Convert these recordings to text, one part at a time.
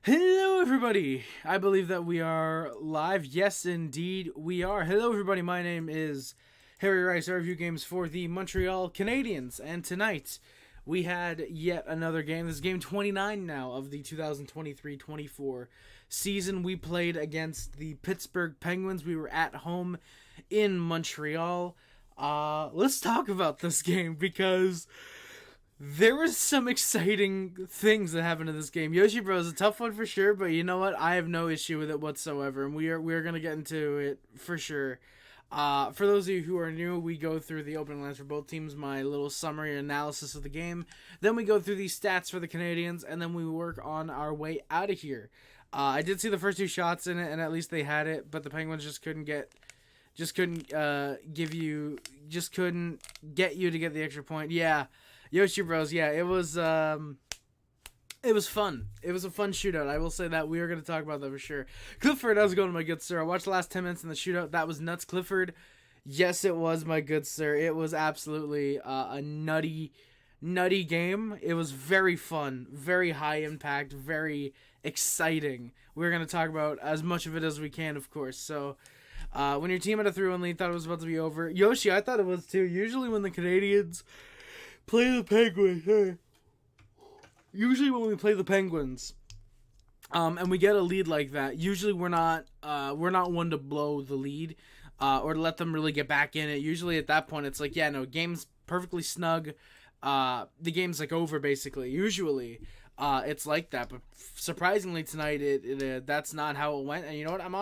Hello, everybody. I believe that we are live. Yes, indeed, we are. Hello, everybody. My name is Harry Rice. I review games for the Montreal Canadiens, and tonight we had yet another game. This is game 29 now of the 2023-24 season. We played against the Pittsburgh Penguins. We were at home in Montreal. Let's talk about this game because there were some exciting things that happened in this game. Yoshi Bro is a tough one for sure, but you know what? I have no issue with it whatsoever, and we're going to get into it for sure. For those of you who are new, we go through the opening lines for both teams, my little summary analysis of the game. Then we go through the stats for the Canadiens, and then we work on our way out of here. I did see the first two shots in it, and at least they had it, but the Penguins just couldn't get you to get the extra point. Yeah. Yoshi Bros, yeah, it was fun. It was a fun shootout. I will say that. We are going to talk about that for sure. Clifford, how's it going, my good sir? I watched the last 10 minutes in the shootout. That was nuts. Clifford, yes, it was, my good sir. It was absolutely a nutty game. It was very fun, very high impact, very exciting. We're going to talk about as much of it as we can, of course. So, when your team had a 3-1 lead, thought it was about to be over. Yoshi, I thought it was too. Usually when the Canadiens play the Penguins. Usually when we play the Penguins, and we get a lead like that, usually we're not one to blow the lead, or to let them really get back in it. Usually at that point, it's like, yeah, no, game's perfectly snug. The game's like over basically. Usually, it's like that, but surprisingly tonight, it that's not how it went. And you know what? I'm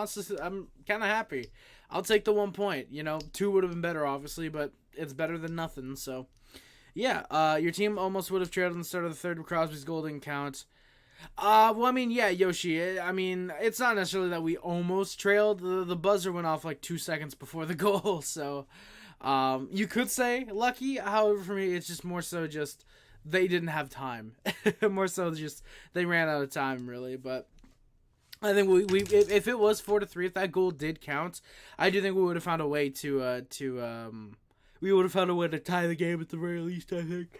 kind of happy. I'll take the 1 point. You know, 2 would have been better, obviously, but it's better than nothing. So. Yeah, your team almost would have trailed in the start of the third with Crosby's goal didn't count. Well, I mean, yeah, Yoshi, I mean, it's not necessarily that we almost trailed. The buzzer went off like 2 seconds before the goal, so you could say lucky. However, for me, it's just more so just they didn't have time. More so just they ran out of time, really, but I think we if it was 4-3, if that goal did count, we would have found a way we would have found a way to tie the game at the very least, I think.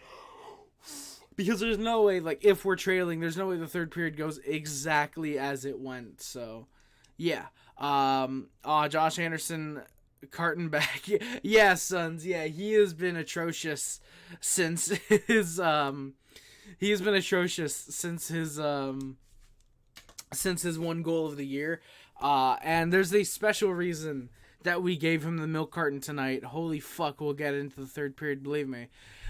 Because there's no way, like, if we're trailing, there's no way the third period goes exactly as it went. So, yeah. Josh Anderson, carton back. Yeah, Sons. Yeah, he has been atrocious since his, since his one goal of the year. And there's a special reason that we gave him the milk carton tonight. Holy fuck, we'll get into the third period, believe me.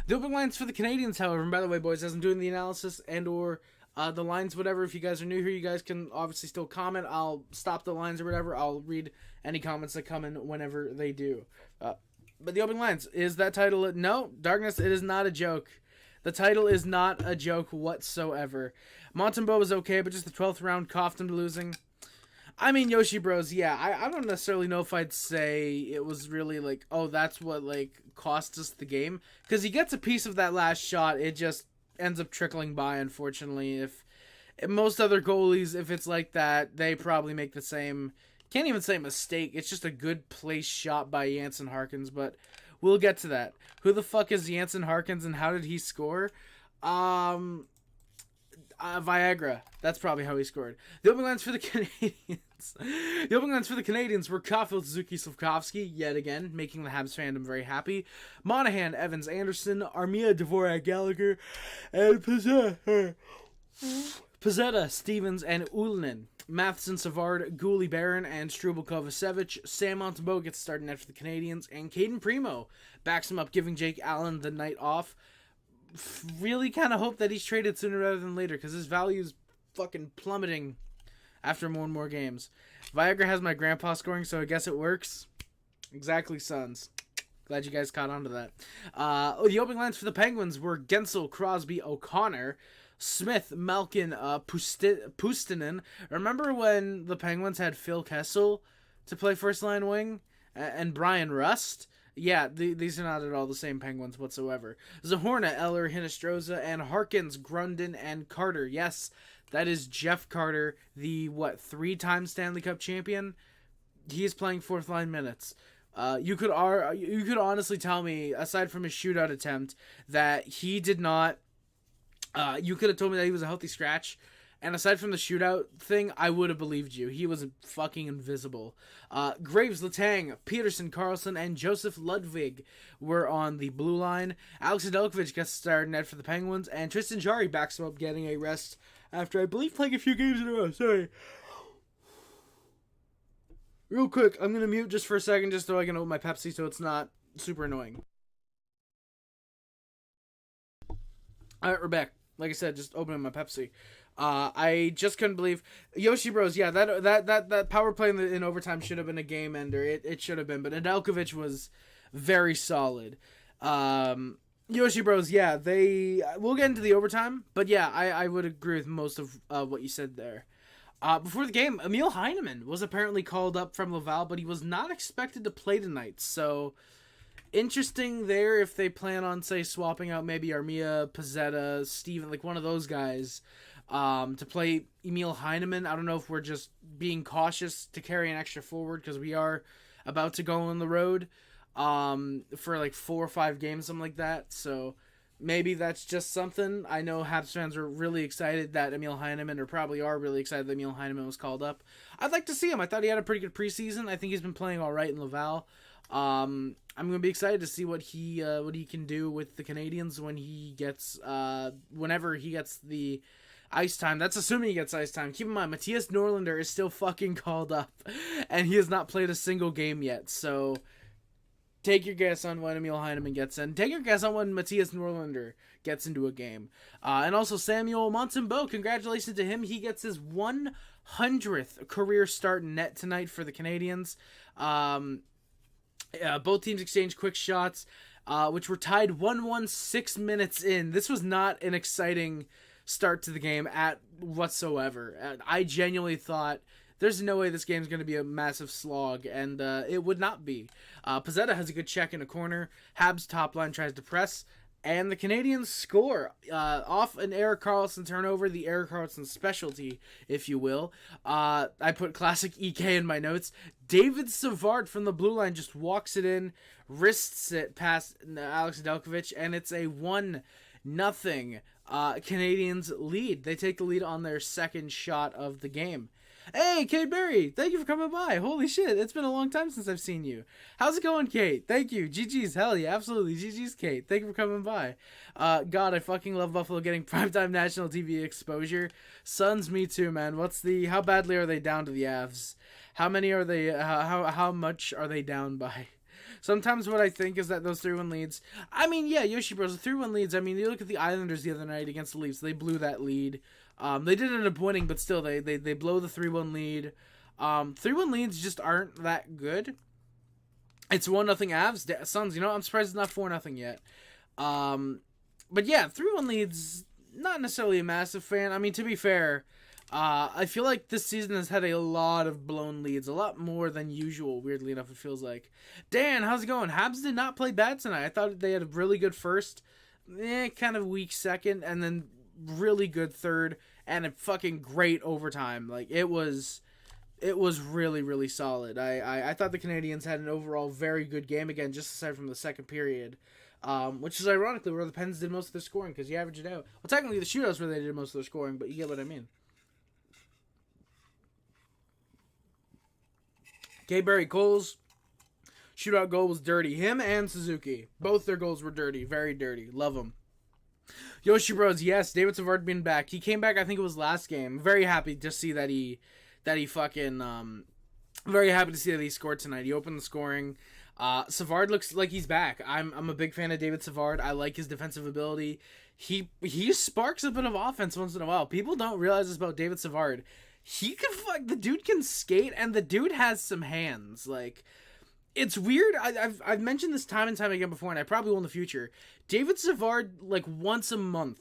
The opening lines for the Canadiens, however, and by the way, boys, as I'm doing the analysis and or the lines, whatever, if you guys are new here, you guys can obviously still comment. I'll stop the lines or whatever. I'll read any comments that come in whenever they do. But the opening lines, is that title... No, Darkness, it is not a joke. The title is not a joke whatsoever. Montembeault was okay, but just the 12th round coughed him to losing. I mean, Yoshi Bros, yeah, I don't necessarily know if I'd say it was really like, oh, that's what, like, cost us the game. Because he gets a piece of that last shot, it just ends up trickling by, unfortunately. If most other goalies, if it's like that, they probably make the same, can't even say mistake, it's just a good place shot by Jansen Harkins, but we'll get to that. Who the fuck is Jansen Harkins and how did he score? Viagra. That's probably how he scored. The opening lines for the Canadiens. The opening lines for the Canadiens were Caulfield, Suzuki, Slavkovsky, yet again, making the Habs fandom very happy. Monahan, Evans, Anderson, Armia, Dvorak, Gallagher, and Pizzetta, Stevens, and Ullinen. Matheson, Savard, Gouli, Barron, and Struble, Kovacevic. Sam Montembeault gets started net for the Canadiens, and Caden Primo backs him up, giving Jake Allen the night off. Really kind of hope that he's traded sooner rather than later because his value is fucking plummeting after more and more games. Viagra has my grandpa scoring, so I guess it works. Exactly, Sons. Glad you guys caught on to that. The opening lines for the Penguins were Guentzel, Crosby, O'Connor, Smith, Malkin, Pustinen. Remember when the Penguins had Phil Kessel to play first line wing and Brian Rust? Yeah, these are not at all the same Penguins whatsoever. Zahorna, Eller, Hinostroza, and Harkins, Grundon, and Carter. Yes, that is Jeff Carter, the, 3-time Stanley Cup champion? He is playing fourth line minutes. You could honestly tell me, aside from his shootout attempt, that he did not You could have told me that he was a healthy scratch. And aside from the shootout thing, I would have believed you. He was fucking invisible. Graves, Letang, Peterson, Carlson, and Joseph Ludwig were on the blue line. Alex Nedeljkovic gets started net for the Penguins. And Tristan Jarry backs him up getting a rest after, I believe, playing a few games in a row. Sorry. Real quick, I'm going to mute just for a second just so I can open my Pepsi so it's not super annoying. Alright, we're back. Like I said, just opening my Pepsi. I just couldn't believe Yoshi Bros. Yeah, that power play in overtime should have been a game ender. It should have been, but Nedeljkovic was very solid. Yoshi Bros. Yeah, we'll get into the overtime, but yeah, I would agree with most of what you said there. Before the game, Emil Heineman was apparently called up from Laval, but he was not expected to play tonight. So interesting there if they plan on, say, swapping out maybe Armia, Pezzetta, Steven, like one of those guys. To play Emil Heineman. I don't know if we're just being cautious to carry an extra forward because we are about to go on the road for like 4 or 5 games, something like that. So maybe that's just something. I know Habs fans are really excited that Emil Heineman, or probably are really excited that Emil Heineman was called up. I'd like to see him. I thought he had a pretty good preseason. I think he's been playing all right in Laval. I'm going to be excited to see what he can do with the Canadiens when he gets whenever he gets the ice time. That's assuming he gets ice time. Keep in mind, Matthias Norlinder is still fucking called up, and he has not played a single game yet. So take your guess on when Emil Heineman gets in. Take your guess on when Matthias Norlinder gets into a game. And also Samuel Montembeault, congratulations to him. He gets his 100th career start net tonight for the Canadiens. Both teams exchanged quick shots, which were tied 1-1 6 minutes in. This was not an exciting start to the game at whatsoever. I genuinely thought there's no way this game's going to be a massive slog, and it would not be. Pezzetta has a good check in a corner. Habs top line tries to press, and the Canadiens score off an Erik Karlsson turnover, the Erik Karlsson specialty, if you will. I put classic EK in my notes. David Savard from the blue line just walks it in, wrists it past Alex Nedeljkovic, and it's a 1-0 Canadiens lead. They take the lead on their second shot of the game. Hey, Kate Berry, thank you for coming by. Holy shit, it's been a long time since I've seen you. How's it going, Kate? Thank you. GG's, hell yeah, absolutely. GG's, Kate. Thank you for coming by. God, I fucking love Buffalo getting primetime national TV exposure. Suns, me too, man. How badly are they down to the Avs? How many are they, how much are they down by? Sometimes what I think is that those 3-1 leads, I mean, yeah, Yoshi Bros, the 3-1 leads, I mean, you look at the Islanders the other night against the Leafs, they blew that lead. They did end up winning, but still, they blow the 3-1 lead. 3-1 leads just aren't that good. It's 1-0 Avs, Suns, I'm surprised it's not 4-0 yet. But yeah, 3-1 leads, not necessarily a massive fan. I mean, to be fair, I feel like this season has had a lot of blown leads, a lot more than usual, weirdly enough, it feels like. Dan, how's it going? Habs did not play bad tonight. I thought they had a really good first, kind of weak second, and then really good third, and a fucking great overtime. Like, it was really, really solid. I thought the Canadiens had an overall very good game again, just aside from the second period. Which is ironically where the Pens did most of their scoring, because you average it out. Well, technically the shootouts where they did most of their scoring, but you get what I mean. K-Berry Cole's shootout goal was dirty. Him and Suzuki. Both their goals were dirty. Very dirty. Love them. Yoshi Bros, yes, David Savard being back. He came back, I think it was last game. Very happy to see that he fucking, very happy to see that he scored tonight. He opened the scoring. Savard looks like he's back. I'm a big fan of David Savard. I like his defensive ability. He sparks a bit of offense once in a while. People don't realize this about David Savard. The dude can skate, and the dude has some hands. Like, it's weird. I've mentioned this time and time again before, and I probably will in the future. David Savard, like, once a month,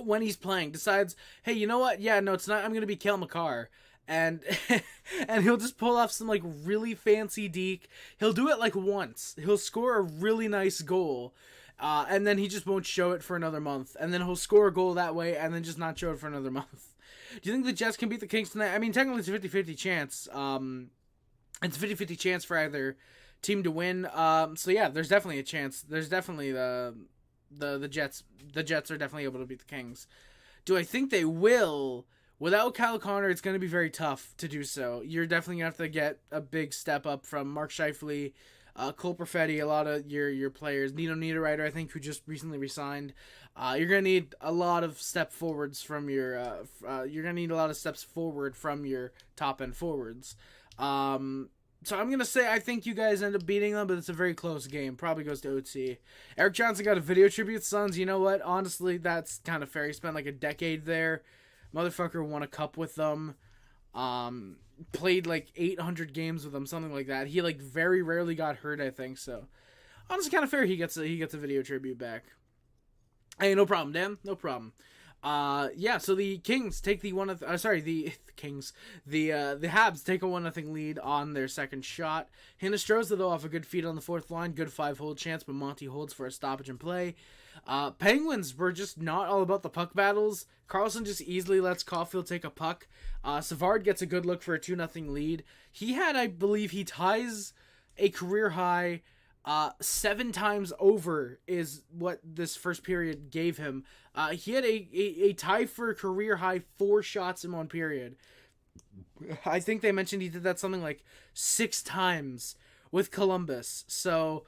when he's playing, decides, hey, you know what? Yeah, no, it's not. I'm going to be Cale Makar. And and he'll just pull off some, like, really fancy deke. He'll do it, like, once. He'll score a really nice goal, and then he just won't show it for another month. And then he'll score a goal that way, and then just not show it for another month. Do you think the Jets can beat the Kings tonight? I mean, technically it's a 50-50 chance. It's a 50-50 chance for either team to win. So yeah, there's definitely a chance. There's definitely the Jets are definitely able to beat the Kings. Do I think they will? Without Kyle Connor, it's going to be very tough to do so. You're definitely going to have to get a big step up from Mark Scheifele, Cole Perfetti, a lot of your players. Nino Niederreiter, I think, who just recently resigned. You're going to need a lot of step forwards from your. You're going to need a lot of steps forward from your top end forwards. So I'm going to say I think you guys end up beating them, but it's a very close game. Probably goes to OT. Eric Johnson got a video tribute. Suns, you know what? Honestly, that's kind of fair. He spent like a decade there. Motherfucker won a cup with them. Played like 800 games with them, something like that. He like very rarely got hurt, I think. So honestly, kind of fair. He gets a video tribute back. Hey, no problem, Dan. No problem. Yeah. So the Kings take the Kings. The Habs take a 1-0 lead on their second shot. Hinostroza, though, off a good feed on the fourth line, good 5-hole chance, but Monty holds for a stoppage and play. Penguins were just not all about the puck battles. Carlson just easily lets Caulfield take a puck. Savard gets a good look for a 2-0 lead. He had, I believe, he ties a career high 7 times over is what this first period gave him. He had a tie for a career high 4 shots in one period. I think they mentioned he did that something like 6 times with Columbus. So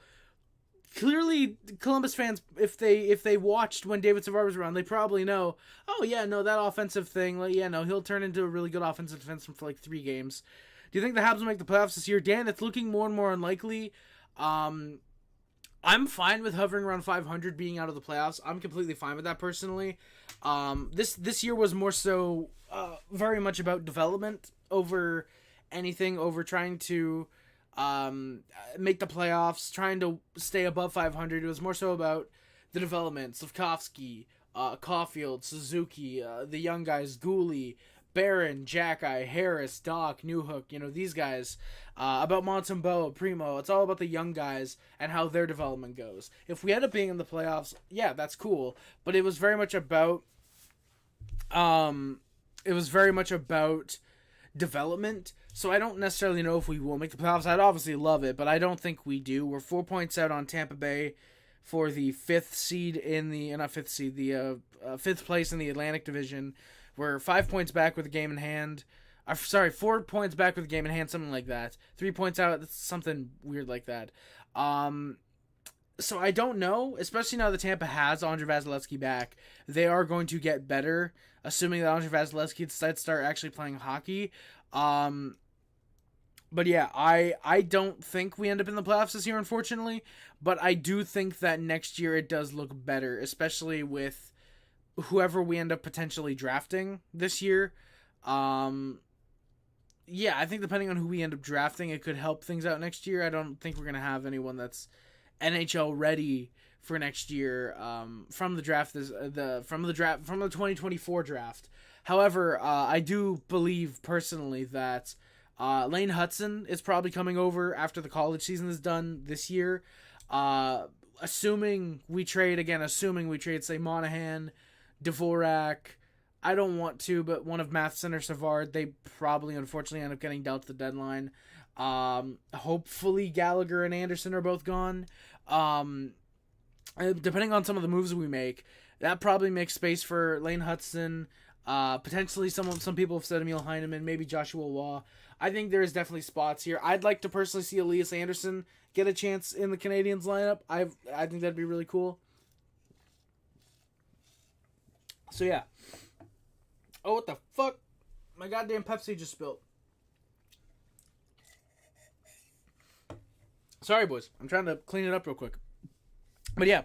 clearly, Columbus fans, if they watched when David Savard was around, they probably know, oh yeah, no, that offensive thing, like, yeah, no, he'll turn into a really good offensive defenseman for like 3 games. Do you think the Habs will make the playoffs this year? Dan, it's looking more and more unlikely. I'm fine with hovering around 500 being out of the playoffs. I'm completely fine with that personally. This year was more so very much about development over anything, over trying to make the playoffs, trying to stay above 500. It was more so about the development. Slavkovsky, Caulfield, Suzuki, the young guys, Gooley, Barron, Jackeye, Harris, Doc, Newhook, these guys. About Montembeau, Primo. It's all about the young guys and how their development goes. If we end up being in the playoffs, yeah, that's cool. But it was very much about development. So I don't necessarily know if we will make the playoffs. I'd obviously love it, but I don't think we do. We're 4 points out on Tampa Bay for the fifth place in the Atlantic Division. We're 5 points back with a game in hand. 4 points back with a game in hand, something like that. 3 points out, something weird like that. So I don't know, especially now that Tampa has Andre Vasilevsky back. They are going to get better, assuming that Andre Vasilevsky decides to start actually playing hockey. But yeah, I don't think we end up in the playoffs this year, unfortunately. But I do think that next year it does look better, especially with whoever we end up potentially drafting this year. Yeah, I think depending on who we end up drafting, it could help things out next year. I don't think we're going to have anyone that's NHL ready for next year from the 2024 draft. However, I do believe personally that Lane Hudson is probably coming over after the college season is done this year. Assuming we trade, say, Monahan, Dvorak. I don't want to, but one of Matheson or Savard, they probably, unfortunately, end up getting dealt at the deadline. Hopefully Gallagher and Anderson are both gone. Depending on some of the moves we make, that probably makes space for Lane Hudson. Potentially some people have said Emil Heineman, maybe Joshua Waugh. I think there's definitely spots here. I'd like to personally see Elias Anderson get a chance in the Canadiens lineup. I think that'd be really cool. So yeah. Oh, what the fuck? My goddamn Pepsi just spilled. Sorry, boys. I'm trying to clean it up real quick. But yeah,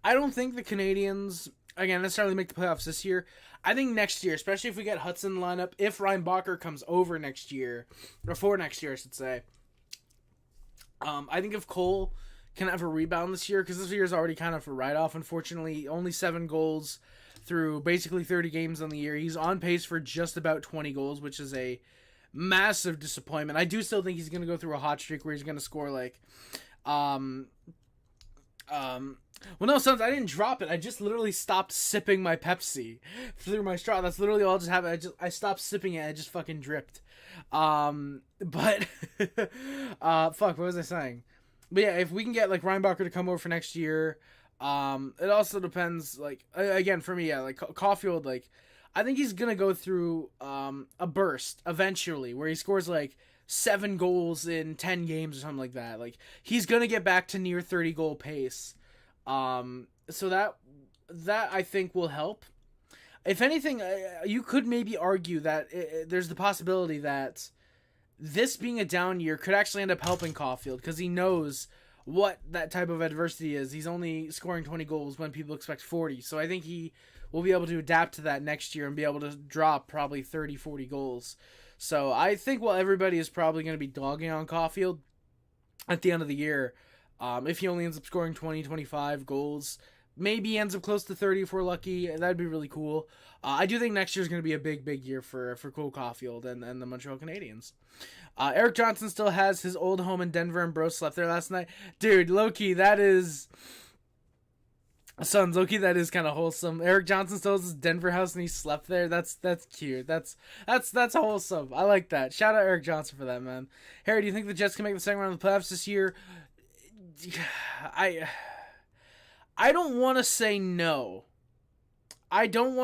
I don't think the Canadiens, again, necessarily make the playoffs this year. I think next year, especially if we get Hudson lineup, if Ryan Bacher comes over next year, or for next year, I should say. I think if Cole can have a rebound this year, because this year is already kind of a write-off, unfortunately. Only 7 goals through basically 30 games on the year. He's on pace for just about 20 goals, which is a massive disappointment. I do still think he's going to go through a hot streak where he's going to score like... well, no, Sons, I didn't drop it. I just literally stopped sipping my Pepsi through my straw. That's literally all just happened. I stopped sipping it. I just fucking dripped. But fuck, what was I saying? But yeah, if we can get like Ryan Bacher to come over for next year, It also depends, like, again, for me, yeah, like, Caulfield, like, I think he's gonna go through, a burst eventually, where he scores, like, 7 goals in 10 games or something like that. Like, he's gonna get back to near 30 goal pace. So that I think will help. If anything, you could maybe argue that there's the possibility that this being a down year could actually end up helping Caulfield, because he knows what that type of adversity is. He's only scoring 20 goals when people expect 40. So I think he will be able to adapt to that next year and be able to drop probably 30, 40 goals. So I think while everybody is probably going to be dogging on Caulfield at the end of the year, if he only ends up scoring 20, 25 goals, maybe ends up close to 30 if we're lucky, that'd be really cool. I do think next year is going to be a big, big year for Cole Caulfield and the Montreal Canadiens. Eric Johnson still has his old home in Denver, and bro slept there last night. Dude, low-key, that is... Sons, low-key, that is kind of wholesome. Eric Johnson still has his Denver house, and he slept there. That's cute. That's wholesome. I like that. Shout out Eric Johnson for that, man. Harry, do you think the Jets can make the second round of the playoffs this year? I don't want to say no. But I don't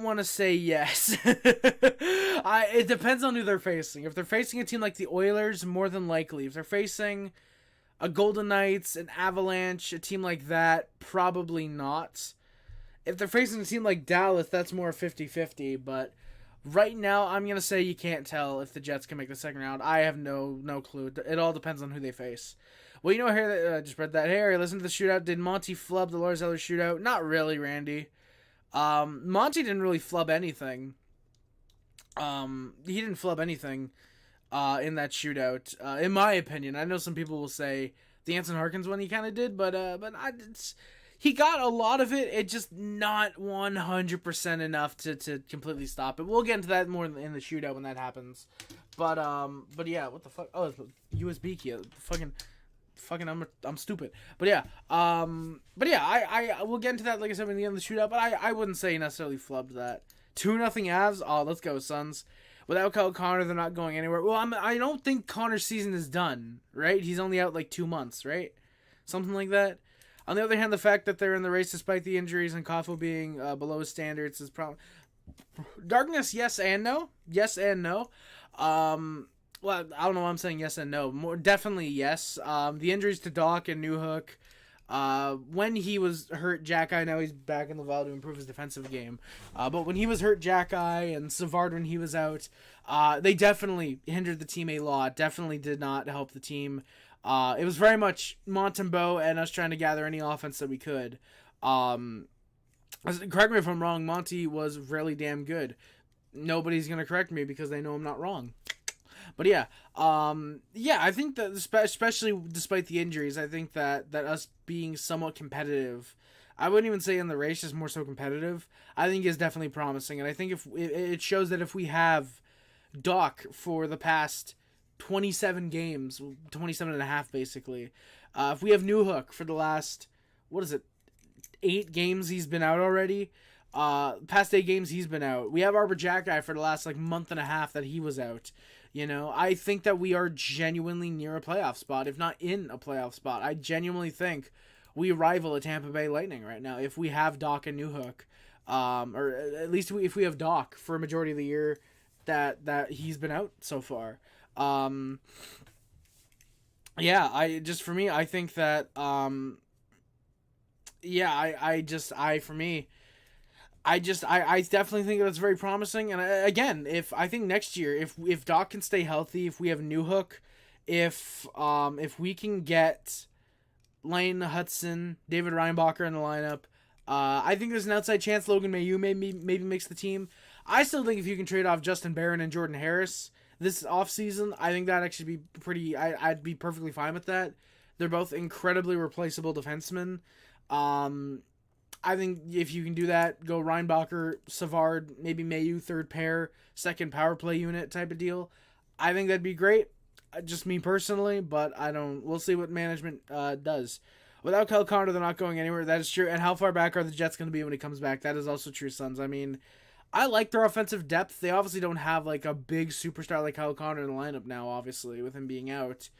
want to say yes. It depends on who they're facing. If they're facing a team like the Oilers, more than likely. If they're facing a Golden Knights, an Avalanche, a team like that, probably not. If they're facing a team like Dallas, that's more 50-50. But right now, I'm going to say you can't tell if the Jets can make the second round. I have no clue. It all depends on who they face. Well, you know, Harry, I just read that. Hey, Harry, listen to the shootout. Did Monty flub the Lars Eller shootout? Not really, Randy. Monty didn't really flub anything. He didn't flub anything in that shootout, in my opinion. I know some people will say the Jansen Harkins one he kind of did, but he got a lot of it. It's just not 100% enough to completely stop it. We'll get into that more in the shootout when that happens. But yeah, what the fuck? Oh, it's a USB key. Fucking I'm stupid. But yeah, I will get into that, like I said, in the end of the shootout, but I wouldn't say he necessarily flubbed that. 2-0 Avs. Oh, let's go, Suns. Without Kyle Connor, they're not going anywhere. Well, I don't think Connor's season is done, right? He's only out like 2 months, right? Something like that. On the other hand, the fact that they're in the race despite the injuries and Koffel being below his standards is probably... Darkness, yes and no. Yes and no. Well, I don't know why I'm saying yes and no. More definitely yes. The injuries to Doc and Newhook, when he was hurt, Jack-Eye, now he's back in the Val to improve his defensive game. But when he was hurt, Jack-Eye and Savard when he was out, they definitely hindered the team a lot. Definitely did not help the team. It was very much Montembeau and us trying to gather any offense that we could. Correct me if I'm wrong, Monty was really damn good. Nobody's going to correct me because they know I'm not wrong. But yeah, I think that especially despite the injuries, I think that us being somewhat competitive, I wouldn't even say in the race, just more so competitive, I think is definitely promising. And I think if it shows that if we have Doc for the past 27 games, 27 and a half basically, if we have Newhook for the last, 8 games he's been out already, past 8 games he's been out. We have Arbor Jack-Eye for the last month and a half that he was out. You know, I think that we are genuinely near a playoff spot, if not in a playoff spot. I genuinely think we rival a Tampa Bay Lightning right now if we have Doc and Newhook, or at least if we have Doc for a majority of the year that he's been out so far. I think that I definitely think that's very promising. And again, if I think next year, if Doc can stay healthy, if we have Newhook, if we can get Lane Hudson, David Reinbacher in the lineup, I think there's an outside chance Logan Mailloux maybe makes the team. I still think if you can trade off Justin Barron and Jordan Harris this offseason, I think that'd actually be pretty... I'd be perfectly fine with that. They're both incredibly replaceable defensemen. I think if you can do that, go Reinbacher, Savard, maybe Mailloux, third pair, second power play unit type of deal. I think that'd be great. Just me personally, but we'll see what management does. Without Kyle Connor, they're not going anywhere. That is true. And how far back are the Jets going to be when he comes back? That is also true, Sons. I mean, I like their offensive depth. They obviously don't have a big superstar like Kyle Connor in the lineup now, obviously, with him being out.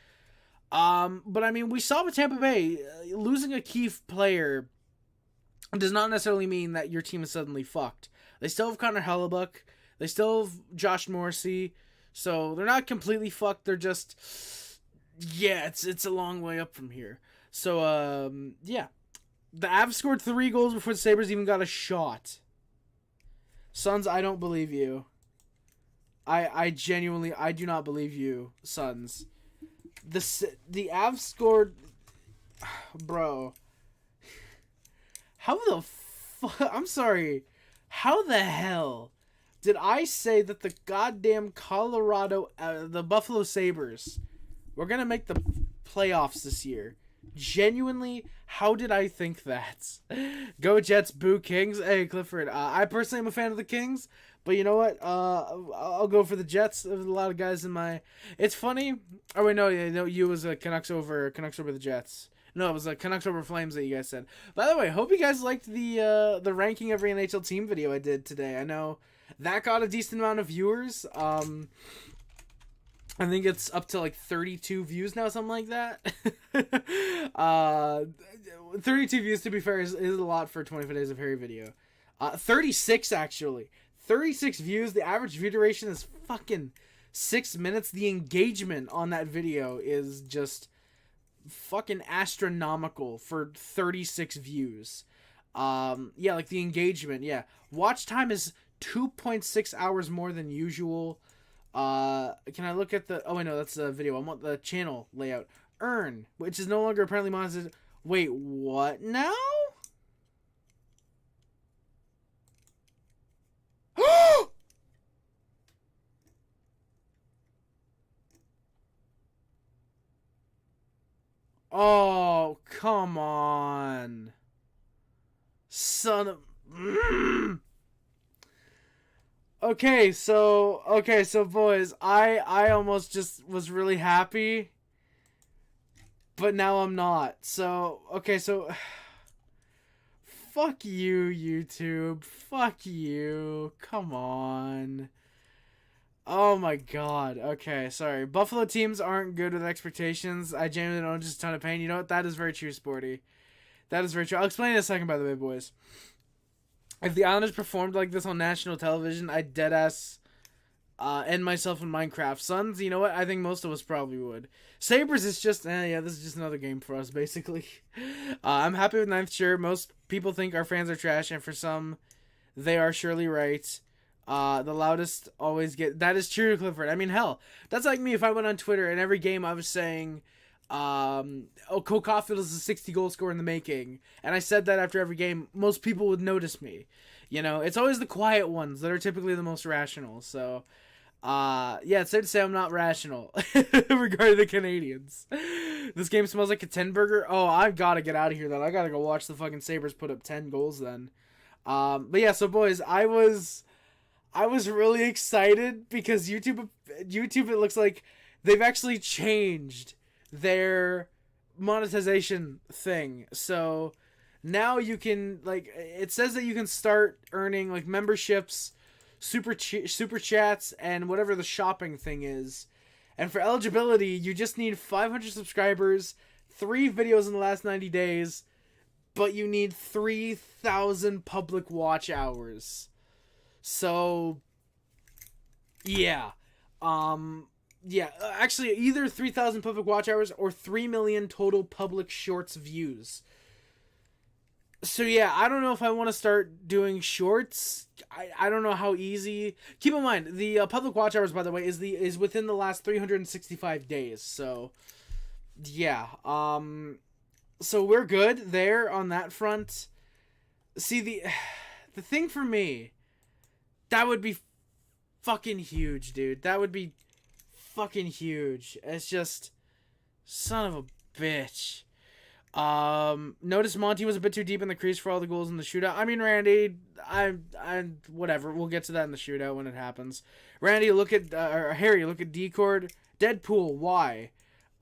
But I mean, we saw with Tampa Bay, losing a key player does not necessarily mean that your team is suddenly fucked. They still have Connor Hellebuck. They still have Josh Morrissey. So they're not completely fucked. They're just, yeah, it's a long way up from here. So, yeah. The Avs scored 3 goals before the Sabres even got a shot. Suns, I don't believe you. I genuinely, I do not believe you, Suns. The Avs scored, bro. How the fuck? I'm sorry. How the hell did I say that the goddamn the Buffalo Sabres were gonna make the playoffs this year? Genuinely, how did I think that? Go Jets, boo Kings. Hey, Clifford, I personally am a fan of the Kings, but you know what? I'll go for the Jets. There's a lot of guys in my... It's funny. Oh, wait, no, you was a Canucks over the Jets. No, it was a Canucks over Flames that you guys said. By the way, hope you guys liked the ranking every NHL team video I did today. I know that got a decent amount of viewers. I think it's up to like 32 views now, something like that. 32 views, to be fair, is a lot for a 25 Days of Harry video. 36, actually. 36 views. The average view duration is fucking 6 minutes. The engagement on that video is just fucking astronomical for 36 views. Yeah, like the engagement, yeah. Watch time is 2.6 hours more than usual. Can I look at the... Oh, wait, no, that's the video. I want the channel layout. Earn, which is no longer apparently monetized. Wait, what now? Oh, come on. Son of... Okay, so boys, I almost just was really happy, but now I'm not. So, okay, so fuck you, YouTube. Fuck you. Come on. Oh my god. Okay, sorry. Buffalo teams aren't good with expectations. I genuinely don't, just a ton of pain. You know what? That is very true, Sporty. That is very true. I'll explain in a second, by the way, boys. If the Islanders performed like this on national television, I'd deadass end myself in Minecraft. Suns, you know what? I think most of us probably would. Sabres is just, yeah, this is just another game for us, basically. I'm happy with ninth shirt. Most people think our fans are trash, and for some, they are surely right. The loudest always get... That is true, Clifford. I mean, hell, that's like me if I went on Twitter and every game I was saying... Cole Caulfield is a 60-goal scorer in the making, and I said that after every game, most people would notice me. You know, it's always the quiet ones that are typically the most rational. So, yeah, it's safe to say I'm not rational regarding the Canadiens. This game smells like a 10 burger. Oh, I've got to get out of here then. I got to go watch the fucking Sabres put up 10 goals then. But yeah, so boys, I was really excited because YouTube, it looks like they've actually changed their monetization thing. So now you can, like, it says that you can start earning like memberships, super chats, and whatever the shopping thing is. And for eligibility, you just need 500 subscribers, 3 videos in the last 90 days, but you need 3,000 public watch hours. So yeah. Yeah, actually, either 3,000 public watch hours or 3 million total public shorts views. So yeah, I don't know if I want to start doing shorts. I don't know how easy. Keep in mind, the public watch hours, by the way, is within the last 365 days. So yeah, so we're good there on that front. See, the thing for me, that would be fucking huge, dude. That would be fucking huge. It's just, son of a bitch. Notice Monty was a bit too deep in the crease for all the goals in the shootout. I mean, Randy, I whatever. We'll get to that in the shootout when it happens. Randy, look at Harry, look at Decord. Deadpool, why?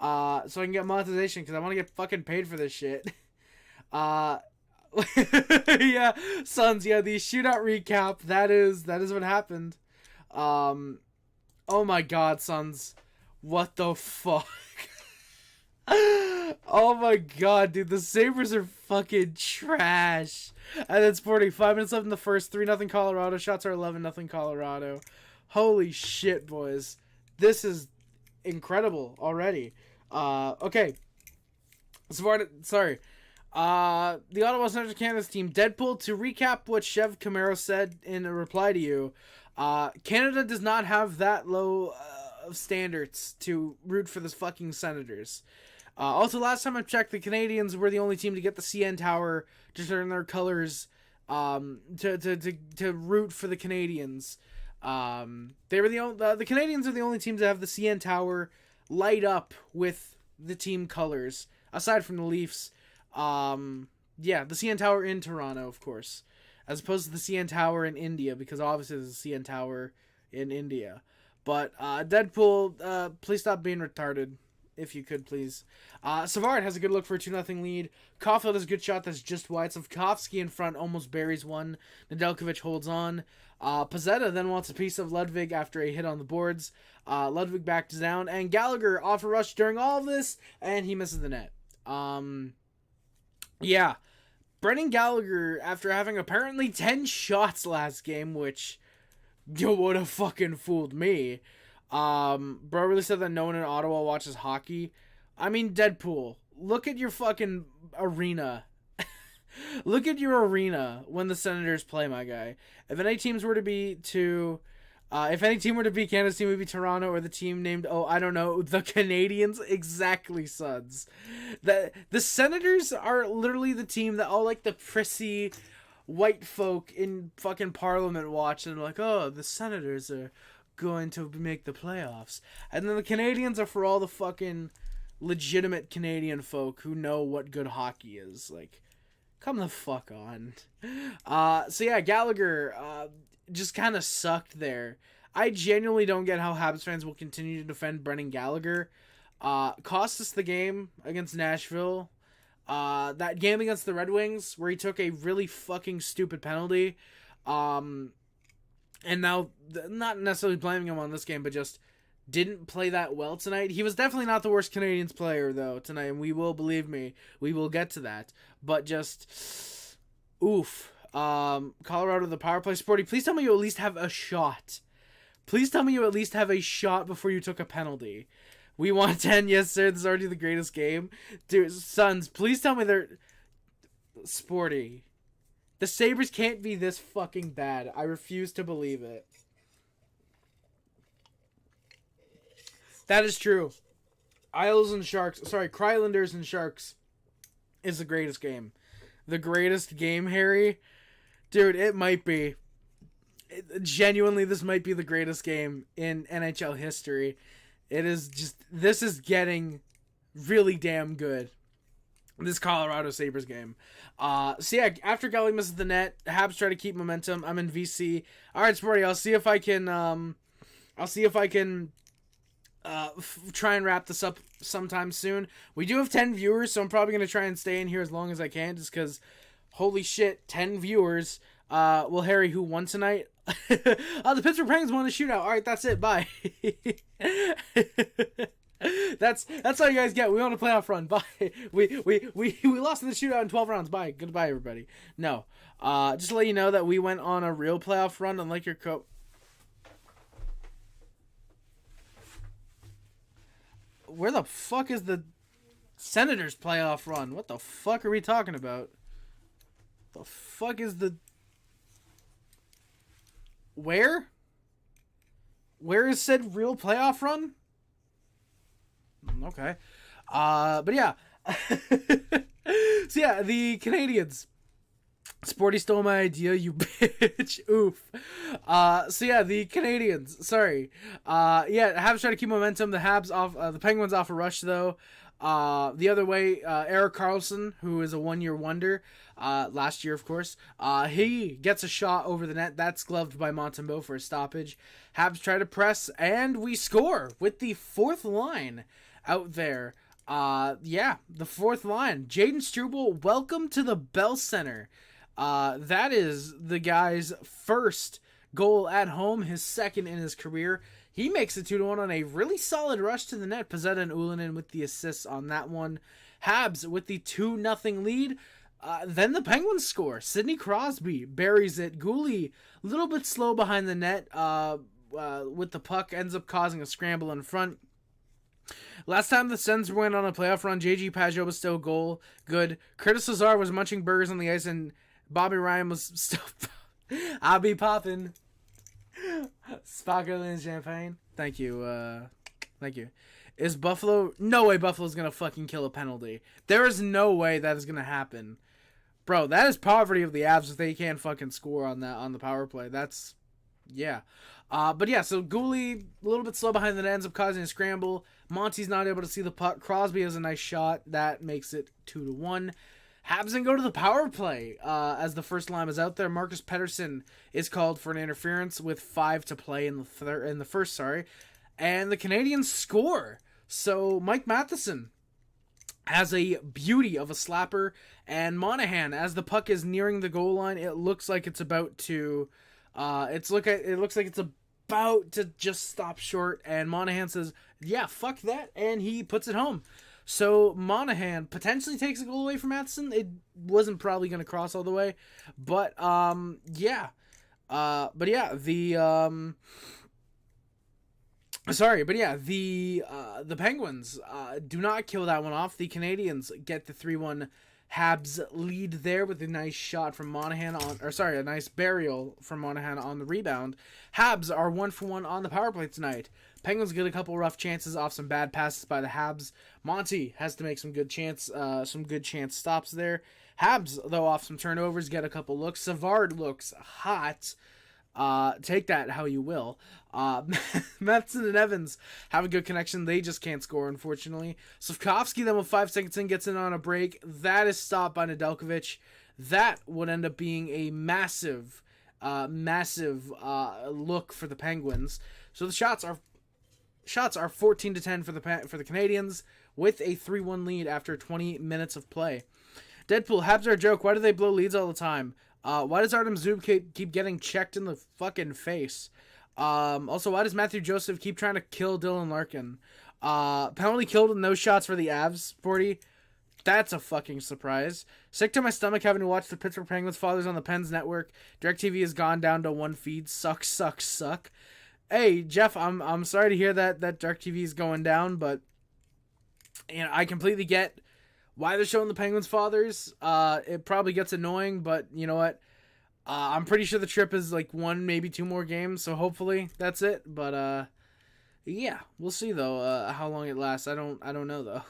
So I can get monetization because I want to get fucking paid for this shit. Yeah, Suns. Yeah, the shootout recap. That is what happened. Oh my god, Suns. What the fuck? Oh my god, dude. The Sabres are fucking trash. And then Sporting, 5 minutes left in the first. 3-0 Colorado. Shots are 11-0 Colorado. Holy shit, boys. This is incredible already. Okay. Savard, sorry. The Ottawa Senators Canada's team. Deadpool, to recap what Chev Camaro said in a reply to you, Canada does not have that low of standards to root for the fucking Senators. Also, last time I checked, the Canadiens were the only team to get the CN Tower to turn their colors to root for the Canadiens. They were the Canadiens are the only team to have the CN Tower light up with the team colors, aside from the Leafs. Yeah, the CN Tower in Toronto, of course, as opposed to the CN Tower in India, because obviously there's a CN Tower in India. But Deadpool, please stop being retarded, if you could, please. Savard has a good look for a 2-0 lead. Caulfield has a good shot that's just wide. Slavkovsky in front almost buries one. Nedeljkovic holds on. Pezzetta then wants a piece of Ludwig after a hit on the boards. Ludwig backs down, and Gallagher off a rush during all of this, and he misses the net. Yeah. Brendan Gallagher, after having apparently 10 shots last game, which would have fucking fooled me. Bro really said that no one in Ottawa watches hockey. I mean, Deadpool, look at your fucking arena. Look at your arena when the Senators play, my guy. If any team were to be Canada's team, it would be Toronto, or the team named, I don't know, the Canadiens. Exactly, suds. The Senators are literally the team that all, like, the prissy white folk in fucking Parliament watch, and like, the Senators are going to make the playoffs. And then the Canadiens are for all the fucking legitimate Canadian folk who know what good hockey is. Like, come the fuck on. So yeah, Gallagher just kind of sucked there. I genuinely don't get how Habs fans will continue to defend Brendan Gallagher. Cost us the game against Nashville. That game against the Red Wings where he took a really fucking stupid penalty. And now, not necessarily blaming him on this game, but just didn't play that well tonight. He was definitely not the worst Canadiens player, though, tonight, and we will, believe me, we will get to that. But just, oof. Colorado, the power play. Sporty, please tell me you at least have a shot. Please tell me you at least have a shot before you took a penalty. We want 10, yes sir, this is already the greatest game. Dude, Sons, please tell me they're... Sporty. The Sabres can't be this fucking bad. I refuse to believe it. That is true. Krylanders and Sharks is the greatest game. The greatest game, Harry? Dude, it might be. Genuinely, this might be the greatest game in NHL history. It is just... This is getting really damn good. This Colorado Sabres game. So yeah, after Gully misses the net, Habs try to keep momentum. I'm in VC. All right, Sporty, I'll see if I can try and wrap this up sometime soon. We do have 10 viewers, so I'm probably going to try and stay in here as long as I can, just because, holy shit, 10 viewers. Well, Harry, who won tonight? The Pittsburgh Penguins won the shootout. All right, that's it. Bye. That's all you guys get. We want a playoff run. Bye. We lost in the shootout in 12 rounds. Bye. Goodbye, everybody. No. Just to let you know that we went on a real playoff run, unlike your Where the fuck is the Senators playoff run? What the fuck are we talking about? The fuck is the... Where? Where is said real playoff run? Okay. But yeah. So yeah, the Canadiens. Sporty stole my idea, you bitch. Oof. So yeah, the Canadiens. Sorry. Yeah, Habs try to keep momentum. The Habs off. The Penguins off a rush though. The other way, Erik Karlsson, who is a one-year wonder, last year of course, he gets a shot over the net. That's gloved by Montembeault for a stoppage. Habs try to press, and we score with the fourth line out there. Yeah, the fourth line. Jayden Struble, welcome to the Bell Center. That is the guy's first goal at home, his second in his career. He makes it 2-1 on a really solid rush to the net. Pezzetta and Ullinen with the assists on that one. Habs with the 2-0 lead. Then the Penguins score. Sidney Crosby buries it. Gouli, a little bit slow behind the net with the puck, ends up causing a scramble in front. Last time the Sens went on a playoff run, J.G. Pajot was still goal good. Curtis Lazar was munching burgers on the ice, and Bobby Ryan was still... I'll be popping. Sparkling champagne. Thank you. Thank you. Is Buffalo... No way Buffalo's going to fucking kill a penalty. There is no way that is going to happen. Bro, that is poverty of the Avs if they can't fucking score on the power play. That's... Yeah. But yeah, so Gouli, a little bit slow behind the net, ends up causing a scramble. Monty's not able to see the puck. Crosby has a nice shot. That makes it 2-1. Habs then go to the power play as the first line is out there. Marcus Pettersson is called for an interference with 5 to play in the first. And the Canadiens score. So Mike Matheson has a beauty of a slapper, and Monahan, as the puck is nearing the goal line, it looks like it's about to about to just stop short, and Monahan says, yeah, fuck that, and he puts it home. So Monahan potentially takes a goal away from Matheson. It wasn't probably going to cross all the way, but the Penguins do not kill that one off. The Canadiens get the 3-1 Habs lead there with a nice shot from Monahan a nice burial from Monahan on the rebound. Habs are 1-for-1 on the power play tonight. Penguins get a couple rough chances off some bad passes by the Habs. Monty has to make some good chance stops there. Habs, though, off some turnovers, get a couple looks. Savard looks hot. Take that how you will. Matheson and Evans have a good connection. They just can't score, unfortunately. Slavkovsky then with 5 seconds in gets in on a break. That is stopped by Nedeljkovic. That would end up being a massive look for the Penguins. So the shots are 14-10 for the Canadiens with a 3-1 lead after 20 minutes of play. Deadpool, Habs are a joke. Why do they blow leads all the time? Why does Artem Zub keep getting checked in the fucking face? Also, why does Matthew Joseph keep trying to kill Dylan Larkin? Penalty killed with no shots for the Avs, Sporty. That's a fucking surprise. Sick to my stomach having to watch the Pittsburgh Penguins Fathers on the Pens Network. DirecTV has gone down to 1 feed. Suck. Hey, Jeff, I'm sorry to hear that DirecTV is going down, but I completely get why they're showing the Penguins Fathers. It probably gets annoying, but you know what? I'm pretty sure the trip is like 1, maybe 2 more games, so hopefully that's it. But yeah, we'll see though how long it lasts. I don't know though.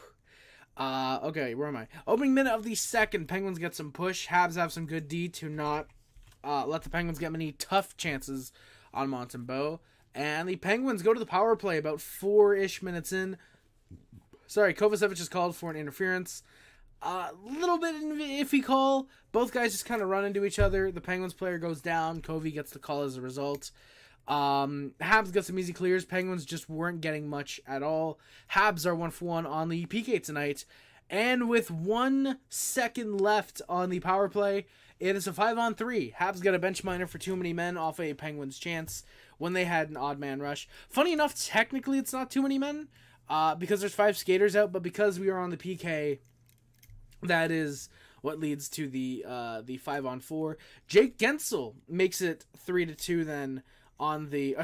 Okay, where am I? Opening minute of the second, Penguins get some push. Habs have some good D to not let the Penguins get many tough chances on Montembeault. And the Penguins go to the power play about 4-ish minutes in. Sorry, Kovacevic is called for an interference. A little bit of an iffy call. Both guys just kind of run into each other. The Penguins player goes down. Covey gets the call as a result. Habs got some easy clears. Penguins just weren't getting much at all. Habs are 1-for-1 on the PK tonight. And with 1 second left on the power play, it is a 5-on-3. Habs got a bench minor for too many men off a Penguins chance when they had an odd man rush. Funny enough, technically it's not too many men because there's 5 skaters out, but because we are on the PK, that is what leads to the 5-on-4. Jake Guentzel makes it 3-2 then on the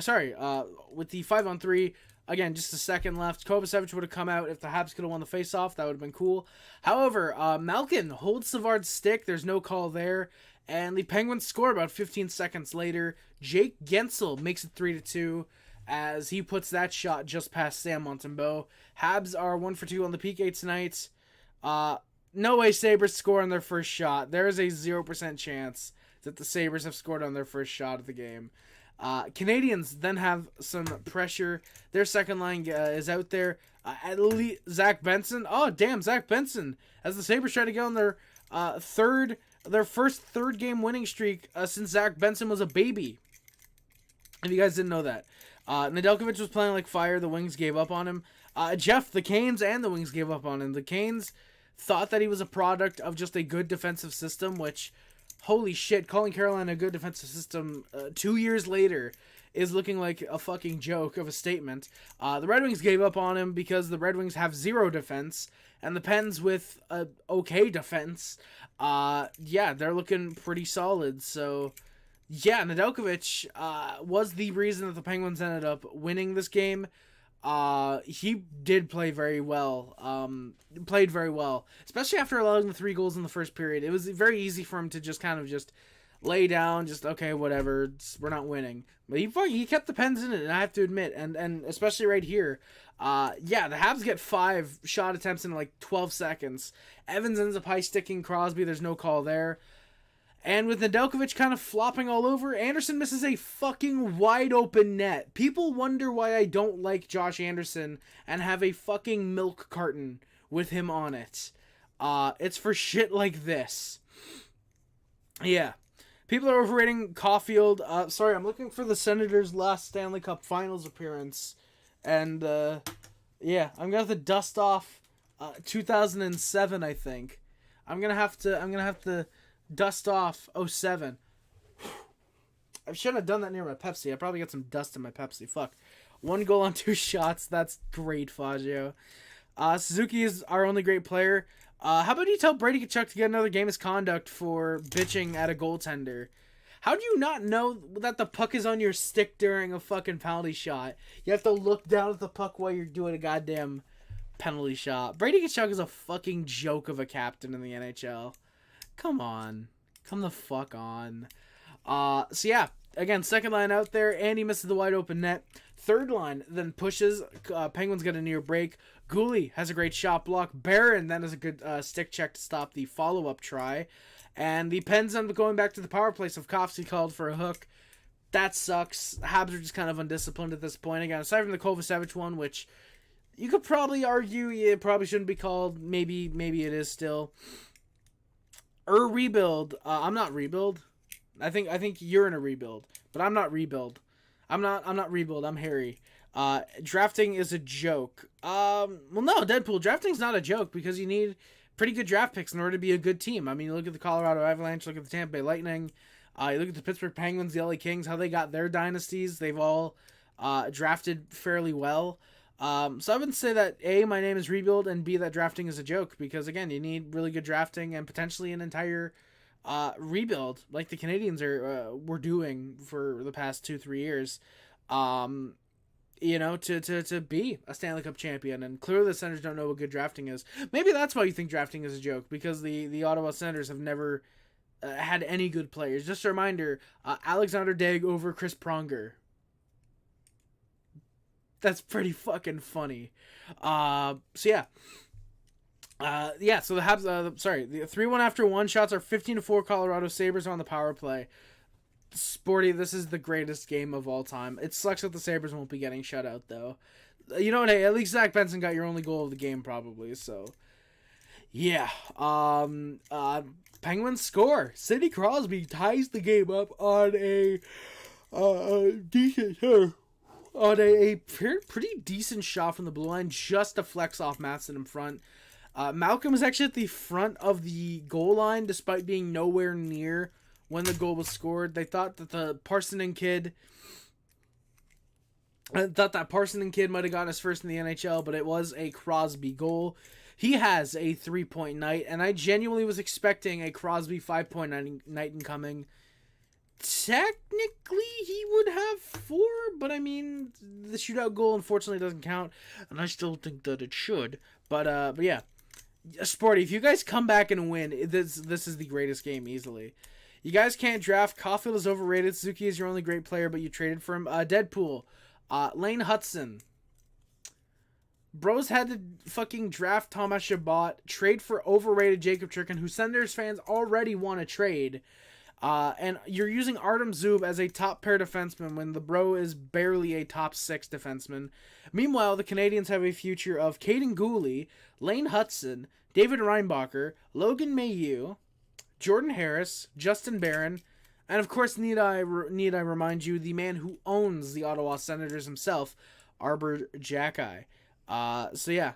with the 5-on-3. Again, just a second left. Kovacevic would have come out if the Habs could have won the faceoff. That would have been cool. However, Malkin holds Savard's stick. There's no call there. And the Penguins score about 15 seconds later. Jake Guentzel makes it 3-2 as he puts that shot just past Sam Montembeault. Habs are 1-for-2 on the PK tonight. No way Sabres score on their first shot. There is a 0% chance that the Sabres have scored on their first shot of the game. Canadiens then have some pressure. Their second line is out there. At least Zach Benson. Oh, damn, Zach Benson. As the Sabres try to get on their first third game winning streak since Zach Benson was a baby. If you guys didn't know that. Nedeljkovic was playing like fire. The Wings gave up on him. Jeff, the Canes and the Wings gave up on him. The Canes thought that he was a product of just a good defensive system, which holy shit, calling Carolina a good defensive system 2 years later is looking like a fucking joke of a statement. The Red Wings gave up on him because the Red Wings have zero defense, and the Pens with a okay defense, they're looking pretty solid. So, yeah, Nedeljkovic was the reason that the Penguins ended up winning this game. He did play very well. Played very well, especially after allowing the 3 goals in the first period. It was very easy for him to just kind of just lay down, just okay, whatever. We're not winning, but he kept the Pens in it, and I have to admit, and especially right here, the Habs get 5 shot attempts in like 12 seconds. Evans ends up high sticking Crosby. There's no call there. And with Nedeljkovic kind of flopping all over, Anderson misses a fucking wide open net. People wonder why I don't like Josh Anderson and have a fucking milk carton with him on it. It's for shit like this. Yeah. People are overrating Caulfield. Sorry, I'm looking for the Senators' last Stanley Cup Finals appearance. And, I'm going to have to dust off 2007, I think. I'm going to have to dust off 07. I shouldn't have done that near my Pepsi. I probably got some dust in my Pepsi. Fuck. 1 goal on 2 shots. That's great, Faggio. Suzuki is our only great player. How about you tell Brady Tkachuk to get another game misconduct for bitching at a goaltender? How do you not know that the puck is on your stick during a fucking penalty shot? You have to look down at the puck while you're doing a goddamn penalty shot. Brady Tkachuk is a fucking joke of a captain in the NHL. Come on. Come the fuck on. Again, second line out there. Andy misses the wide open net. Third line then pushes. Penguins get a near break. Gooley has a great shot block. Barron then has a good stick check to stop the follow-up try. And the Pens end up going back to the power play. Slavkovsky called for a hook. That sucks. Habs are just kind of undisciplined at this point. Again, aside from the Kovacevic one, which you could probably argue it probably shouldn't be called. Maybe it is still. Rebuild. I'm not rebuild. I think you're in a rebuild, but I'm not rebuild. I'm not rebuild. I'm Harry. Drafting is a joke. No, Deadpool. Drafting's not a joke because you need pretty good draft picks in order to be a good team. I mean, you look at the Colorado Avalanche, look at the Tampa Bay Lightning, you look at the Pittsburgh Penguins, the LA Kings, how they got their dynasties. They've all drafted fairly well. So I wouldn't say that A, my name is rebuild, and B, that drafting is a joke, because again, you need really good drafting and potentially an entire rebuild like the Canadiens were doing for the past 2-3 years. To be a Stanley Cup champion, and clearly the Senators don't know what good drafting is. Maybe that's why you think drafting is a joke, because the Ottawa Senators have never had any good players. Just a reminder, Alexander Daigle over Chris Pronger. That's pretty fucking funny. So the Habs, the 3-1 after 1 shots are 15-4 Colorado Sabres on the power play. Sporty, this is the greatest game of all time. It sucks that the Sabres won't be getting shut out, though. You know what, hey, at least Zach Benson got your only goal of the game, probably, so. Yeah. Penguins score. Sidney Crosby ties the game up on a pretty decent shot from the blue line, just to flex off Matheson in front. Malcolm is actually at the front of the goal line, despite being nowhere near when the goal was scored. They thought that the Parsonen kid might have gotten his first in the NHL, but it was a Crosby goal. He has a 3-point night, and I genuinely was expecting a Crosby 5-point night incoming. Technically, he would have 4, but I mean, the shootout goal unfortunately doesn't count, and I still think that it should. But yeah, Sporty, if you guys come back and win, this is the greatest game easily. You guys can't draft. Caulfield is overrated. Suzuki is your only great player, but you traded for him. Deadpool, Lane Hudson. Bros had to fucking draft Thomas Chabot, trade for overrated Jacob Churkin, who Senators fans already want to trade. And you're using Artem Zub as a top pair defenseman when the bro is barely a top 6 defenseman. Meanwhile, the Canadiens have a future of Caden Gooley, Lane Hudson, David Reinbacher, Logan Mailloux, Jordan Harris, Justin Barron, and of course, need I remind you, the man who owns the Ottawa Senators himself, Arbor Jacki. So yeah,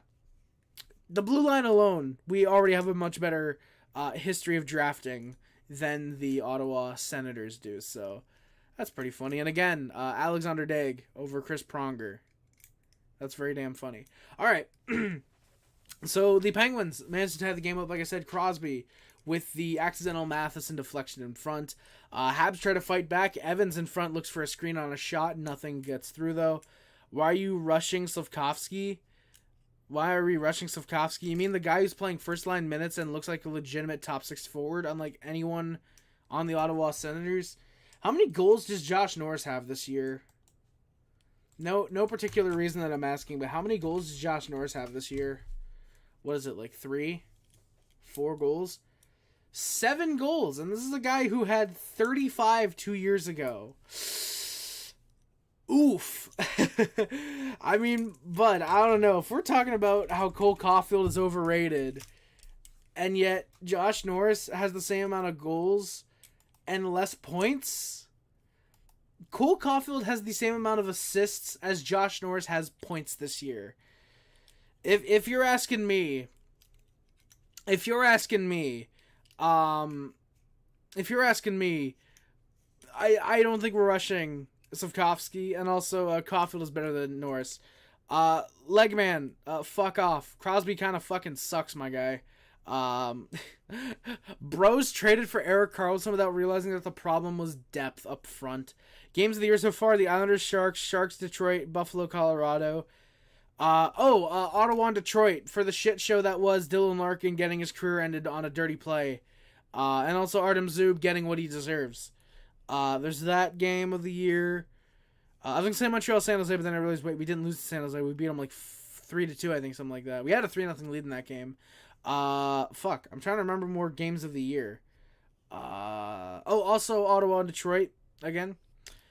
the blue line alone, we already have a much better history of drafting than the Ottawa Senators do. So that's pretty funny. And again, Alexander Daig over Chris Pronger. That's very damn funny. All right. So the Penguins managed to tie the game up, like I said, Crosby with the accidental Matheson deflection in front. Habs try to fight back. Evans in front looks for a screen on a shot. Nothing gets through, though. Why are you rushing Slafkovsky? Why are we rushing Slafkovsky? You mean the guy who's playing first-line minutes and looks like a legitimate top-six forward, unlike anyone on the Ottawa Senators? How many goals does Josh Norris have this year? No particular reason that I'm asking, but how many goals does Josh Norris have this year? What is it, like 3? 4 goals? 7 goals, and this is a guy who had 35 2 years ago. Oof. I mean, but I don't know. If we're talking about how Cole Caulfield is overrated, and yet Josh Norris has the same amount of goals and less points, Cole Caulfield has the same amount of assists as Josh Norris has points this year. If you're asking me, I don't think we're rushing Slafkovsky, and also Caulfield is better than Norris. Legman, fuck off. Crosby kind of fucking sucks, my guy. Bros traded for Erik Karlsson without realizing that the problem was depth up front. Games of the year so far: the Islanders, Sharks, Detroit, Buffalo, Colorado. Ottawa and Detroit for the shit show that was Dylan Larkin getting his career ended on a dirty play. And also Artem Zub getting what he deserves. There's that game of the year. I was going to say Montreal, San Jose, but then I realized, wait, we didn't lose to San Jose. We beat them like 3-2, I think, something like that. We had a 3-0 lead in that game. Fuck. I'm trying to remember more games of the year. Also Ottawa and Detroit again.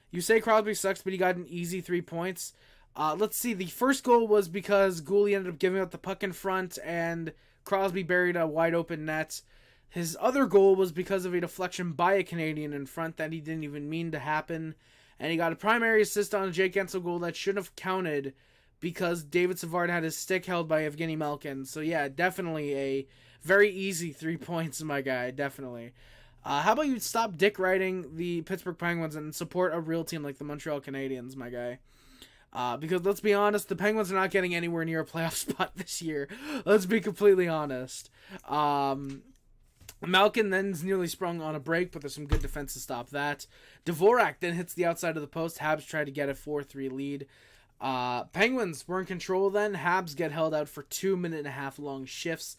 You say Crosby sucks, but he got an easy 3 points. Let's see. The first goal was because Gooley ended up giving up the puck in front, and Crosby buried a wide open net. His other goal was because of a deflection by a Canadian in front that he didn't even mean to happen. And he got a primary assist on a Jake Guentzel goal that shouldn't have counted because David Savard had his stick held by Evgeny Malkin. So yeah, definitely a very easy 3 points, my guy. Definitely. How about you stop dick riding the Pittsburgh Penguins and support a real team like the Montreal Canadiens, my guy? Because let's be honest, the Penguins are not getting anywhere near a playoff spot this year. Let's be completely honest. Malkin then's nearly sprung on a break, but there's some good defense to stop that. Dvorak then hits the outside of the post. Habs try to get a 4-3 lead. Penguins were in control then. Habs get held out for 2.5-minute long shifts.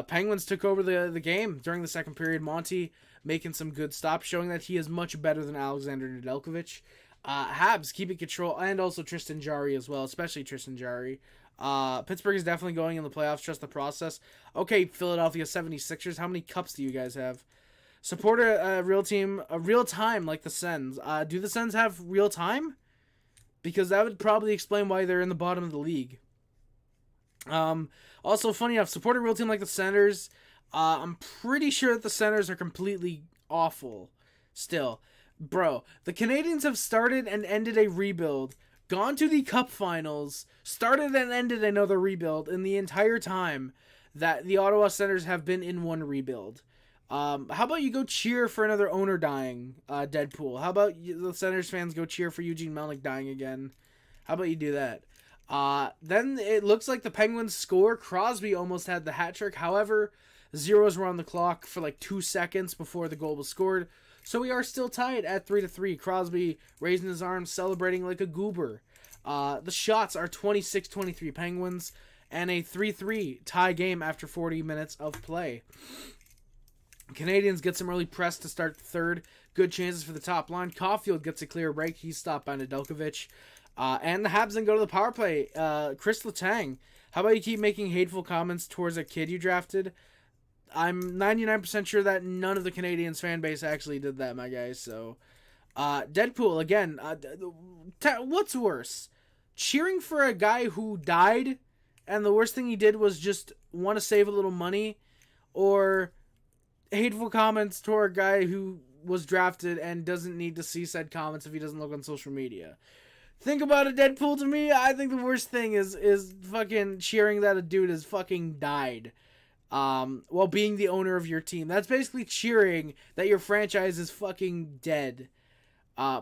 Penguins took over the game during the second period. Monty making some good stops, showing that he is much better than Alexander Nedeljkovic. Habs keeping control, and also Tristan Jarry as well, especially Tristan Jarry. Pittsburgh is definitely going in the playoffs. Trust the process. Okay, Philadelphia 76ers, how many cups do you guys have? Support a real team, a real time like the Sens. Do the Sens have real time? Because that would probably explain why they're in the bottom of the league. Also, funny enough, support a real team like the Senators. I'm pretty sure that the Senators are completely awful still. Bro, the Canadiens have started and ended a rebuild, gone to the Cup Finals, started and ended another rebuild in the entire time that the Ottawa Senators have been in one rebuild. How about you go cheer for another owner dying, Deadpool? How about the Senators fans go cheer for Eugene Melnyk dying again? How about you do that? Then it looks like the Penguins score. Crosby almost had the hat trick. However, zeros were on the clock for like 2 seconds before the goal was scored. So we are still tied at 3-3. Crosby raising his arms, celebrating like a goober. The shots are 26-23 Penguins, and a 3-3 tie game after 40 minutes of play. Canadians get some early press to start third. Good chances for the top line. Caulfield gets a clear break. He's stopped by Nedeljkovic. And the Habs then go to the power play. Chris Letang, how about you keep making hateful comments towards a kid you drafted? I'm 99% sure that none of the Canadiens fan base actually did that, my guys. So, Deadpool, again, what's worse? Cheering for a guy who died and the worst thing he did was just want to save a little money, or hateful comments toward a guy who was drafted and doesn't need to see said comments if he doesn't look on social media? Think about it, Deadpool. To me, I think the worst thing is fucking cheering that a dude has fucking died. while being the owner of your team. That's basically cheering that your franchise is fucking dead.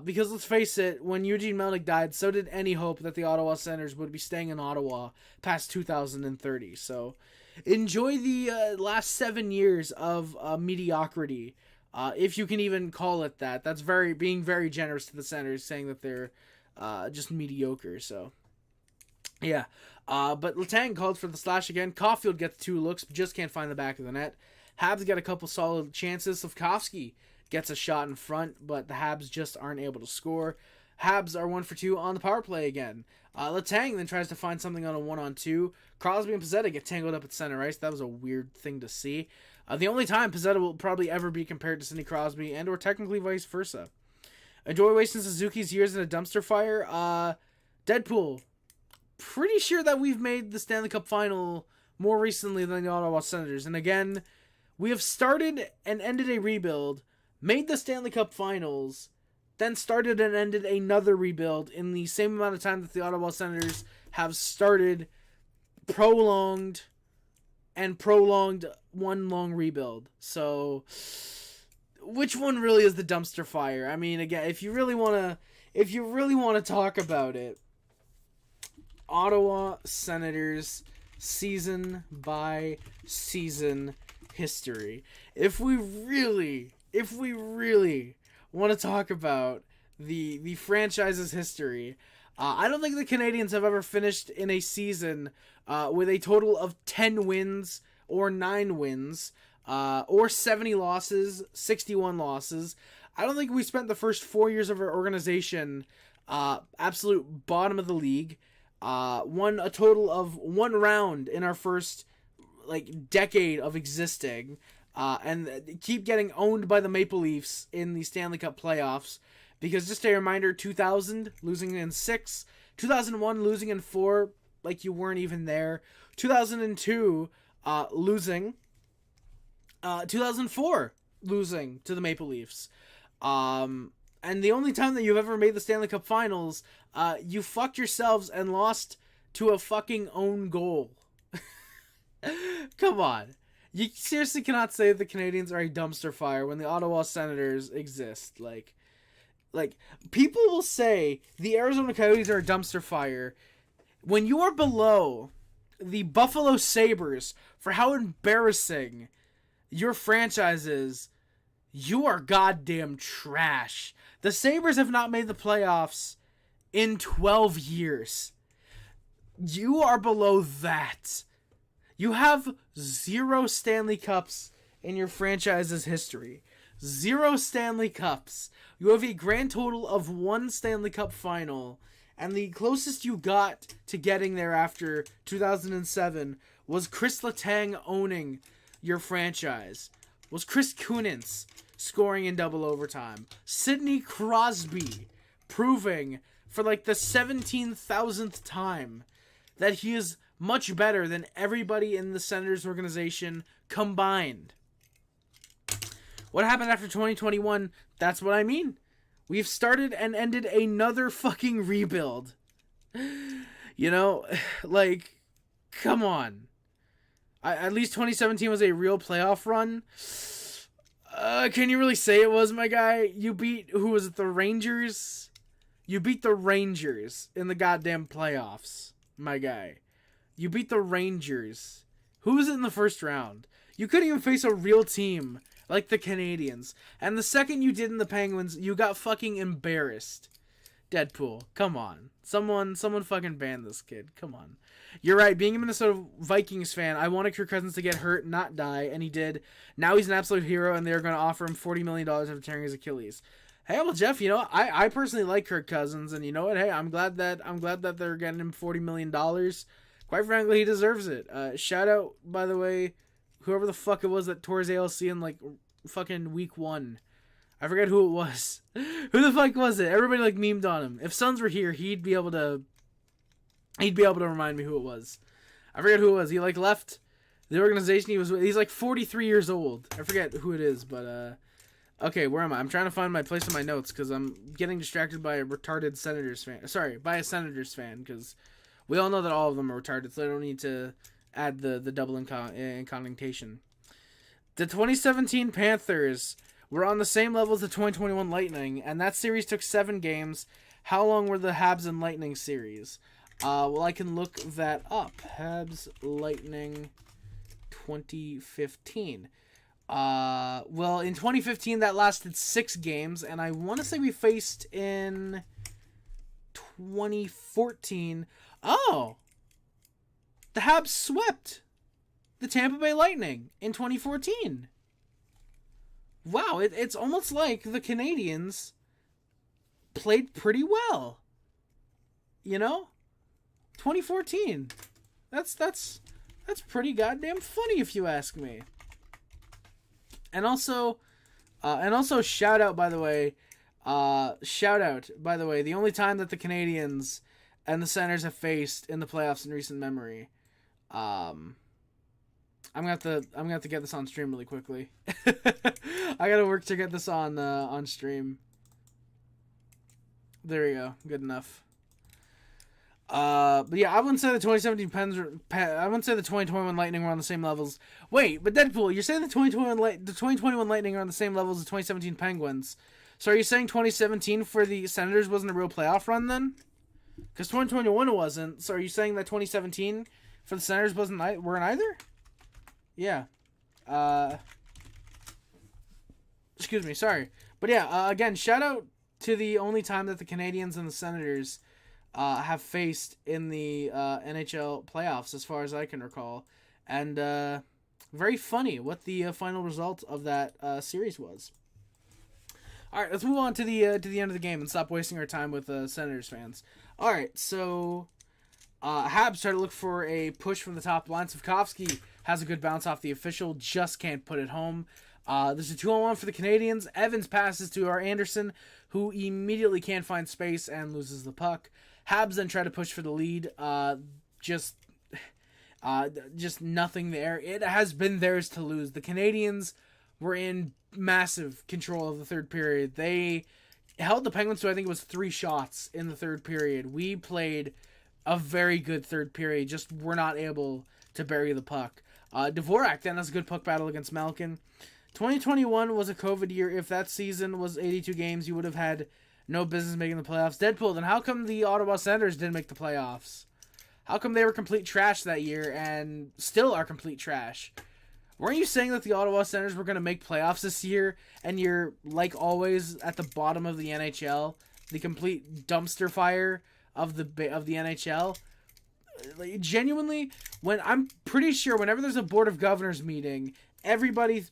Because let's face it, when Eugene Melnyk died, so did any hope that the Ottawa Senators would be staying in Ottawa past 2030. So enjoy the last 7 years of mediocrity, if you can even call it that. That's being very generous to the Senators, saying that they're just mediocre. So yeah. But Letang called for the slash again. Caulfield gets 2 looks, just can't find the back of the net. Habs got a couple solid chances. Slavkovsky gets a shot in front, but the Habs just aren't able to score. Habs are 1 for 2 on the power play again. Letang then tries to find something on a 1-on-2. Crosby and Pizzetta get tangled up at center ice. That was a weird thing to see. The only time Pizzetta will probably ever be compared to Sidney Crosby, and or technically vice versa. Enjoy wasting Suzuki's years in a dumpster fire. Deadpool. Pretty sure that we've made the Stanley Cup final more recently than the Ottawa Senators. And again, we have started and ended a rebuild, made the Stanley Cup finals, then started and ended another rebuild in the same amount of time that the Ottawa Senators have started, prolonged one long rebuild. So, which one really is the dumpster fire? I mean, again, if you really want to talk about it, Ottawa Senators season by season history. If we really want to talk about the franchise's history, I don't think the Canadiens have ever finished in a season with a total of 10 wins or 9 wins or 70 losses, 61 losses. I don't think we spent the first 4 years of our organization absolute bottom of the league. Won a total of 1 round in our first decade of existing, and keep getting owned by the Maple Leafs in the Stanley Cup playoffs. Because just a reminder, 2000 losing in 6, 2001 losing in 4, like you weren't even there. 2002 losing. 2004 losing to the Maple Leafs. And the only time that you've ever made the Stanley Cup Finals, you fucked yourselves and lost to a fucking own goal. Come on. You seriously cannot say the Canadiens are a dumpster fire when the Ottawa Senators exist. Like people will say the Arizona Coyotes are a dumpster fire when you are below the Buffalo Sabres for how embarrassing your franchise is. You are goddamn trash. The Sabres have not made the playoffs in 12 years. You are below that. You have 0 Stanley Cups in your franchise's history. 0 Stanley Cups. You have a grand total of 1 Stanley Cup final. And the closest you got to getting there after 2007 was Chris Letang owning your franchise. Was Chris Kunitz scoring in double overtime. Sidney Crosby proving for the 17,000th time that he is much better than everybody in the Senators organization combined. What happened after 2021? That's what I mean. We've started and ended another fucking rebuild. You know, come on. At least 2017 was a real playoff run. Can you really say it was, my guy? You beat, who was it, the Rangers? You beat the Rangers in the goddamn playoffs, my guy. You beat the Rangers. Who was it in the first round? You couldn't even face a real team like the Canadiens. And the second you did in the Penguins, you got fucking embarrassed. Deadpool, come on. Someone fucking ban this kid. Come on. You're right, being a Minnesota Vikings fan, I wanted Kirk Cousins to get hurt, not die, and he did. Now he's an absolute hero, and they're going to offer him $40 million after tearing his Achilles. Hey, well, Jeff, you know, I personally like Kirk Cousins, and you know what? Hey, I'm glad that they're getting him $40 million. Quite frankly, he deserves it. Shout out, by the way, whoever the fuck it was that tore his ALC in fucking week 1. I forget who it was. Who the fuck was it? Everybody memed on him. If Sons were here, he'd be able to remind me who it was. I forget who it was. He left the organization he was with. He's 43 years old. I forget who it is, but okay, where am I? I'm trying to find my place in my notes because I'm getting distracted by a retarded Senators fan. Sorry, by a Senators fan, because we all know that all of them are retarded, so I don't need to add the double incantation. The 2017 Panthers were on the same level as the 2021 Lightning, and that series took 7 games. How long were the Habs and Lightning series? Well, I can look that up. Habs Lightning 2015. Well, in 2015 that lasted 6 games, and I want to say we faced in 2014. Oh, the Habs swept the Tampa Bay Lightning in 2014. Wow, it's almost like the Canadiens played pretty well. You know? 2014. That's pretty goddamn funny if you ask me. And also shout out by the way, the only time that the Canadiens and the Senators have faced in the playoffs in recent memory. I'm gonna have to get this on stream really quickly. I gotta work to get this on stream. There you go. Good enough. But yeah, I wouldn't say the 2017 I wouldn't say the 2021 Lightning were on the same levels. Wait, but Deadpool, you're saying the 2021 Lightning are on the same levels as the 2017 Penguins. So are you saying 2017 for the Senators wasn't a real playoff run then? Because 2021 it wasn't. So are you saying that 2017 for the Senators weren't either? Yeah. Excuse me, sorry. But yeah, again, shout out to the only time that the Canadiens and the Senators have faced in the NHL playoffs, as far as I can recall. And very funny what the final result of that series was. All right, let's move on to the end of the game and stop wasting our time with Senators fans. All right, so Habs try to look for a push from the top line. Savkovsky has a good bounce off the official, just can't put it home. There's a 2-on-1 for the Canadiens. Evans passes to our Anderson, who immediately can't find space and loses the puck. Habs then try to push for the lead. Just nothing there. It has been theirs to lose. The Canadiens were in massive control of the third period. They held the Penguins to, I think it was 3 shots in the third period. We played a very good third period, just were not able to bury the puck. Dvorak then has a good puck battle against Malkin. 2021 was a COVID year. If that season was 82 games, you would have had no business making the playoffs. Deadpool, then how come the Ottawa Senators didn't make the playoffs? How come they were complete trash that year and still are complete trash? Weren't you saying that the Ottawa Senators were going to make playoffs this year, and you're, like always, at the bottom of the NHL? The complete dumpster fire of the NHL? Like, genuinely, I'm pretty sure whenever there's a Board of Governors meeting, everybody's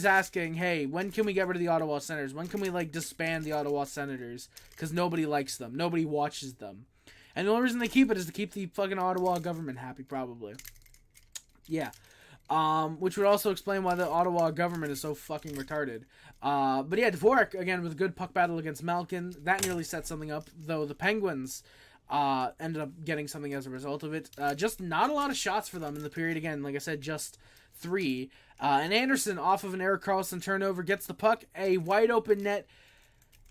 asking, hey, when can we get rid of the Ottawa Senators? When can we, disband the Ottawa Senators? Because nobody likes them. Nobody watches them. And the only reason they keep it is to keep the fucking Ottawa government happy, probably. Yeah. Which would also explain why the Ottawa government is so fucking retarded. But yeah, Dvorak, again, with a good puck battle against Malkin. That nearly set something up, though the Penguins ended up getting something as a result of it. Just not a lot of shots for them in the period. Again, like I said, just 3. And Anderson, off of an Erik Karlsson turnover, gets the puck, a wide open net,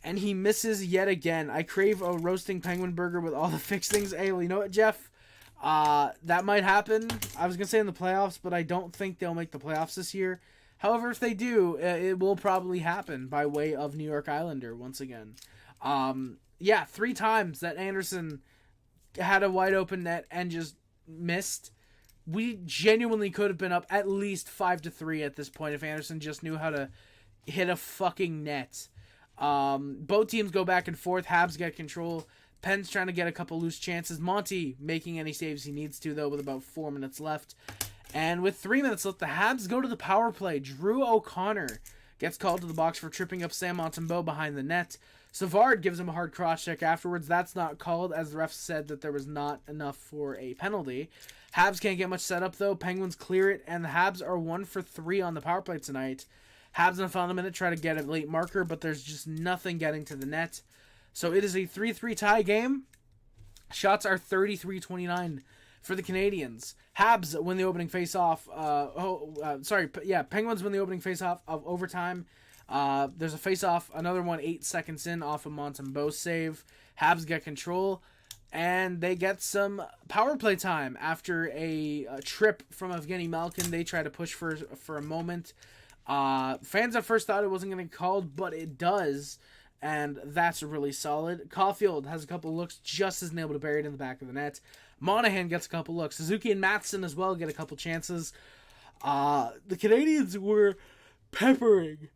and he misses yet again. I crave a roasting penguin burger with all the fixings. Hey, well, you know what, Jeff? That might happen. I was going to say in the playoffs, but I don't think they'll make the playoffs this year. However, if they do, it will probably happen by way of New York Islander once again. 3 times that Anderson had a wide open net and just missed. We genuinely could have been up at least 5-3 at this point if Anderson just knew how to hit a fucking net. Both teams go back and forth. Habs get control. Penn's trying to get a couple loose chances. Monty making any saves he needs to, though, with about 4 minutes left. And with 3 minutes left, the Habs go to the power play. Drew O'Connor gets called to the box for tripping up Sam Montembeault behind the net. Savard gives him a hard cross-check afterwards. That's not called, as the ref said that there was not enough for a penalty. Habs can't get much set up, though. Penguins clear it, and the Habs are 1 for 3 on the power play tonight. Habs in the final minute try to get a late marker, but there's just nothing getting to the net. So it is a 3-3 tie game. Shots are 33-29 for the Canadiens. Habs win the opening face-off. Penguins win the opening face-off of overtime. There's a face-off, another one 8 seconds in off of Montembeault's save. Habs get control. and they get some power play time after a trip from Evgeny Malkin. They try to push for a moment. Fans at first thought it wasn't going to get called, but it does, and that's really solid. Caulfield has a couple looks, just isn't able to bury it in the back of the net. Monahan gets a couple looks. Suzuki and Matheson as well get a couple chances. The Canadiens were peppering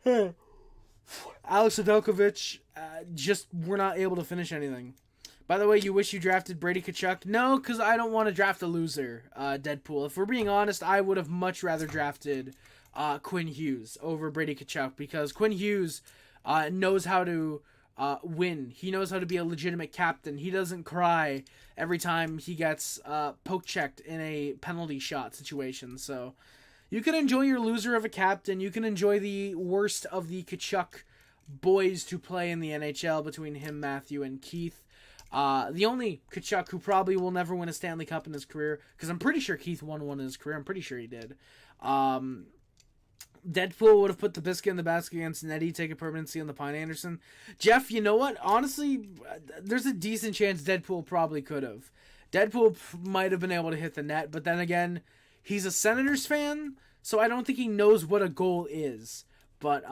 Alex Nedeljkovic, just were not able to finish anything. By the way, you wish you drafted Brady Tkachuk? No, because I don't want to draft a loser, Deadpool. If we're being honest, I would have much rather drafted Quinn Hughes over Brady Tkachuk, because Quinn Hughes knows how to win. He knows how to be a legitimate captain. He doesn't cry every time he gets poke-checked in a penalty shot situation. So you can enjoy your loser of a captain. You can enjoy the worst of the Tkachuk boys to play in the NHL between him, Matthew, and Keith. The only Tkachuk who probably will never win a Stanley Cup in his career, because I'm pretty sure Keith won one in his career. I'm pretty sure he did. Deadpool would have put the biscuit in the basket against Nettie, take a permanency on the Pine Anderson. Jeff, you know what? Honestly, there's a decent chance Deadpool probably could have. Deadpool might have been able to hit the net, but then again, he's a Senators fan, so I don't think he knows what a goal is. But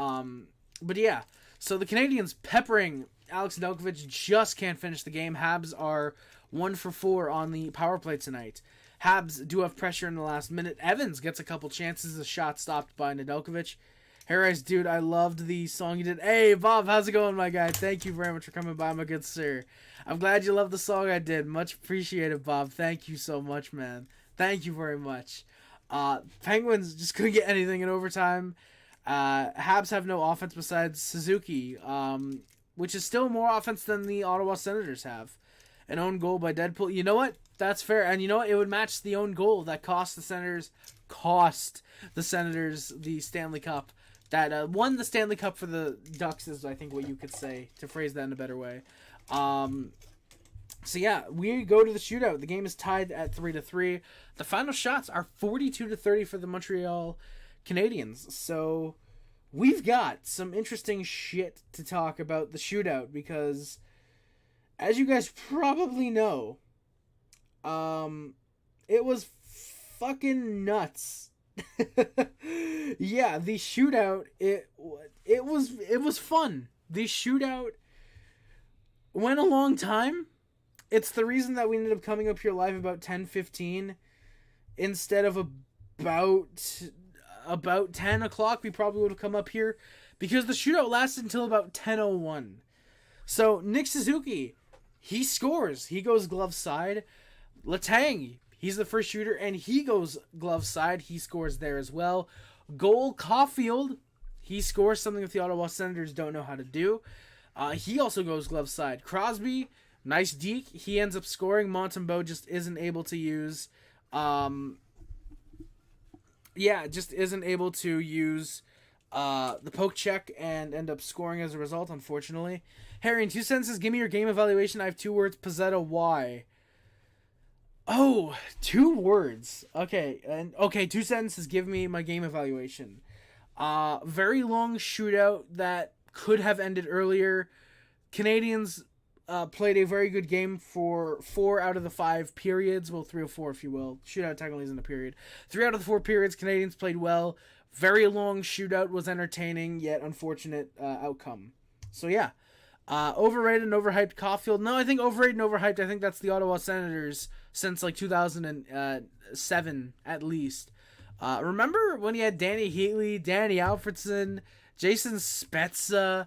yeah. So the Canadiens peppering Alex Nedeljkovic, just can't finish the game. Habs are 1 for 4 on the power play tonight. Habs do have pressure in the last minute. Evans gets a couple chances. A shot stopped by Nedeljkovic. Harris, dude, I loved the song you did. Hey, Bob, how's it going, my guy? Thank you very much for coming by, my good sir. I'm glad you loved the song I did. Much appreciated, Bob. Thank you so much, man. Thank you very much. Penguins just couldn't get anything in overtime. Habs have no offense besides Suzuki, which is still more offense than the Ottawa Senators have. An own goal by Deadpool. You know what? That's fair. And you know what? It would match the own goal that cost the Senators the Stanley Cup. That won the Stanley Cup for the Ducks is, I think, what you could say, to phrase that in a better way. So yeah, we go to the shootout. The game is tied at 3-3. The final shots are 42-30 for the Montreal Canadiens. So we've got some interesting shit to talk about the shootout, because as you guys probably know, it was fucking nuts. Yeah, the shootout, it was fun. The shootout went a long time. It's the reason that we ended up coming up here live about 10:15 instead of about 10 o'clock. We probably would have come up here, because the shootout lasted until about 10:01. So Nick Suzuki, he scores. He goes glove side. Letang, he's the first shooter, and he goes glove side. He scores there as well. Goal Caulfield, he scores something that the Ottawa Senators don't know how to do. He also goes glove side. Crosby, nice deke. He ends up scoring. Montembeault just isn't able to use... just isn't able to use the poke check and end up scoring as a result, unfortunately. Harry, in 2 sentences, give me your game evaluation. I have 2 words. Pizzetta, why? Oh, 2 words. Okay, 2 sentences, give me my game evaluation. Very long shootout that could have ended earlier. Canadiens played a very good game for 4 out of the 5 periods. Well, 3 or 4, if you will. Shootout technically isn't a period. 3 out of the 4 periods, Canadiens played well. Very long shootout, was entertaining, yet unfortunate outcome. So, yeah. Overrated and overhyped Caulfield. No, I think overrated and overhyped. I think that's the Ottawa Senators since like 2007 at least. Remember when he had Danny Heatley, Danny Alfredson, Jason Spezza,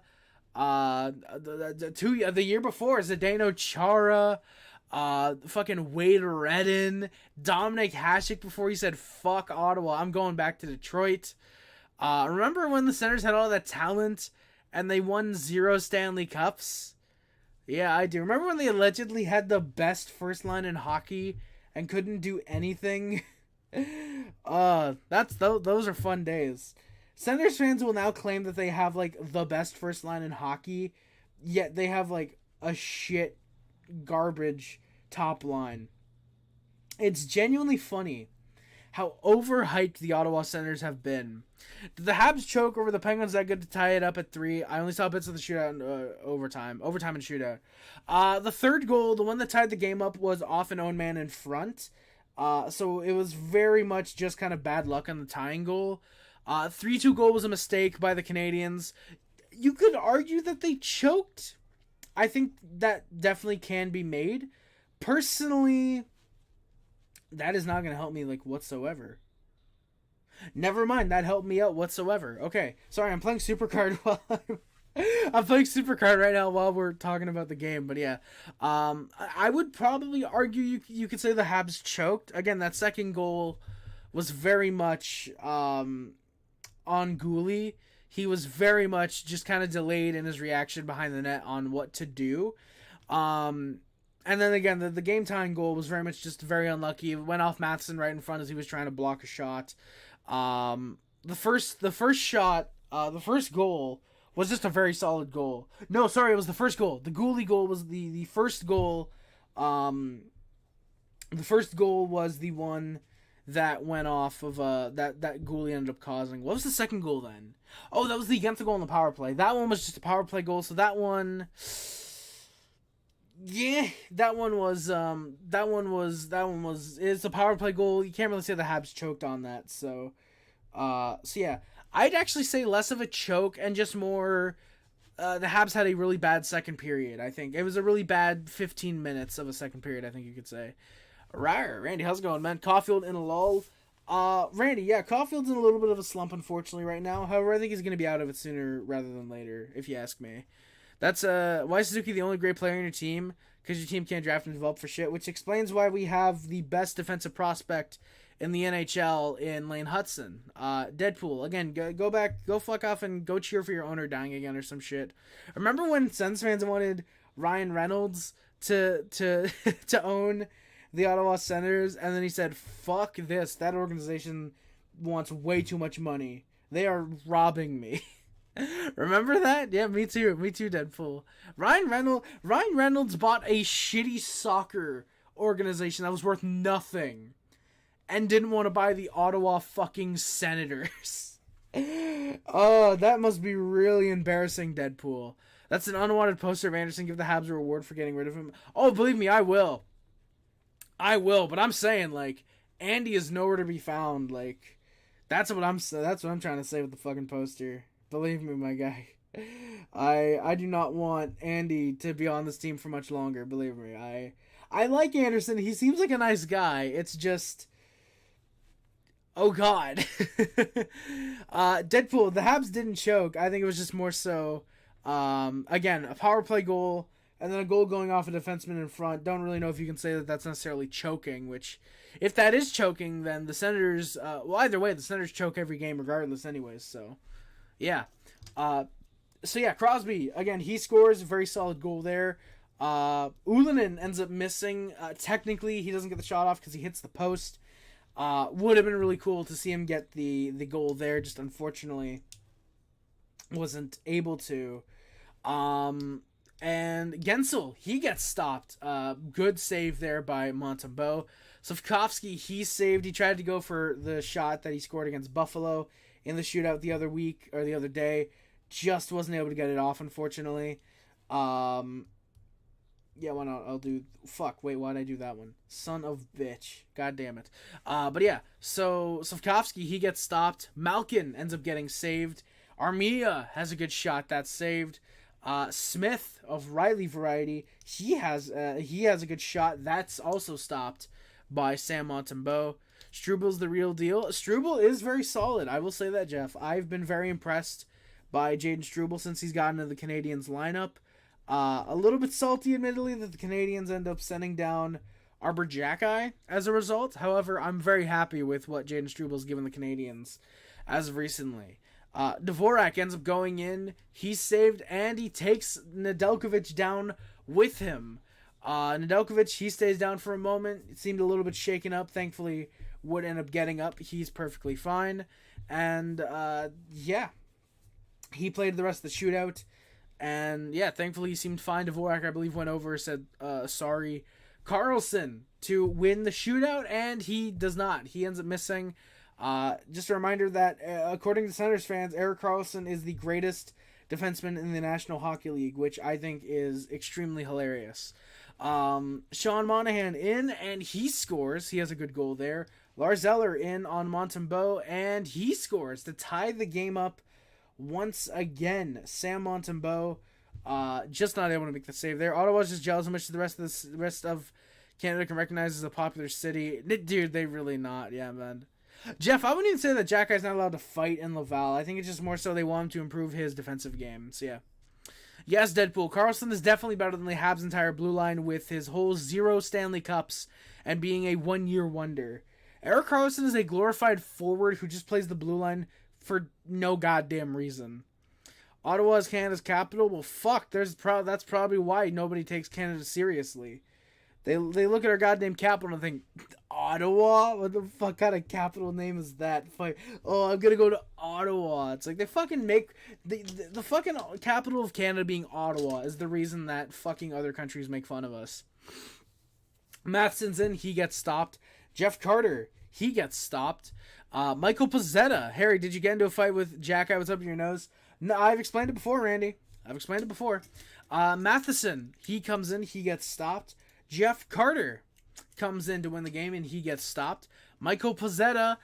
the year before, Zdeno Chara, fucking Wade Redden, Dominic Hasek before he said, fuck Ottawa, I'm going back to Detroit. Remember when the Senators had all that talent and they won 0 Stanley Cups? Yeah, I do. Remember when they allegedly had the best first line in hockey and couldn't do anything? Those are fun days. Senators fans will now claim that they have like the best first line in hockey, yet they have like a shit garbage top line. It's genuinely funny how overhyped the Ottawa Senators have been. Did the Habs choke over the Penguins that good to tie it up at 3? I only saw bits of the shootout and overtime and shootout. The third goal, the one that tied the game up, was off an own man in front. So it was very much just kind of bad luck on the tying goal. 3-2 goal was a mistake by the Canadiens. You could argue that they choked. I think that definitely can be made. Personally, that is not going to help me whatsoever. Never mind, that helped me out whatsoever. Okay, sorry, I'm playing Supercard while I'm playing Supercard right now while we're talking about the game. But yeah, I would probably argue you could say the Habs choked. Again, that second goal was very much on Gouli. He was very much just kind of delayed in his reaction behind the net on what to do. And then again, the game-tying goal was very much just very unlucky. It went off Matheson right in front as he was trying to block a shot. The first goal was just a very solid goal. No, sorry, it was the first goal. The Gouli goal was the first goal. The first goal was the one that went off of that Gouli ended up causing. What was the second goal then? Oh, that was the Guentzel goal on the power play. That one was just a power play goal. So that one, yeah, that one was it's a power play goal. You can't really say the Habs choked on that. So yeah, I'd actually say less of a choke and just more. The Habs had a really bad second period. I think it was a really bad 15 minutes of a second period. I think you could say. Rawr, Randy, how's it going, man? Caulfield in a lull. Randy, yeah, Caulfield's in a little bit of a slump, unfortunately, right now. However, I think he's going to be out of it sooner rather than later, if you ask me. That's, why is Suzuki the only great player in your team? Because your team can't draft and develop for shit, which explains why we have the best defensive prospect in the NHL in Lane Hudson. Deadpool, again, go back, go fuck off and go cheer for your owner dying again or some shit. Remember when Sens fans wanted Ryan Reynolds to own the Ottawa Senators, and then he said, fuck this, that organization wants way too much money. They are robbing me. Remember that? Yeah, me too, Deadpool. Ryan Reynolds bought a shitty soccer organization that was worth nothing and didn't want to buy the Ottawa fucking Senators. Oh, that must be really embarrassing, Deadpool. That's an unwanted poster of Anderson. Give the Habs a reward for getting rid of him. Oh, believe me, I will, but I'm saying, Andy is nowhere to be found. That's what I'm trying to say with the fucking poster. Believe me, my guy. I do not want Andy to be on this team for much longer. Believe me, I like Anderson. He seems like a nice guy. It's just, oh god. Deadpool. The Habs didn't choke. I think it was just more so, again, a power play goal. And then a goal going off a defenseman in front. Don't really know if you can say that that's necessarily choking, which, if that is choking, then the Senators, either way, the Senators choke every game regardless anyways, so, yeah. Crosby, again, he scores a very solid goal there. Ullinen ends up missing. Technically, he doesn't get the shot off because he hits the post. Would have been really cool to see him get the goal there, just unfortunately wasn't able to. And Guentzel, he gets stopped. Good save there by Montembeault. Slavkovsky, he saved. He tried to go for the shot that he scored against Buffalo in the shootout the other day. Just wasn't able to get it off, unfortunately. Yeah, why not? Why'd I do that one? Son of bitch. God damn it. But yeah, so Slavkovsky, he gets stopped. Malkin ends up getting saved. Armia has a good shot that's saved. Smith of Riley variety, he has a good shot that's also stopped by Sam Montembeault. Struble's the real deal. Struble is very solid. I will say that, Jeff. I've been very impressed by Jayden Struble since he's gotten into the Canadiens lineup. A little bit salty, admittedly, that the Canadiens end up sending down Arbor Jacki as a result. However, I'm very happy with what Jayden Struble's given the Canadiens as of recently. Dvorak ends up going in. He's saved, and he takes Nedeljkovic down with him. Nedeljkovic, he stays down for a moment. It seemed a little bit shaken up. Thankfully, would end up getting up. He's perfectly fine. And, he played the rest of the shootout. And, thankfully he seemed fine. Dvorak, I believe, went over, said sorry Karlsson to win the shootout, and he does not. He ends up missing. Just a reminder that, according to Senators fans, Erik Karlsson is the greatest defenseman in the National Hockey League, which I think is extremely hilarious. Sean Monahan in, and he scores. He has a good goal there. Lars Eller in on Montembeault, and he scores to tie the game up once again. Sam Montembeault just not able to make the save there. Ottawa's just jealous how much the rest of Canada can recognize as a popular city. Dude, they really not. Yeah, man. Jeff, I wouldn't even say that Jack Guy's not allowed to fight in Laval. I think it's just more so they want him to improve his defensive game. So, yeah. Yes, Deadpool. Karlsson is definitely better than the Habs' entire blue line with his whole 0 Stanley Cups and being a one-year wonder. Erik Karlsson is a glorified forward who just plays the blue line for no goddamn reason. Ottawa is Canada's capital? Well, fuck. That's probably why nobody takes Canada seriously. They look at our goddamn capital and think, Ottawa? What the fuck kind of capital name is that? Oh, I'm gonna go to Ottawa. It's like they fucking make the fucking capital of Canada being Ottawa is the reason that fucking other countries make fun of us. Matheson's in, he gets stopped. Jeff Carter, he gets stopped. Michael Pezzetta. Harry, did you get into a fight with Jack Guy? What's up in your nose? No, I've explained it before, Randy. Matheson, he comes in, he gets stopped. Jeff Carter comes in to win the game, and he gets stopped. Michael Pezzetta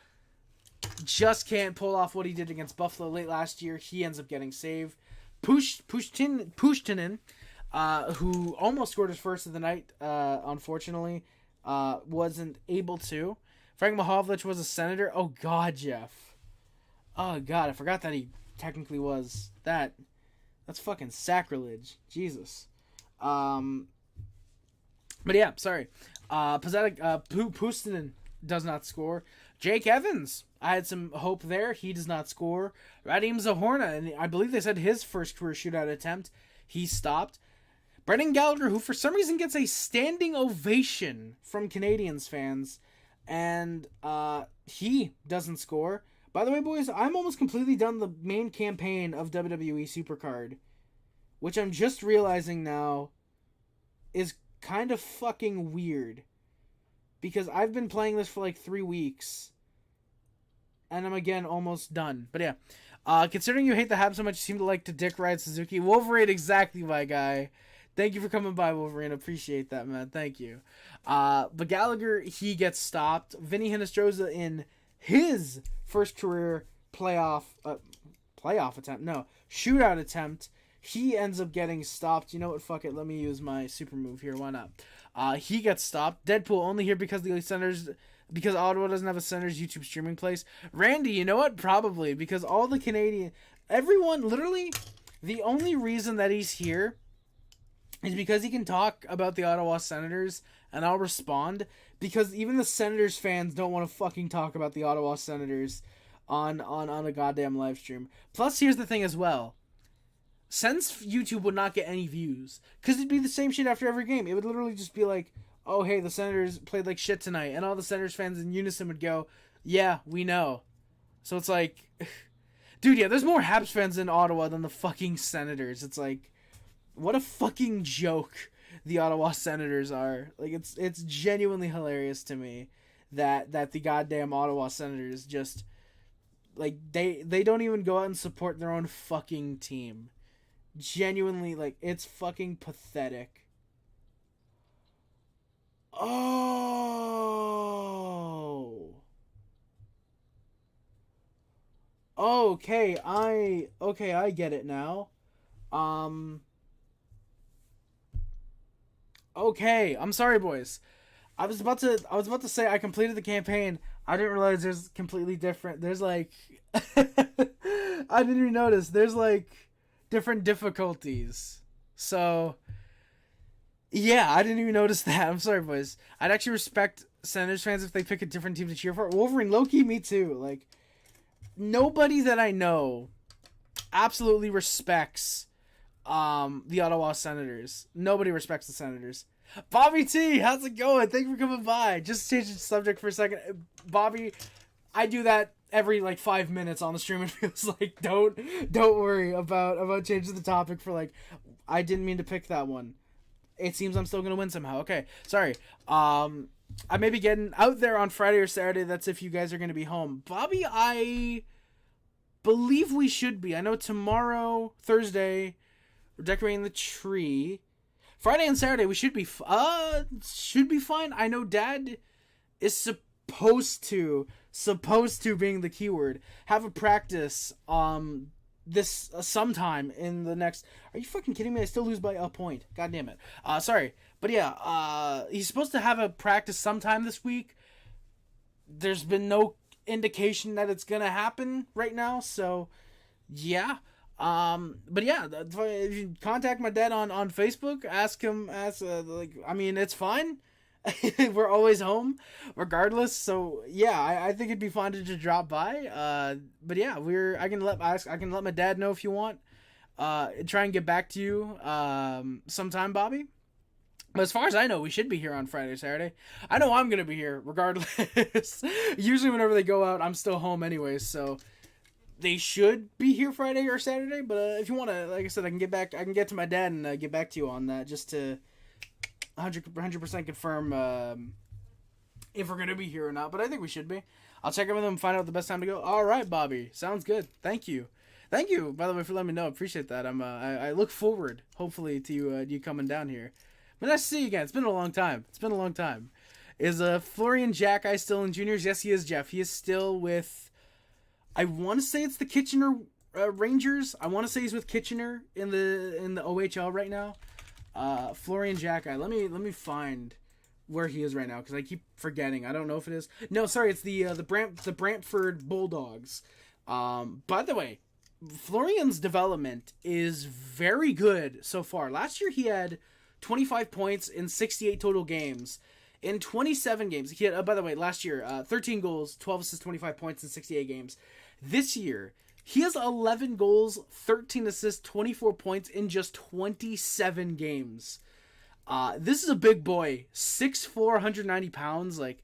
just can't pull off what he did against Buffalo late last year. He ends up getting saved. Pushtinen, who almost scored his first of the night, unfortunately, wasn't able to. Frank Mahovlich was a Senator. Oh, God, Jeff. Oh, God, I forgot that he technically was that. That's fucking sacrilege. Jesus. But yeah, sorry. Pustinen does not score. Jake Evans, I had some hope there. He does not score. Radim Zahorna, and I believe they said his first career shootout attempt, he stopped. Brendan Gallagher, who for some reason gets a standing ovation from Canadiens fans, and he doesn't score. By the way, boys, I'm almost completely done the main campaign of WWE Supercard, which I'm just realizing now is kind of fucking weird, because I've been playing this for like 3 weeks and I'm again almost done. But yeah, considering you hate the Habs so much, you seem to like to dick ride Suzuki. Wolverine, exactly, my guy. Thank you for coming by, Wolverine. Appreciate that, man. Thank you. But Gallagher, he gets stopped. Vinny Hinostroza in his first career shootout attempt, he ends up getting stopped. You know what? Fuck it. Let me use my super move here. Why not? He gets stopped. Deadpool only here because because Ottawa doesn't have a Senators YouTube streaming place. Randy, you know what? Probably because all the everyone, literally, the only reason that he's here is because he can talk about the Ottawa Senators, and I'll respond, because even the Senators fans don't want to fucking talk about the Ottawa Senators on a goddamn live stream. Plus, here's the thing as well. Since YouTube would not get any views, because it'd be the same shit after every game. It would literally just be like, oh, hey, the Senators played like shit tonight, and all the Senators fans in unison would go, yeah, we know. So it's like, dude, yeah, there's more Habs fans in Ottawa than the fucking Senators. It's like, what a fucking joke the Ottawa Senators are. Like, it's genuinely hilarious to me that the goddamn Ottawa Senators just, like, they don't even go out and support their own fucking team. Genuinely, like, it's fucking pathetic. Oh. Okay, I get it now. Okay, I'm sorry, boys. I was about to say I completed the campaign. I didn't realize there's completely different. There's like I didn't even notice. There's like different difficulties. So yeah, I didn't even notice that. I'm sorry, boys. I'd actually respect Senators fans if they pick a different team to cheer for. Wolverine, low-key, me too. Like, nobody that I know absolutely respects the Ottawa Senators. Nobody respects the Senators. Bobby T, how's it going? Thank you for coming by. Just change the subject for a second. Bobby, I do that every like 5 minutes on the stream. It feels like don't worry about changing the topic for like, I didn't mean to pick that one. it seems I'm still going to win somehow. Okay, sorry. I may be getting out there on Friday or Saturday. That's if you guys are going to be home. Bobby, I believe we should be. I know tomorrow, Thursday, we're decorating the tree. Friday and Saturday, we should be fine. I know Dad is supposed to being the keyword, have a practice this sometime in the next. Are you fucking kidding me? I still lose by a point. God damn it. Sorry. But yeah, he's supposed to have a practice sometime this week. There's been no indication that it's gonna happen right now, so yeah. But yeah, if you contact my dad on Facebook, ask him, it's fine. We're always home regardless, so yeah, I think it'd be fun to just drop by. But yeah, I can let my dad know if you want. Try and get back to you sometime, Bobby. But as far as I know, we should be here on Friday or Saturday. I know I'm gonna be here regardless. Usually whenever they go out, I'm still home anyways, so they should be here Friday or Saturday. But if you want to, like I said, I can get to my dad and get back to you on that, just to 100% confirm if we're gonna be here or not. But I think we should be. I'll check in with them and find out the best time to go. All right, Bobby, sounds good. Thank you, by the way, for letting me know. Appreciate that. I look forward, hopefully, to you coming down here. But nice to see you again. It's been a long time. Is Florian Jackeye still in juniors? Yes, he is, Jeff. He is still with, I want to say it's the Kitchener Rangers. I want to say he's with Kitchener in the OHL right now. Florian Jackeye. Let me find where he is right now, because I keep forgetting. I don't know if it is. No, sorry, it's the Brantford Bulldogs. By the way, Florian's development is very good so far. Last year he had 25 points in 68 total games. In 27 games, he had, by the way, last year, 13 goals, 12 assists, 25 points in 68 games. This year, he has 11 goals, 13 assists, 24 points in just 27 games. This is a big boy, 6'4", 190 pounds. Like,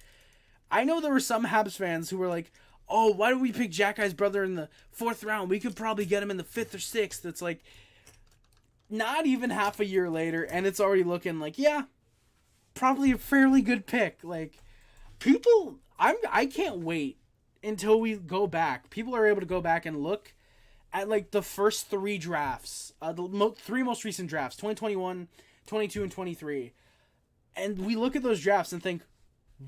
I know there were some Habs fans who were like, oh, why don't we pick Jackeye's brother in the 4th round? We could probably get him in the 5th or 6th. It's like, not even half a year later, and it's already looking like, yeah, probably a fairly good pick. Like, I can't wait until we go back. People are able to go back and look at, like, the first 3 drafts, the 3 most recent drafts, 2021, 22, and 23. And we look at those drafts and think,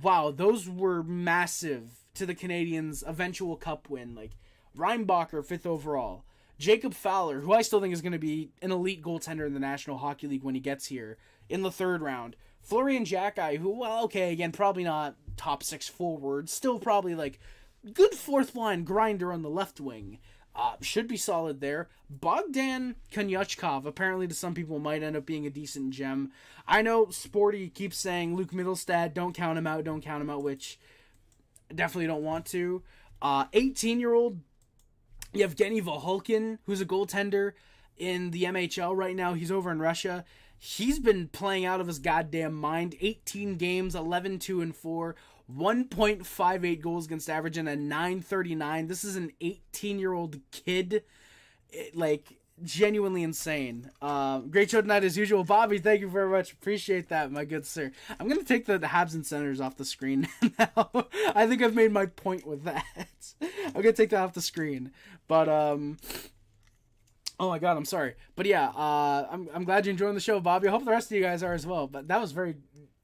wow, those were massive to the Canadiens' eventual cup win. Like, Reinbacher, 5th overall. Jacob Fowler, who I still think is going to be an elite goaltender in the National Hockey League when he gets here, in the 3rd round. Florian Jackeye, who, well, okay, again, probably not top 6 forward, still probably, like, good 4th line grinder on the left wing. Should be solid there. Bogdan Konyushkov, apparently to some people, might end up being a decent gem. I know Sporty keeps saying Luke Mittelstadt, don't count him out, which I definitely don't want to. 18-year-old Yevgeny Volhulkin, who's a goaltender in the MHL right now. He's over in Russia. He's been playing out of his goddamn mind. 18 games, 11-2-4, 1.58 goals against average, and a .939. This is an 18-year-old kid. Genuinely insane. Great show tonight as usual. Bobby, thank you very much. Appreciate that, my good sir. I'm going to take the Habs and Senators off the screen now. I think I've made my point with that. I'm going to take that off the screen. But, oh my god, I'm sorry. But yeah, I'm glad you're enjoying the show, Bobby. I hope the rest of you guys are as well. But that was very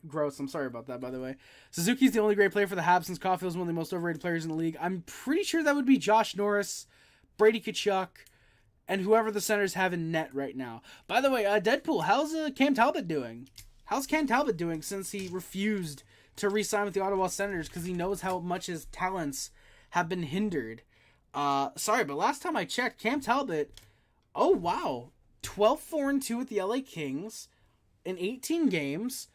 gross. I'm sorry about that, by the way. Suzuki's the only great player for the Habs since Caulfield's one of the most overrated players in the league. I'm pretty sure that would be Josh Norris, Brady Tkachuk, and whoever the Senators have in net right now. By the way, Deadpool, how's Cam Talbot doing? How's Cam Talbot doing since he refused to re-sign with the Ottawa Senators because he knows how much his talents have been hindered? Sorry, but last time I checked, Cam Talbot, oh wow, 12-4-2 with the LA Kings in 18 games,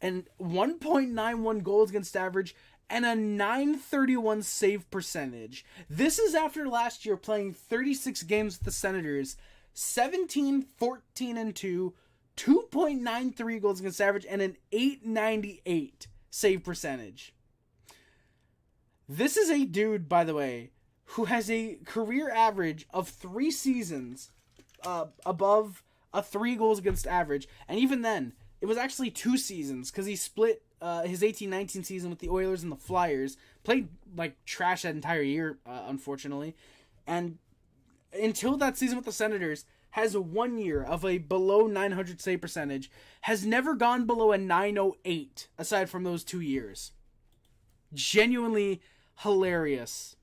and 1.91 goals against average, and a .931 save percentage. This is after last year playing 36 games with the Senators, 17-14-2, 2.93 goals against average, and an .898 save percentage. This is a dude, by the way, who has a career average of 3 seasons above a 3 goals against average, and even then, It was actually 2 seasons because he split his 18-19 season with the Oilers and the Flyers. Played like trash that entire year, unfortunately. And until that season with the Senators, has 1 year of a below 900 save percentage. Has never gone below a 908 aside from those 2 years. Genuinely hilarious.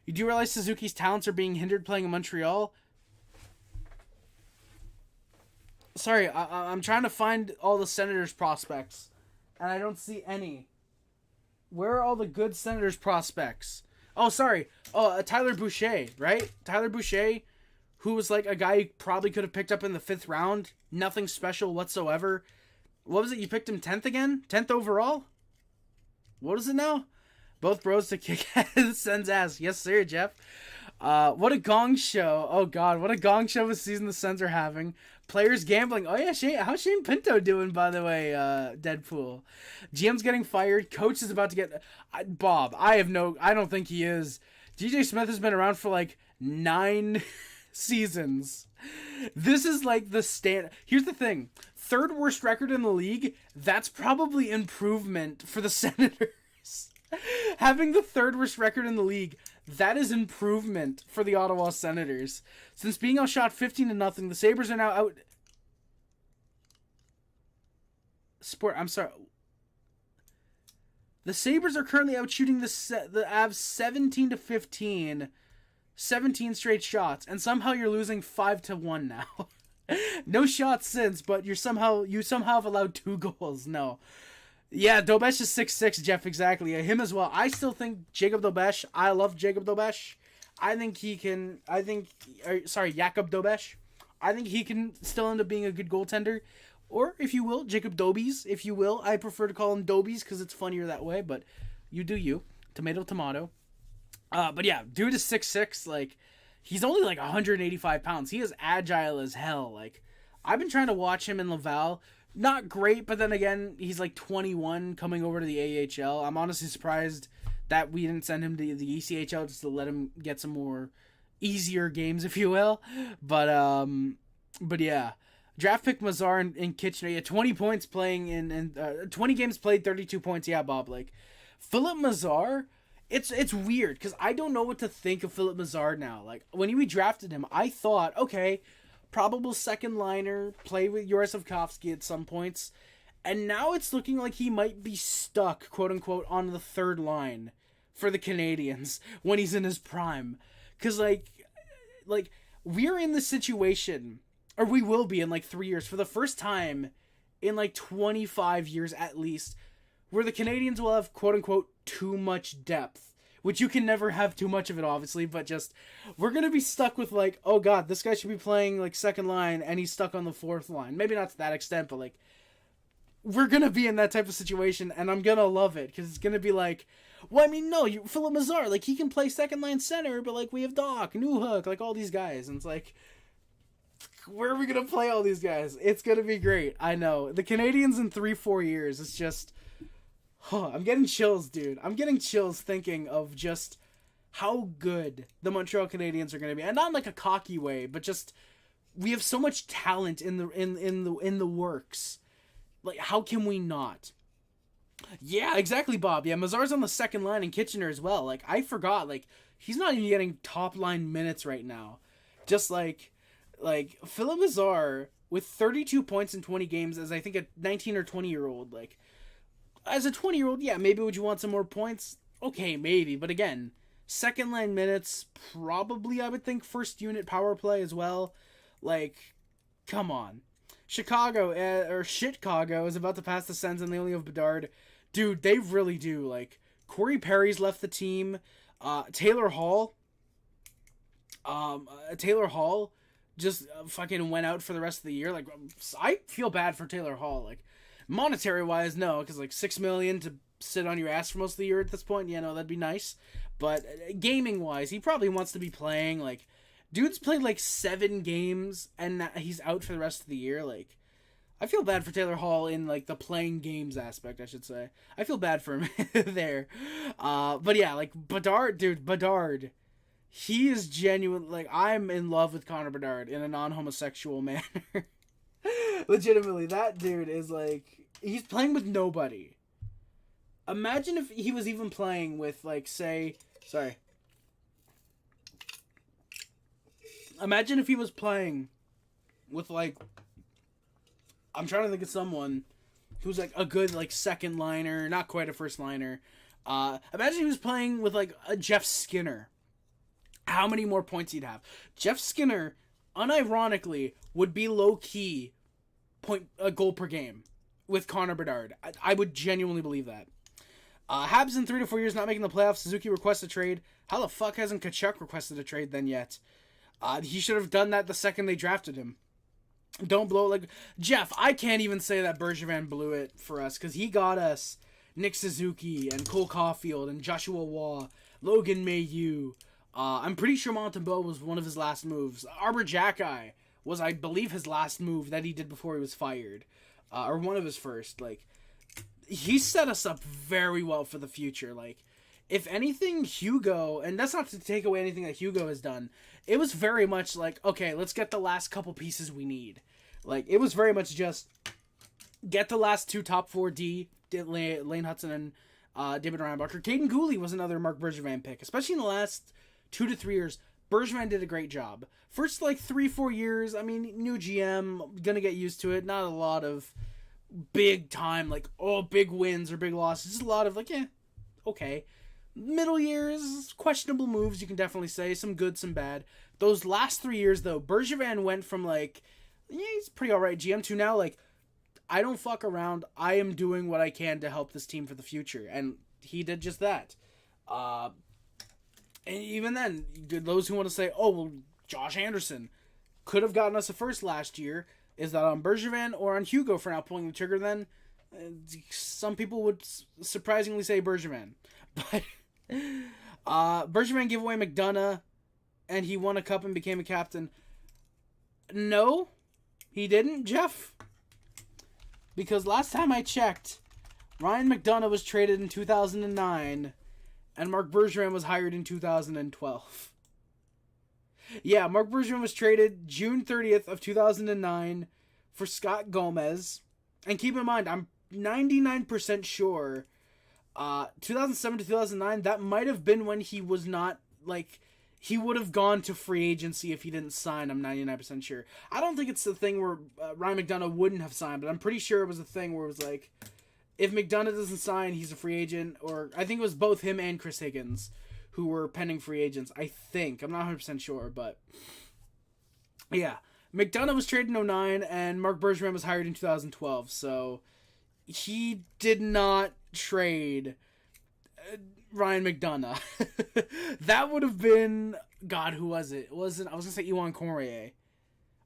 You do realize Suzuki's talents are being hindered playing in Montreal? Sorry, I'm trying to find all the Senators prospects, and I don't see any. Where are all the good Senators prospects? Oh, sorry. Oh, Tyler Boucher, right? Tyler Boucher, who was like a guy you probably could have picked up in the 5th round. Nothing special whatsoever. What was it? You picked him 10th again? 10th overall? What is it now? Both bros to kick ass sends ass. Yes, sir, Jeff. What a gong show. Oh, God. What a gong show of a season the Sens are having. Players gambling. Oh, yeah, how's Shane Pinto doing, by the way, Deadpool? GM's getting fired. Coach is about to get... Bob, I don't think he is. DJ Smith has been around for, like, 9 seasons. This is, like, the stand... Here's the thing. 3rd worst record in the league, that's probably improvement for the Senators. Having the 3rd worst record in the league, that is improvement for the Ottawa Senators. Since being outshot 15-0, the Sabres are now out... I'm sorry. The Sabres are currently outshooting the Avs 17-15, 17 straight shots, and somehow you're losing 5-1 now. No shots since, but you somehow have allowed 2 goals. No. Yeah, Dobesh is 6'6", Jeff, exactly. Him as well. I still think Jacob Dobesh. I love Jacob Dobesh. Jakob Dobesh. I think he can still end up being a good goaltender. Or, if you will, Jacob Dobies, if you will. I prefer to call him Dobies because it's funnier that way, but you do you. Tomato, tomato. But yeah, dude is 6'6". Like, he's only like 185 pounds. He is agile as hell. Like, I've been trying to watch him in Laval. Not great, but then again, he's like 21 coming over to the AHL. I'm honestly surprised that we didn't send him to the ECHL just to let him get some more easier games, if you will. But yeah. Draft pick Mazar in Kitchener. Yeah, 20 points playing in 20 games played, 32 points. Yeah, Bob. Like, Philip Mazar, it's weird because I don't know what to think of Philip Mazar now. Like, when we drafted him, I thought, okay, probable second liner, play with Jurasovkovsky at some points. And now it's looking like he might be stuck, quote unquote, on the 3rd line for the Canadiens when he's in his prime. Because, like we're in the situation, or we will be in like 3 years, for the first time in like 25 years at least, where the Canadiens will have, quote unquote, too much depth. Which you can never have too much of it, obviously, but just, we're going to be stuck with, like, oh god, this guy should be playing, like, 2nd line, and he's stuck on the 4th line. Maybe not to that extent, but, like, we're going to be in that type of situation, and I'm going to love it, because it's going to be like, well, I mean, no, Philip Mazar, like, he can play 2nd line center, but, like, we have Doc, Newhook, like, all these guys, and it's like, where are we going to play all these guys? It's going to be great, I know. The Canadiens in 3-4 years, it's just... Oh, I'm getting chills, dude. I'm getting chills thinking of just how good the Montreal Canadiens are going to be, and not in like a cocky way, but just we have so much talent in the works. Like, how can we not? Yeah, exactly, Bob. Yeah, Mazar's on the 2nd line in Kitchener as well. Like, I forgot. Like, he's not even getting top line minutes right now. Just like Philip Mazar with 32 points in 20 games as I think a 19 or 20-year-old, like. As a 20-year-old, yeah, maybe would you want some more points? Okay, maybe. But again, 2nd line minutes, probably, I would think, 1st unit power play as well. Like, come on. Chicago is about to pass the Sens and they only have Bedard. Dude, they really do. Like, Corey Perry's left the team. Taylor Hall just fucking went out for the rest of the year. Like, I feel bad for Taylor Hall. Like, monetary wise, no, because like $6 million to sit on your ass for most of the year at this point, yeah, no, that'd be nice. But gaming wise, he probably wants to be playing. Like, dude's played like 7 games and he's out for the rest of the year. Like, I feel bad for Taylor Hall in like the playing games aspect, I should say. I feel bad for him there. But yeah, like Bedard, he is genuine. Like, I'm in love with Connor Bedard in a non-homosexual manner. Legitimately, that dude is like, he's playing with nobody. Imagine if he was even playing with, like, say, sorry. Imagine if he was playing with, like, I'm trying to think of someone who's, like, a good, like, second liner, not quite a first liner. Imagine he was playing with, like, a Jeff Skinner. How many more points he'd have? Jeff Skinner, unironically, would be low-key goal per game with Connor Bedard. I would genuinely believe that. Habs in 3 to 4 years not making the playoffs. Suzuki requests a trade. How the fuck hasn't Tkachuk requested a trade then yet? He should have done that the second they drafted him. Don't blow it like... Jeff, I can't even say that Bergevin blew it for us, because he got us Nick Suzuki and Cole Caulfield and Joshua Waugh, Logan Mailloux. I'm pretty sure Montembeau was one of his last moves. Arbor Jacki was, I believe, his last move that he did before he was fired. Or one of his first. Like, he set us up very well for the future. Like, if anything, Hugo, and that's not to take away anything that Hugo has done, it was very much like, okay, let's get the last couple pieces we need. Like, it was very much just get the last two top 4D, Lane Hudson and David Reinbacher. Caden Gooley was another Marc Bergevin pick, especially in the last 2 to 3 years. Bergevin did a great job. First, like, 3-4 years, I mean, new GM, gonna get used to it. Not a lot of big time, like, oh, big wins or big losses. Just a lot of, like, okay. Middle years, questionable moves, you can definitely say. Some good, some bad. Those last 3 years, though, Bergevin went from, like, he's pretty alright GM to now, like, I don't fuck around. I am doing what I can to help this team for the future. And he did just that. And even then, those who want to say, oh, well, Josh Anderson could have gotten us a first last year. Is that on Bergevin or on Hugo for not pulling the trigger then? Some people would surprisingly say Bergevin. But Bergevin gave away McDonough and he won a cup and became a captain. No, he didn't, Jeff. Because last time I checked, Ryan McDonough was traded in 2009 and Marc Bergevin was hired in 2012. Yeah, Marc Bergevin was traded June 30th of 2009 for Scott Gomez. And keep in mind, I'm 99% sure 2007 to 2009, that might have been when he was not, like, he would have gone to free agency if he didn't sign. I'm 99% sure. I don't think it's the thing where Ryan McDonough wouldn't have signed, but I'm pretty sure it was a thing where it was like, if McDonough doesn't sign, he's a free agent. Or I think it was both him and Chris Higgins who were pending free agents. I think. I'm not 100% sure, but yeah. McDonough was traded in 2009, and Marc Bergevin was hired in 2012. So he did not trade Ryan McDonough. That would have been... God, who was it? I was going to say Ewan Cormier.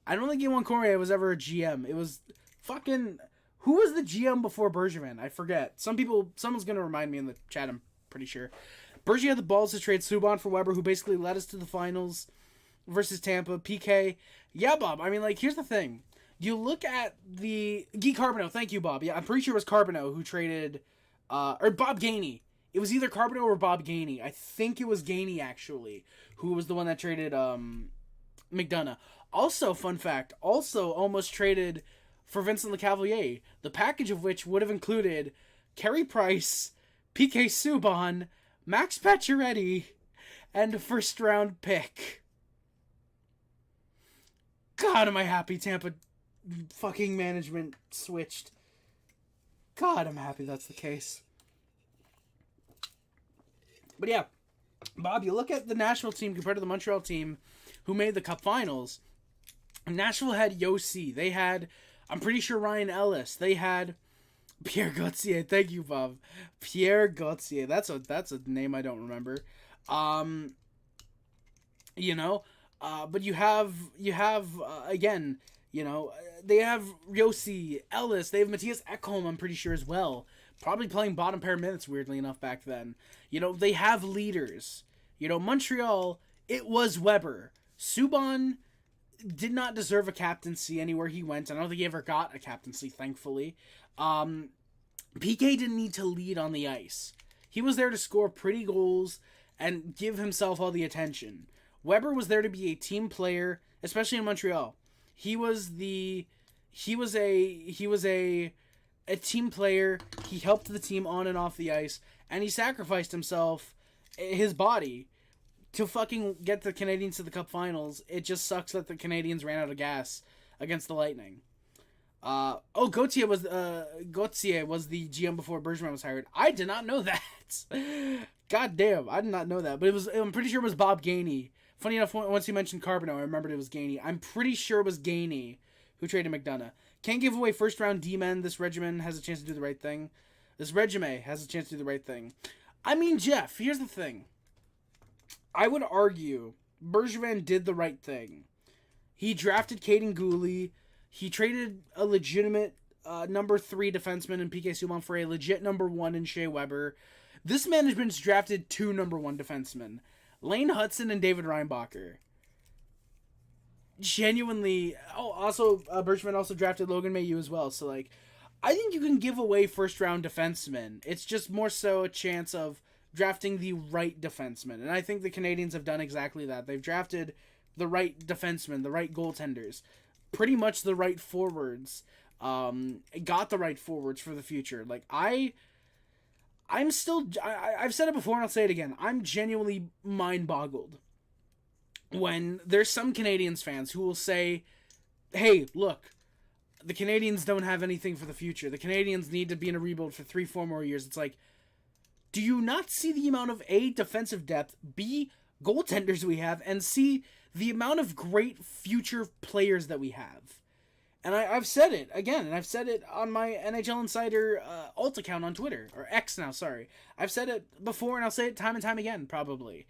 I don't think Ewan Cormier was ever a GM. It was fucking... Who was the GM before Bergevin? I forget. Someone's going to remind me in the chat, I'm pretty sure. Bergevin had the balls to trade Subban for Weber, who basically led us to the finals versus Tampa. PK. Yeah, Bob. I mean, like, here's the thing. You look at the... Guy Carbonneau. Thank you, Bob. Yeah, I'm pretty sure it was Carbonneau who traded... or Bob Gainey. It was either Carbonneau or Bob Gainey. I think it was Gainey, actually, who was the one that traded McDonough. Also, fun fact, almost traded for Vincent Lecavalier, the package of which would have included Carey Price, PK Subban, Max Pacioretty, and a first-round pick. God, am I happy Tampa fucking management switched. God, I'm happy that's the case. But yeah, Bob, you look at the Nashville team compared to the Montreal team who made the Cup Finals. Nashville had Yossi. They had, I'm pretty sure, Ryan Ellis. They had Pierre Gauthier. Thank you, Bob. Pierre Gauthier. That's a name I don't remember. But you have again, they have Yossi, Ellis. They have Matthias Ekholm, I'm pretty sure, as well. Probably playing bottom pair minutes, weirdly enough, back then. They have leaders. Montreal, it was Weber. Subban did not deserve a captaincy anywhere he went. I don't think he ever got a captaincy, thankfully. PK didn't need to lead on the ice. He was there to score pretty goals and give himself all the attention. Weber was there to be a team player, especially in Montreal. He was the a team player. He helped the team on and off the ice, and he sacrificed himself, his body, to fucking get the Canadiens to the Cup Finals. It just sucks that the Canadiens ran out of gas against the Lightning. Gauthier was the GM before Bergevin was hired. I did not know that. God damn, I did not know that. But I'm pretty sure it was Bob Gainey. Funny enough, once you mentioned Carbonneau, I remembered it was Gainey. I'm pretty sure it was Gainey who traded McDonough. Can't give away first round D-men. This regimen has a chance to do the right thing. I mean, Jeff, here's the thing. I would argue Bergevin did the right thing. He drafted Caden Gooley. He traded a legitimate number 3 defenseman in PK Subban for a legit number 1 in Shea Weber. This management's drafted 2 number 1 defensemen, Lane Hudson and David Reinbacher. Genuinely. Bergevin also drafted Logan Mailloux as well. So, I think you can give away first round defensemen. It's just more so a chance of drafting the right defenseman. And I think the Canadiens have done exactly that. They've drafted the right defensemen, the right goaltenders, pretty much the right forwards. Got the right forwards for the future. I've said it before and I'll say it again. I'm genuinely mind-boggled when there's some Canadiens fans who will say, hey, look, the Canadiens don't have anything for the future. The Canadiens need to be in a rebuild for 3-4 more years. It's like, do you not see the amount of A, defensive depth, B, goaltenders we have, and C, the amount of great future players that we have? And I've said it again, and I've said it on my NHL Insider alt account on Twitter, or X now, sorry. I've said it before, and I'll say it time and time again, probably.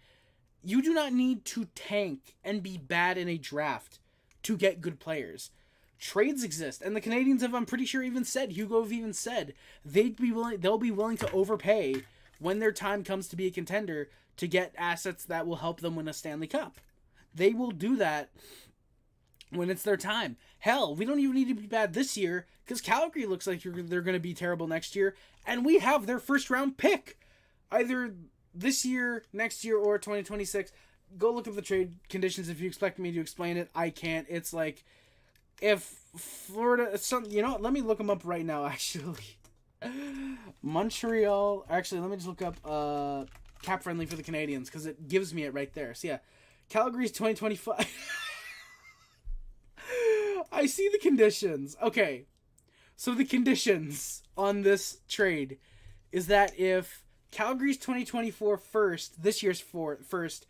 You do not need to tank and be bad in a draft to get good players. Trades exist, and the Canadiens have, I'm pretty sure, even said, Hugo have even said, they'll be willing to overpay when their time comes to be a contender to get assets that will help them win a Stanley Cup. They will do that when it's their time. Hell, we don't even need to be bad this year, because Calgary looks like they're going to be terrible next year, and we have their first round pick. Either this year, next year, or 2026. Go look up the trade conditions if you expect me to explain it. I can't. It's like, if Florida... let me look them up right now, actually. Montreal... Actually, let me just look up cap friendly for the Canadiens, because it gives me it right there. So yeah, Calgary's 2025... I see the conditions. Okay, so the conditions on this trade is that if Calgary's 2024 first, this year's first,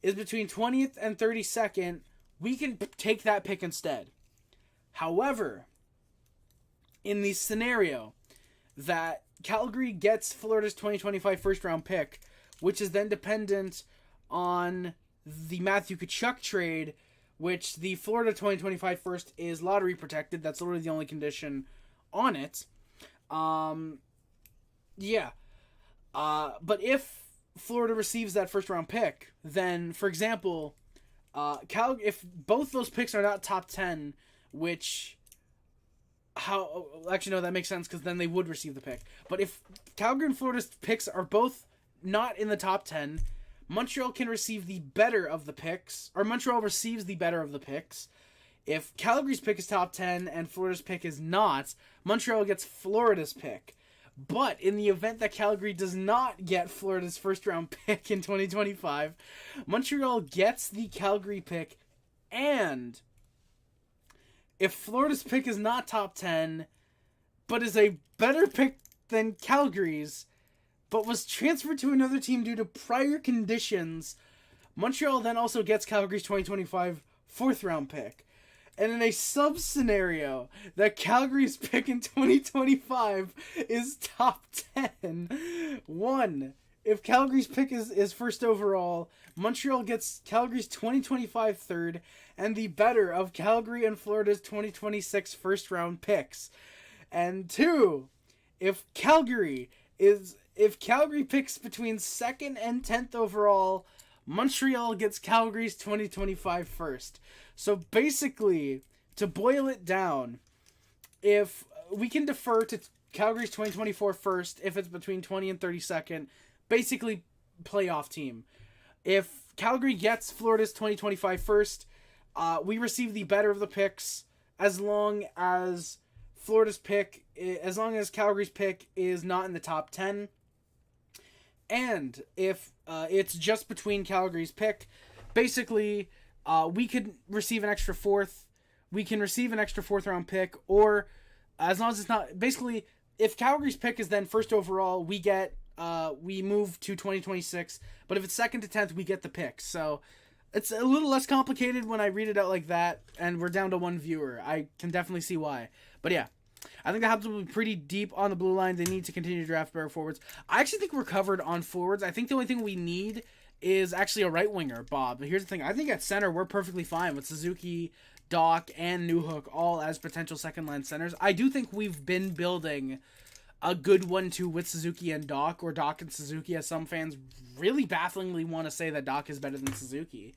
is between 20th and 32nd, we can take that pick instead. However, in the scenario that Calgary gets Florida's 2025 first round pick, which is then dependent on the Matthew Tkachuk trade, which the Florida 2025 first is lottery protected. That's literally the only condition on it. But if Florida receives that first round pick, then, for example, if both those picks are not top 10, that makes sense, because then they would receive the pick. But if Calgary and Florida's picks are both not in the top 10, Montreal can receive the better of the picks, or Montreal receives the better of the picks. If Calgary's pick is top 10 and Florida's pick is not, Montreal gets Florida's pick. But in the event that Calgary does not get Florida's first round pick in 2025, Montreal gets the Calgary pick, and if Florida's pick is not top 10, but is a better pick than Calgary's, but was transferred to another team due to prior conditions, Montreal then also gets Calgary's 2025 fourth round pick. And in a sub-scenario that Calgary's pick in 2025 is top 10, if Calgary's pick is first overall, Montreal gets Calgary's 2025 third and the better of Calgary and Florida's 2026 first round picks. And 2, if Calgary picks between 2nd and 10th overall, Montreal gets Calgary's 2025 first. So basically, to boil it down, if we can defer to Calgary's 2024 first, if it's between 20 and 32nd, basically playoff team. If Calgary gets Florida's 2025 first, we receive the better of the picks, as long as as long as Calgary's pick is not in the top 10. And if it's just between Calgary's pick, basically, we could receive an extra fourth. We can receive an extra fourth round pick, or as long as it's not, basically, if Calgary's pick is then first overall, we move to 2026. But if it's second to 10th, we get the pick. So it's a little less complicated when I read it out like that, and we're down to one viewer. I can definitely see why. But yeah, I think the Habs will be pretty deep on the blue line. They need to continue to draft better forwards. I actually think we're covered on forwards. I think the only thing we need is actually a right winger, Bob. But here's the thing. I think at center, we're perfectly fine with Suzuki, Doc, and Newhook all as potential second-line centers. I do think we've been building a good 1-2 with Suzuki and Doc, or Doc and Suzuki, as some fans really bafflingly want to say that Doc is better than Suzuki.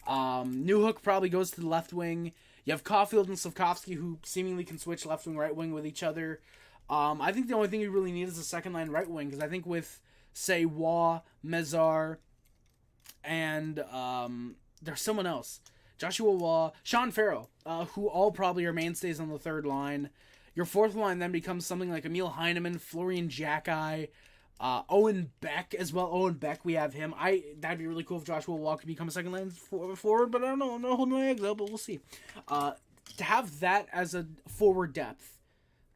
Newhook probably goes to the left wing. You have Caulfield and Slavkovsky, who seemingly can switch left wing, right wing with each other. I think the only thing you really need is a second-line right wing, because I think with, say, Waugh, Mezar, and there's someone else. Joshua Waugh, Sean Farrell, who all probably are mainstays on the third line. Your fourth line then becomes something like Emil Heineman, Florian Jacki, Owen Beck as well. Owen Beck, we have him. That'd be really cool if Joshua Waugh could become a second line forward, but I don't know. I'm not holding my eggs up, but we'll see. To have that as a forward depth,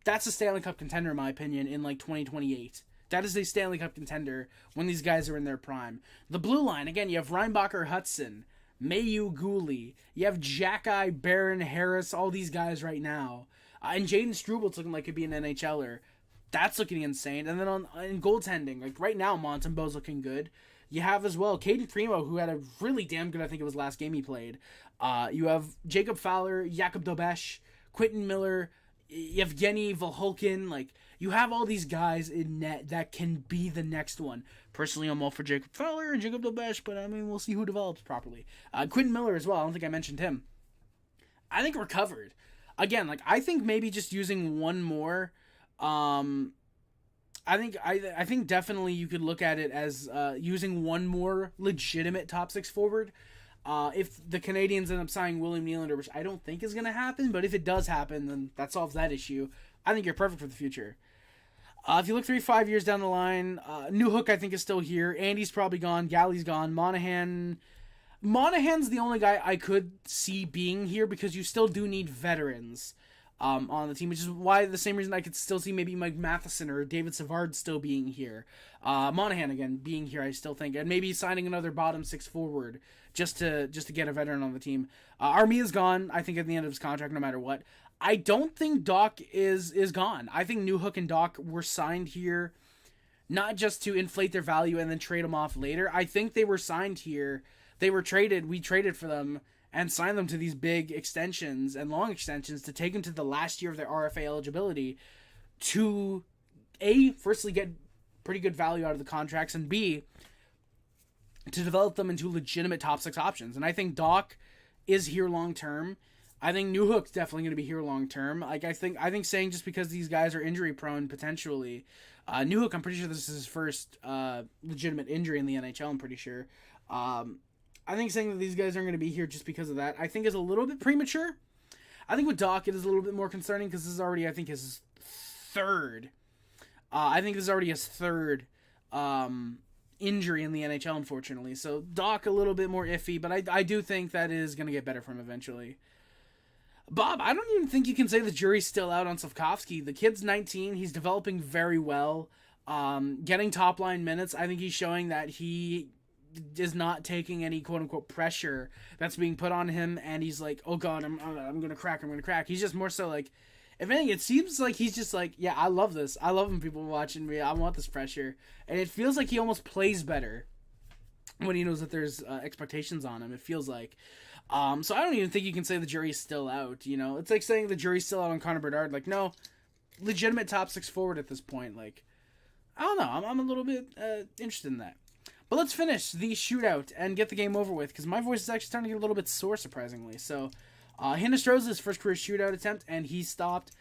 that's a Stanley Cup contender in my opinion in like 2028. That is a Stanley Cup contender when these guys are in their prime. The blue line, again, you have Reinbacher, Hudson, Mayu, Gooley. You have Jacki, Barron, Harris, all these guys right now. And Jayden Struble's looking like he'd be an NHLer. That's looking insane. And then in goaltending, like right now, Montembeau's looking good. You have as well Caden Primo, who had a really damn good, I think it was last game he played. You have Jacob Fowler, Jakub Dobesh, Quentin Miller, Yevgeny Volholkin. Like, you have all these guys in net that can be the next one. Personally, I'm all for Jacob Fowler and Jacob Dobesh, but I mean, we'll see who develops properly. Quentin Miller as well. I don't think I mentioned him. I think we're covered. Again, like, I think maybe just using one more. I think definitely you could look at it as using one more legitimate top six forward. If the Canadiens end up signing William Nylander, which I don't think is going to happen, but if it does happen, then that solves that issue. I think you're perfect for the future. If you look 3-5 years down the line, Newhook I think is still here. Andy's probably gone. Galley's gone. Monahan's the only guy I could see being here because you still do need veterans on the team, which is why the same reason I could still see maybe Mike Matheson or David Savard still being here. Monahan again being here, I still think, and maybe signing another bottom six forward just to get a veteran on the team. Armia's gone, I think, at the end of his contract, no matter what. I don't think Doc is gone. I think Newhook and Doc were signed here not just to inflate their value and then trade them off later. I think they were signed here. They were traded. We traded for them and signed them to these big extensions and long extensions to take them to the last year of their RFA eligibility to, A, firstly get pretty good value out of the contracts, and B, to develop them into legitimate top six options. And I think Doc is here long term. I think Newhook's definitely going to be here long term. Like, I think saying just because these guys are injury prone potentially, Newhook, I'm pretty sure this is his first legitimate injury in the NHL. I'm pretty sure. I think saying that these guys aren't going to be here just because of that, I think is a little bit premature. I think with Doc, it is a little bit more concerning because this is already, I think, his third. I think this is already his third injury in the NHL, unfortunately. So Doc, a little bit more iffy, but I do think that is going to get better for him eventually. Bob, I don't even think you can say the jury's still out on Slavkovsky. The kid's 19. He's developing very well. Getting top-line minutes, I think he's showing that he is not taking any quote-unquote pressure that's being put on him, and he's like, oh god, I'm gonna crack. He's just more so like, if anything, it seems like he's just like, yeah, I love this. I love when people watching me. I want this pressure. And it feels like he almost plays better when he knows that there's expectations on him. It feels like. So I don't even think you can say the jury's still out, you know? It's like saying the jury's still out on Connor Bedard. Like, no, legitimate top six forward at this point. Like, I don't know. I'm a little bit interested in that. But let's finish the shootout and get the game over with, because my voice is actually starting to get a little bit sore, surprisingly. So, Hinostroza's first career shootout attempt, and he stopped.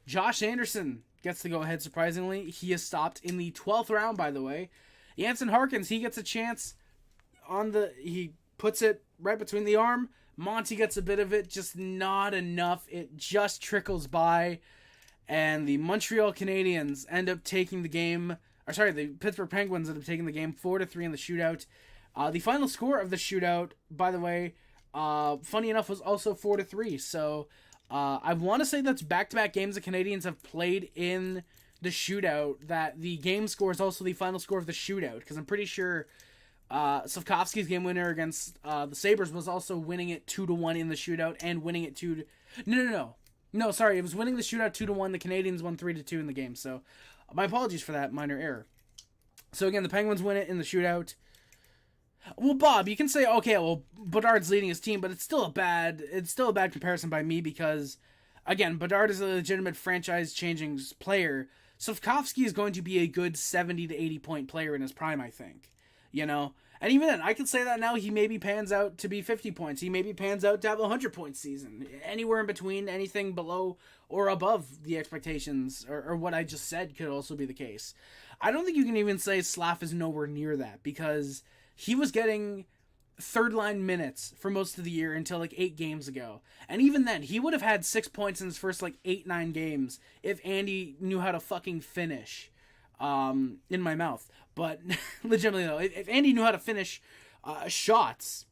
Josh Anderson gets the go-ahead, surprisingly. He is stopped in the 12th round, by the way. Jansen Harkins, he gets a chance he puts it right between the arm, Monty gets a bit of it, just not enough. It just trickles by. And the Montreal Canadiens end up taking the game. The Pittsburgh Penguins end up taking the game 4-3 in the shootout. The final score of the shootout, by the way, funny enough, was also 4-3. So I want to say that's back-to-back games the Canadiens have played in the shootout, that the game score is also the final score of the shootout, because I'm pretty sure Slavkovsky's game winner against the Sabres was also winning it 2-1 in the shootout and winning it 2 to... No, sorry, it was winning the shootout 2-1. The Canadiens won 3-2 in the game, so my apologies for that minor error. So again, the Penguins win it in the shootout. Well, Bob, you can say, okay, well, Bedard's leading his team, but it's still a bad comparison by me, because again, Bedard is a legitimate franchise-changing player. Slavkovsky is going to be a good 70 to 80 point player in his prime, I think. You know? And even then, I could say that now he maybe pans out to be 50 points. He maybe pans out to have a 100-point season. Anywhere in between, anything below or above the expectations, or what I just said could also be the case. I don't think you can even say Slav is nowhere near that, because he was getting third-line minutes for most of the year until like 8 games ago. And even then, he would have had 6 points in his first like 8-9 games if Andy knew how to fucking finish. In my mouth. But legitimately though, if Andy knew how to finish shots,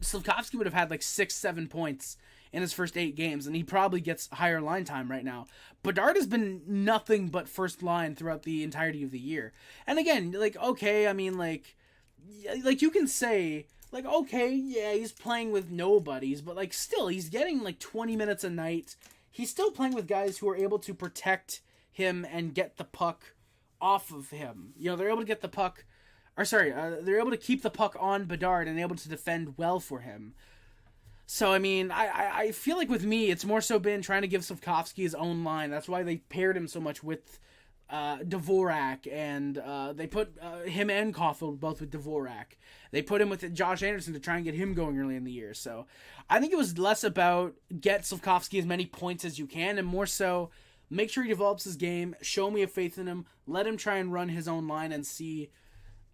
Slavkovsky would have had like 6-7 points in his first 8 games, and he probably gets higher line time right now. Bedard has been nothing but first line throughout the entirety of the year. And again, like, okay, I mean, like you can say, like, okay, yeah, he's playing with nobodies, but like still, he's getting like 20 minutes a night. He's still playing with guys who are able to protect him and get the puck off of him. You know, they're able to get the puck, they're able to keep the puck on Bedard and able to defend well for him. So, I mean, I feel like with me, it's more so been trying to give Slavkovsky his own line. That's why they paired him so much with Dvorak, and they put him and Caulfield both with Dvorak. They put him with Josh Anderson to try and get him going early in the year. So, I think it was less about get Slavkovsky as many points as you can, and more so make sure he develops his game, show me a faith in him, let him try and run his own line and see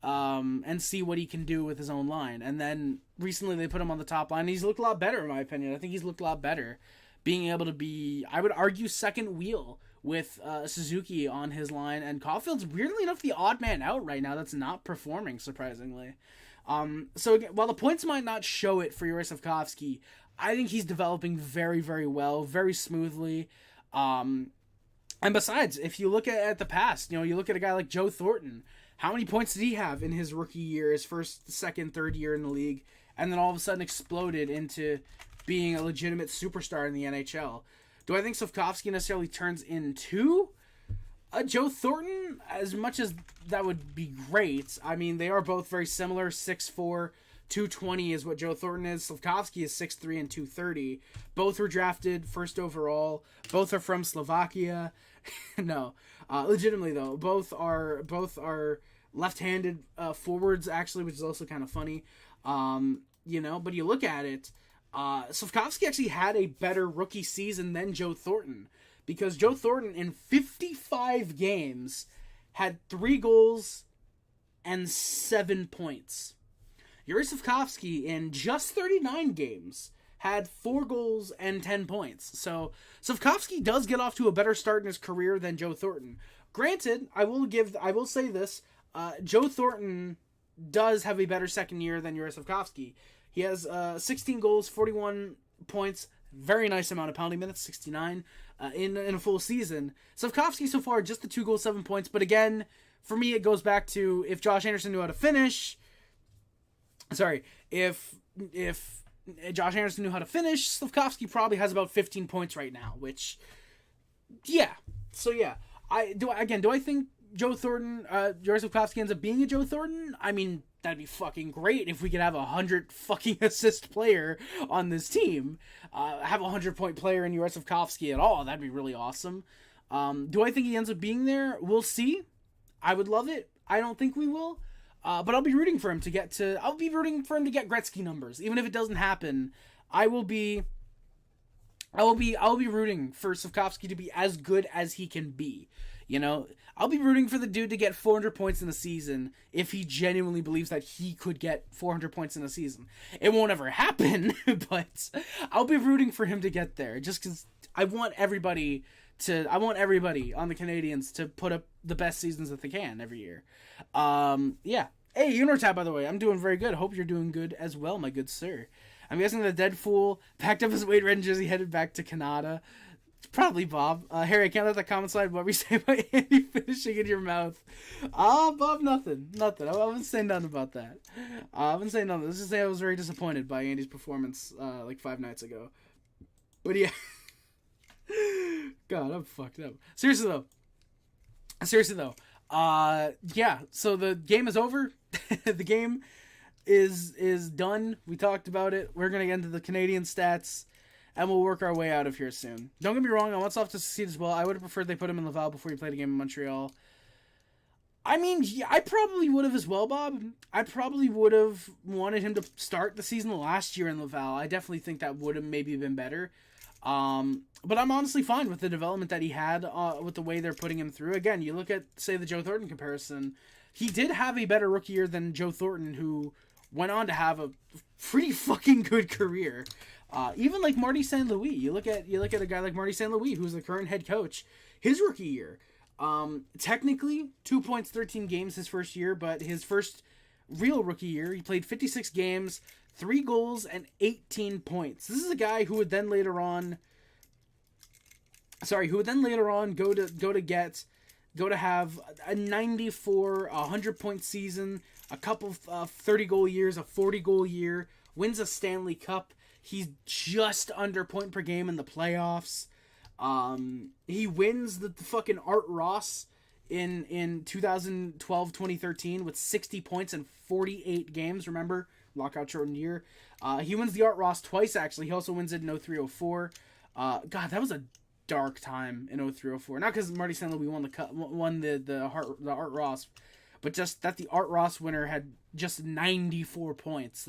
what he can do with his own line. And then recently they put him on the top line, and he's looked a lot better, in my opinion. I think he's looked a lot better, being able to be, I would argue, second wheel with Suzuki on his line. And Caulfield's weirdly enough the odd man out right now that's not performing, surprisingly. So again, while the points might not show it for Yuri Slavkovsky, I think he's developing very, very well, very smoothly. And besides, if you look at the past, you know, you look at a guy like Joe Thornton. How many points did he have in his rookie year, his first, second, third year in the league, and then all of a sudden exploded into being a legitimate superstar in the NHL? Do I think Slavkovsky necessarily turns into a Joe Thornton? As much as that would be great. I mean, they are both very similar. 6'4", 220 is what Joe Thornton is. Slavkovsky is 6'3" and 230. Both were drafted first overall. Both are from Slovakia. No, legitimately though, both are left-handed forwards actually, which is also kind of funny. You know, but you look at it, Slavkovsky actually had a better rookie season than Joe Thornton, because Joe Thornton in 55 games had 3 goals and 7 points. Yuri Slavkovsky in just 39 games had 4 goals and 10 points. So Slavkovsky does get off to a better start in his career than Joe Thornton. Granted, I will say this, Joe Thornton does have a better second year than Yuri Slavkovsky. He has 16 goals, 41 points, very nice amount of pounding minutes, 69 in a full season. Slavkovsky so far just the 2 goals, 7 points, but again, for me it goes back to if Josh Anderson knew how to finish. If Josh Anderson knew how to finish, Slavkovsky probably has about 15 points right now, which, yeah. So, yeah. Do I think Joe Thornton, Yuri Slavkovsky ends up being a Joe Thornton? I mean, that'd be fucking great if we could have a 100 fucking assist player on this team. Have a 100-point player in Yuri Slavkovsky at all. That'd be really awesome. Do I think he ends up being there? We'll see. I would love it. I don't think we will. But I'll be rooting for him to get Gretzky numbers. Even if it doesn't happen, I will be rooting for Slavkovsky to be as good as he can be. You know, I'll be rooting for the dude to get 400 points in a season if he genuinely believes that he could get 400 points in a season. It won't ever happen, but I'll be rooting for him to get there just because I want everybody on the Canadiens to put up the best seasons that they can every year. Yeah. Hey, Unortab, by the way, I'm doing very good. Hope you're doing good as well, my good sir. I'm guessing the dead fool packed up his Wade Red jersey, headed back to Canada. Probably Bob. Harry, I can't let that comment slide. What were you saying about Andy finishing in your mouth? Bob, nothing. I wasn't saying nothing about that. I wasn't saying nothing. Let's just say I was very disappointed by Andy's performance like 5 nights ago. But yeah. God, I'm fucked up. Seriously though. Yeah, so the game is over. The game is done. We talked about it. We're going to get into the Canadian stats, and we'll work our way out of here soon. Don't get me wrong, I want Soft to succeed as well. I would have preferred they put him in Laval before he played a game in Montreal. I mean, yeah, I probably would have as well, Bob. I probably would have wanted him to start the season last year in Laval. I definitely think that would have maybe been better. But I'm honestly fine with the development that he had with the way they're putting him through. Again, you look at, say, the Joe Thornton comparison. He did have a better rookie year than Joe Thornton, who went on to have a pretty fucking good career. Even like Marty St. Louis. You look at a guy like Marty St. Louis, who's the current head coach. His rookie year, technically 2 points, 13 games his first year, but his first real rookie year, he played 56 games, 3 goals, and 18 points. This is a guy who would then later on go to have a 94, 100-point season, a couple of 30-goal years, a 40-goal year, wins a Stanley Cup. He's just under point per game in the playoffs. He wins the fucking Art Ross in 2012-2013 with 60 points in 48 games. Remember? Lockout shortened year. He wins the Art Ross twice, actually. He also wins it in 03-04. God, that was a dark time in 03-04. Not because Marty St. Louis won the Art Ross, but just that the Art Ross winner had just 94 points.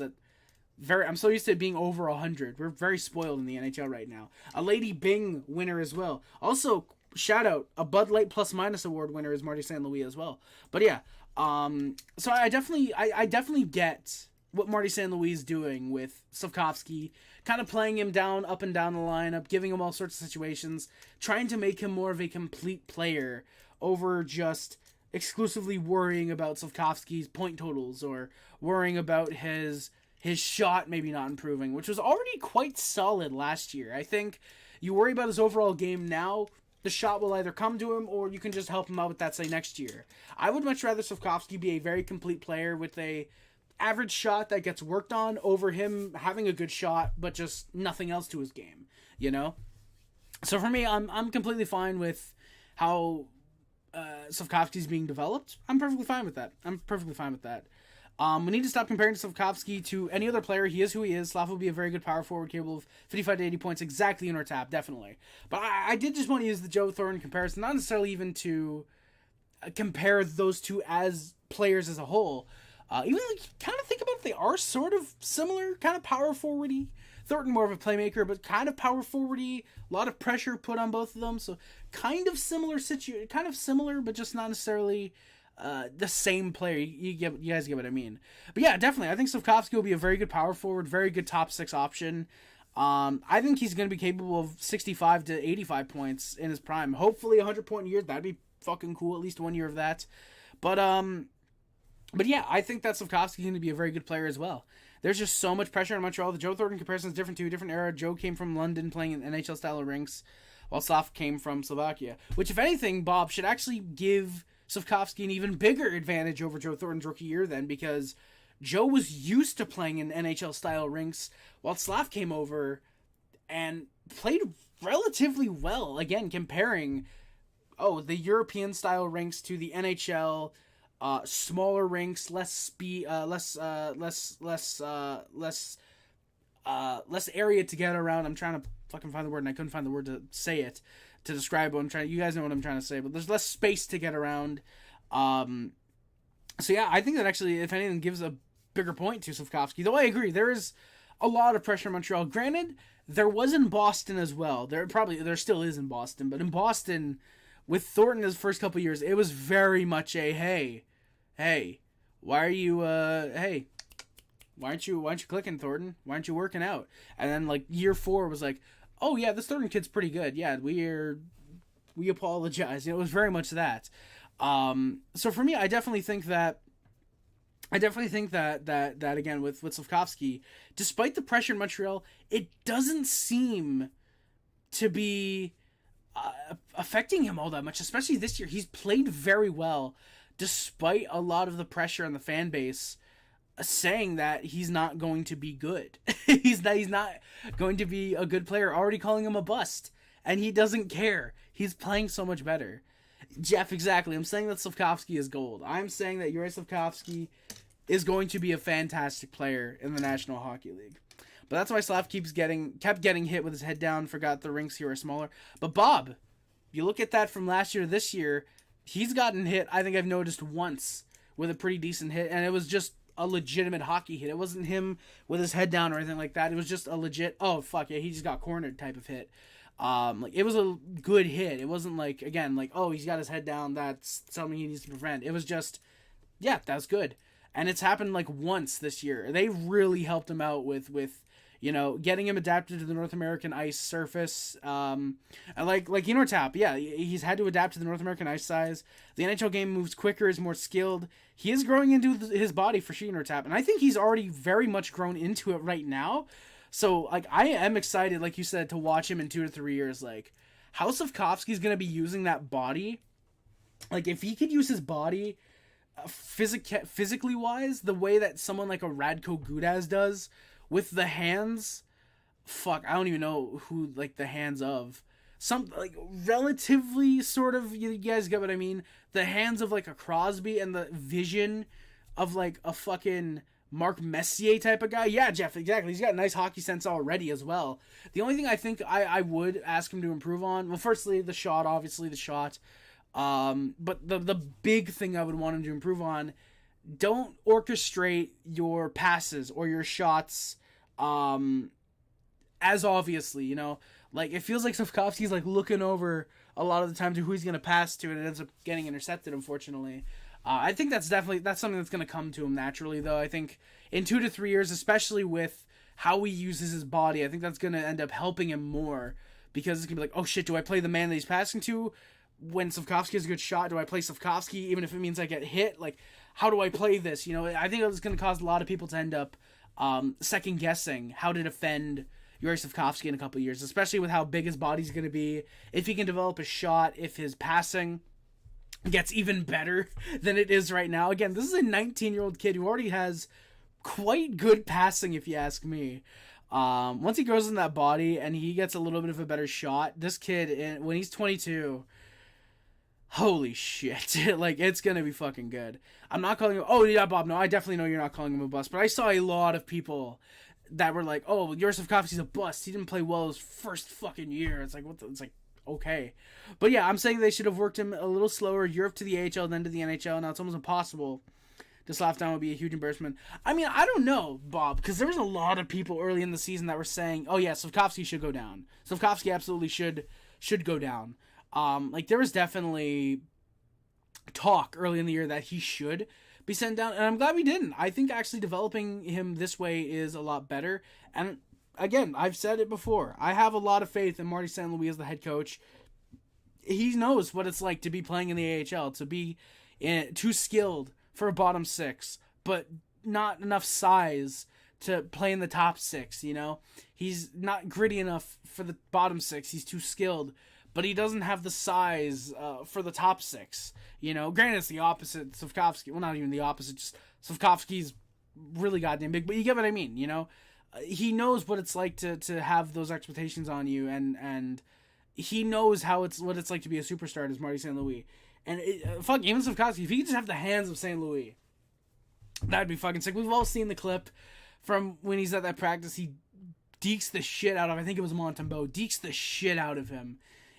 I'm so used to it being over 100. We're very spoiled in the NHL right now. A Lady Bing winner as well. Also, shout out, a Bud Light Plus Minus Award winner is Marty St. Louis as well. But yeah, so I definitely get what Marty St. Louis is doing with Slafkovsky, kind of playing him down, up and down the lineup, giving him all sorts of situations, trying to make him more of a complete player over just exclusively worrying about Slafkovsky's point totals or worrying about his shot maybe not improving, which was already quite solid last year. I think you worry about his overall game now, the shot will either come to him or you can just help him out with that, say, next year. I would much rather Slafkovsky be a very complete player with a average shot that gets worked on over him having a good shot but just nothing else to his game, you know? So for me, I'm completely fine with how Slafkovsky's being developed. I'm perfectly fine with that. We need to stop comparing Slafkovsky to any other player. He is who he is. Slav will be a very good power forward, capable of 55 to 80 points exactly in our tap, definitely. But I did just want to use the Joe Thornton comparison, not necessarily even to compare those two as players as a whole. Even like, kind of think about it, they are sort of similar, kind of power forward-y. Thornton more of a playmaker, but kind of power forward-y. A lot of pressure put on both of them, so kind of similar, but just not necessarily the same player. You guys get what I mean. But yeah, definitely, I think Slafkovsky will be a very good power forward, very good top 6 option. I think he's going to be capable of 65 to 85 points in his prime. Hopefully 100-point year, that'd be fucking cool, at least 1 year of that. But yeah, I think that Slafkovsky is going to be a very good player as well. There's just so much pressure on Montreal. The Joe Thornton comparison is different too. Different era. Joe came from London playing in NHL style of rinks, while Slav came from Slovakia. Which, if anything, Bob, should actually give Slafkovsky an even bigger advantage over Joe Thornton's rookie year then, because Joe was used to playing in NHL style rinks, while Slav came over and played relatively well. Again, comparing the European style rinks to the NHL. Smaller rinks, less speed, less area to get around. I'm trying to fucking find the word, and I couldn't find the word to say it, to describe what I'm trying. You guys know what I'm trying to say, but there's less space to get around. So yeah, I think that actually, if anything, gives a bigger point to Slafkovsky. Though I agree, there is a lot of pressure in Montreal. Granted, there was in Boston as well. There still is in Boston, but in Boston, With Thornton his first couple years, it was very much a hey, why are you hey, why aren't you clicking, Thornton? Why aren't you working out? And then like year 4 was like, oh yeah, this Thornton kid's pretty good. Yeah, we apologize. It was very much that. So for me, I definitely think that again with Slafkovsky, despite the pressure in Montreal, it doesn't seem to be affecting him all that much, especially this year. He's played very well despite a lot of the pressure on the fan base saying that he's not going to be good. he's not going to be a good player, already calling him a bust, and he doesn't care. He's playing so much better. Jeff, exactly. I'm saying that Slafkovsky is gold. I'm saying that Yuri Slafkovsky is going to be a fantastic player in the National Hockey League. But that's why Slav kept getting hit with his head down, forgot the rinks here are smaller. But Bob, you look at that from last year to this year, he's gotten hit, I think I've noticed once, with a pretty decent hit, and it was just a legitimate hockey hit. It wasn't him with his head down or anything like that. It was just a legit, oh fuck yeah, he just got cornered type of hit. Like it was a good hit. It wasn't like, again, like, oh, he's got his head down, that's something he needs to prevent. It was just, yeah, that was good. And it's happened like once this year. They really helped him out with getting him adapted to the North American ice surface. And like Tap, yeah, he's had to adapt to the North American ice size. The NHL game moves quicker, is more skilled. He is growing into his body for Tap, and I think he's already very much grown into it right now. So, like, I am excited, like you said, to watch him in 2 to 3 years. Like, how Slafkovsky's going to be using that body. Like, if he could use his body physically wise, the way that someone like a Radko Gudas does with the hands, fuck, I don't even know who, like, the hands of. Some, like, relatively sort of, you guys get what I mean? The hands of, like, a Crosby and the vision of, like, a fucking Mark Messier type of guy. Yeah, Jeff, exactly. He's got nice hockey sense already as well. The only thing I think I would ask him to improve on, well, firstly, the shot, obviously, the shot. But the big thing I would want him to improve on, don't orchestrate your passes or your shots as obviously, like it feels like Slafkovsky's like looking over a lot of the time to who he's going to pass to, and it ends up getting intercepted, unfortunately. I think that's something that's going to come to him naturally, though. I think in 2 to 3 years, especially with how he uses his body, I think that's going to end up helping him more, because it's going to be like, oh shit, do I play the man that he's passing to when Slafkovsky has a good shot? Do I play Slafkovsky even if it means I get hit? Like, how do I play this? I think it's going to cause a lot of people to end up second guessing how to defend Yuri Slafkovsky in a couple of years, especially with how big his body's going to be. If he can develop a shot, if his passing gets even better than it is right now. Again, this is a 19-year-old kid who already has quite good passing, if you ask me. Once he grows in that body and he gets a little bit of a better shot, this kid, when he's 22, holy shit. Like, it's going to be fucking good. I'm not calling him... Oh, yeah, Bob, no, I definitely know you're not calling him a bust, but I saw a lot of people that were like, oh, Yuri Slafkovsky's a bust. He didn't play well his first fucking year. It's like, it's like, okay. But yeah, I'm saying they should have worked him a little slower, Europe to the AHL, then to the NHL. Now it's almost impossible to slap down would be a huge embarrassment. I mean, I don't know, Bob, because there was a lot of people early in the season that were saying, oh yeah, Slafkovsky should go down. Slafkovsky absolutely should go down. Like, there was definitely talk early in the year that he should be sent down, and I'm glad we didn't. I think actually developing him this way is a lot better. And again, I've said it before, I have a lot of faith in Marty St. Louis as the head coach. He knows what it's like to be playing in the AHL, to be too skilled for a bottom six, but not enough size to play in the top six, He's not gritty enough for the bottom six. He's too skilled, but he doesn't have the size for the top six. Granted, it's the opposite. Slafkovsky, well, not even the opposite, just Slafkovsky's really goddamn big, but you get what I mean, He knows what it's like to have those expectations on you, and he knows what it's like to be a superstar as Marty St. Louis. And even Slafkovsky, if he could just have the hands of St. Louis, that'd be fucking sick. We've all seen the clip from when he's at that practice. He dekes the shit out of, I think it was Montembeau, dekes the shit out of him.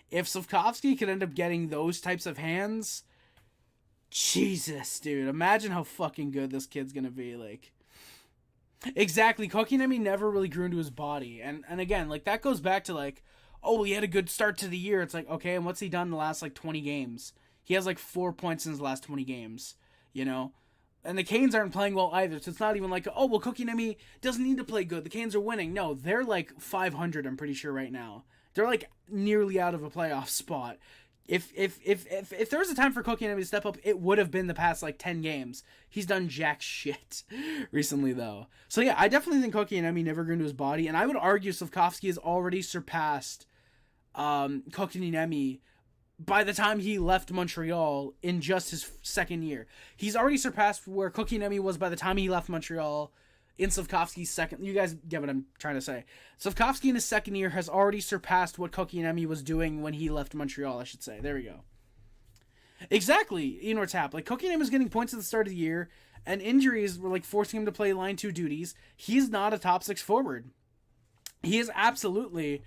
If Slafkovsky could end up getting those types of hands, Jesus, dude, imagine how fucking good this kid's gonna be. Like, exactly, Kotkaniemi never really grew into his body, and again, like, that goes back to, like, oh, he had a good start to the year. It's like, okay, and what's he done in the last, 20 games? He has, 4 points in his last 20 games, And the Canes aren't playing well either, so it's not even like, oh, well, Kotkaniemi doesn't need to play good. The Canes are winning. No, they're 500, I'm pretty sure, right now. They're nearly out of a playoff spot. If there was a time for Kotkaniemi to step up, it would have been the past 10 games. He's done jack shit recently though. So yeah, I definitely think Kotkaniemi never grew into his body, and I would argue Slafkovsky has already surpassed Kotkaniemi by the time he left Montreal in just his second year. He's already surpassed where Kotkaniemi was by the time he left Montreal in Slafkovsky's second. You guys get what I'm trying to say. Slafkovsky in his second year has already surpassed what Kotkaniemi was doing when he left Montreal, I should say. There we go. Exactly, Enor Tap. Kotkaniemi was getting points at the start of the year, and injuries were forcing him to play line 2 duties. He's not a top 6 forward. He is absolutely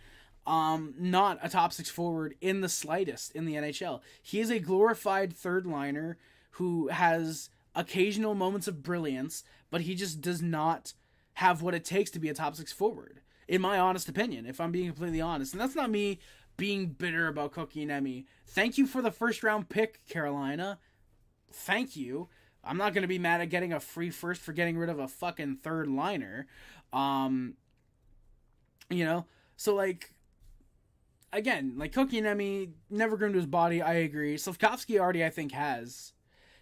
not a top 6 forward in the slightest in the NHL. He is a glorified third liner who has occasional moments of brilliance, but he just does not have what it takes to be a top 6 forward, in my honest opinion, if I'm being completely honest. And that's not me being bitter about Kotkaniemi. Thank you for the first round pick, Carolina. Thank you. I'm not going to be mad at getting a free first for getting rid of a fucking third liner. So again, Kotkaniemi never grew into his body, I agree. Slafkovsky already, I think, has.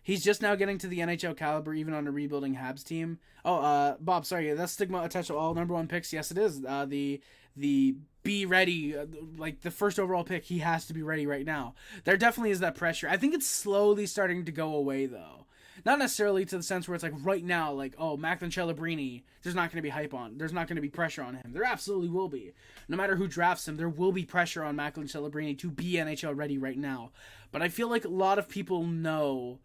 He's just now getting to the NHL caliber, even on a rebuilding Habs team. Oh, Bob, sorry, that's stigma attached to all number 1 picks. Yes, it is. The be ready, the first overall pick, he has to be ready right now. There definitely is that pressure. I think it's slowly starting to go away, though. Not necessarily to the sense where it's right now, Macklin Celebrini, there's not going to be hype on. There's not going to be pressure on him. There absolutely will be. No matter who drafts him, there will be pressure on Macklin Celebrini to be NHL ready right now. But I feel like a lot of people know,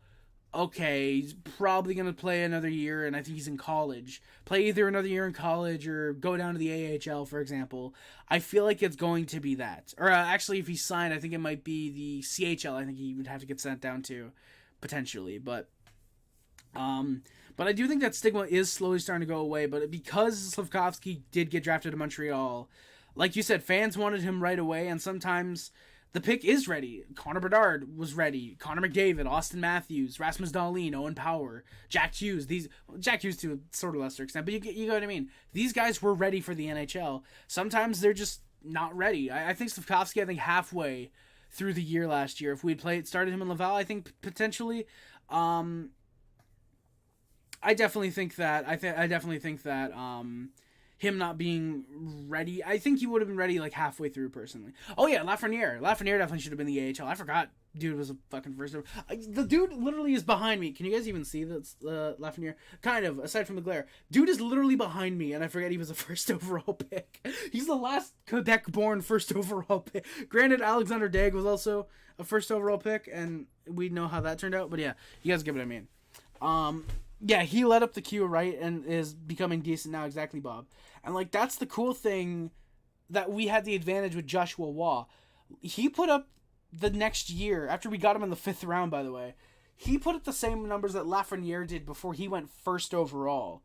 okay, he's probably going to play another year, and I think he's in college. Play either another year in college or go down to the AHL, for example. I feel like it's going to be that. Or actually, if he's signed, I think it might be the CHL. I think he would have to get sent down to, potentially. But I do think that stigma is slowly starting to go away. But because Slafkovsky did get drafted to Montreal, like you said, fans wanted him right away, and sometimes the pick is ready. Connor Bedard was ready. Connor McDavid, Austin Matthews, Rasmus Dahlin, Owen Power, Jack Hughes. Jack Hughes to a sort of lesser extent, but you know what I mean. These guys were ready for the NHL. Sometimes they're just not ready. I think Slafkovsky, halfway through the year last year, if we had started him in Laval, I think potentially. I definitely think that. I definitely think that. Him not being ready, I think he would have been ready halfway through, personally. Oh yeah, Lafreniere definitely should have been the AHL. I forgot dude was a fucking first over. The dude literally is behind me. Can you guys even see that's Lafreniere? Kind of, aside from the glare. Dude is literally behind me, and I forget he was a first overall pick. He's the last Quebec-born first overall pick. Granted, Alexander Daigle was also a first overall pick, and we know how that turned out, but yeah, you guys get what I mean. Yeah, he led up the queue, right, and is becoming decent now, exactly, Bob. And, that's the cool thing, that we had the advantage with Joshua Waugh. He put up the next year, after we got him in the 5th round, by the way, he put up the same numbers that Lafreniere did before he went first overall.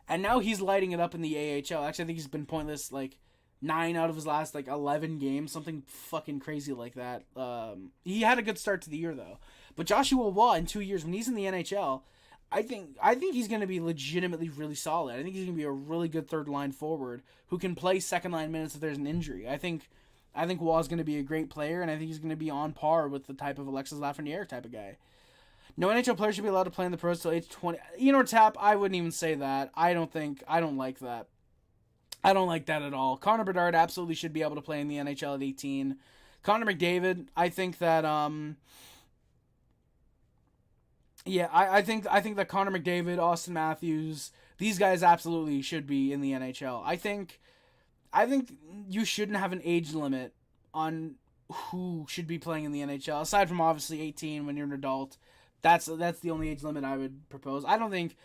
And now he's lighting it up in the AHL. Actually, I think he's been pointless, 9 out of his last, 11 games, something fucking crazy like that. He had a good start to the year, though. But Joshua Waugh, in 2 years, when he's in the NHL, I think he's going to be legitimately really solid. I think he's going to be a really good third-line forward who can play second-line minutes if there's an injury. I think Waugh's going to be a great player, and I think he's going to be on par with the type of Alexis Lafreniere type of guy. No NHL player should be allowed to play in the pros till age 20. Tap, I wouldn't even say that. I don't like that. I don't like that at all. Connor Bedard absolutely should be able to play in the NHL at 18. Connor McDavid, I think that I think that Connor McDavid, Austin Matthews, these guys absolutely should be in the NHL. I think you shouldn't have an age limit on who should be playing in the NHL, aside from obviously 18 when you're an adult. That's the only age limit I would propose. I don't think,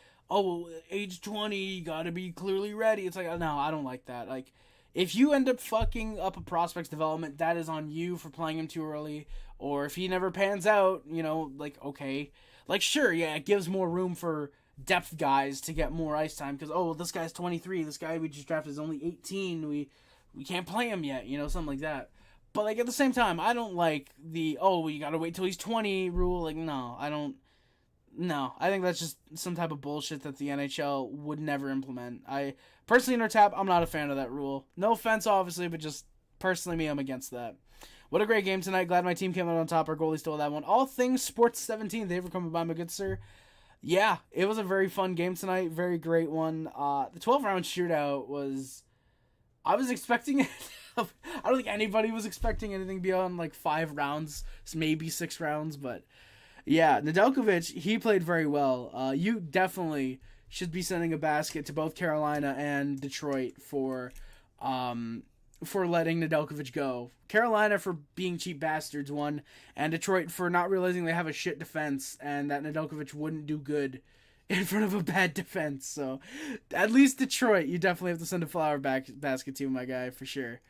age 20, you gotta be clearly ready. It's no, I don't like that. If you end up fucking up a prospect's development, that is on you for playing him too early. Or if he never pans out, okay. Sure, yeah, it gives more room for depth guys to get more ice time. Because, this guy's 23. This guy we just drafted is only 18. We can't play him yet, something like that. But, like, at the same time, I don't like the, oh, you gotta wait till he's 20 rule. Like, no, I don't. No, I think that's just some type of bullshit that the NHL would never implement. I personally, in our tap, I'm not a fan of that rule. No offense, obviously, but just personally me, I'm against that. What a great game tonight. Glad my team came out on top. Our goalie stole that one. All things Sports 17. They ever come by, my good sir? Yeah, it was a very fun game tonight. Very great one. The 12-round shootout was... I was expecting it. I don't think anybody was expecting anything beyond like 5 rounds, maybe 6 rounds, but... Yeah, Nedeljkovic, he played very well. You definitely should be sending a basket to both Carolina and Detroit for letting Nedeljkovic go. Carolina for being cheap bastards, one, and Detroit for not realizing they have a shit defense and that Nedeljkovic wouldn't do good in front of a bad defense. So, at least Detroit, you definitely have to send a flower basket to, my guy, for sure.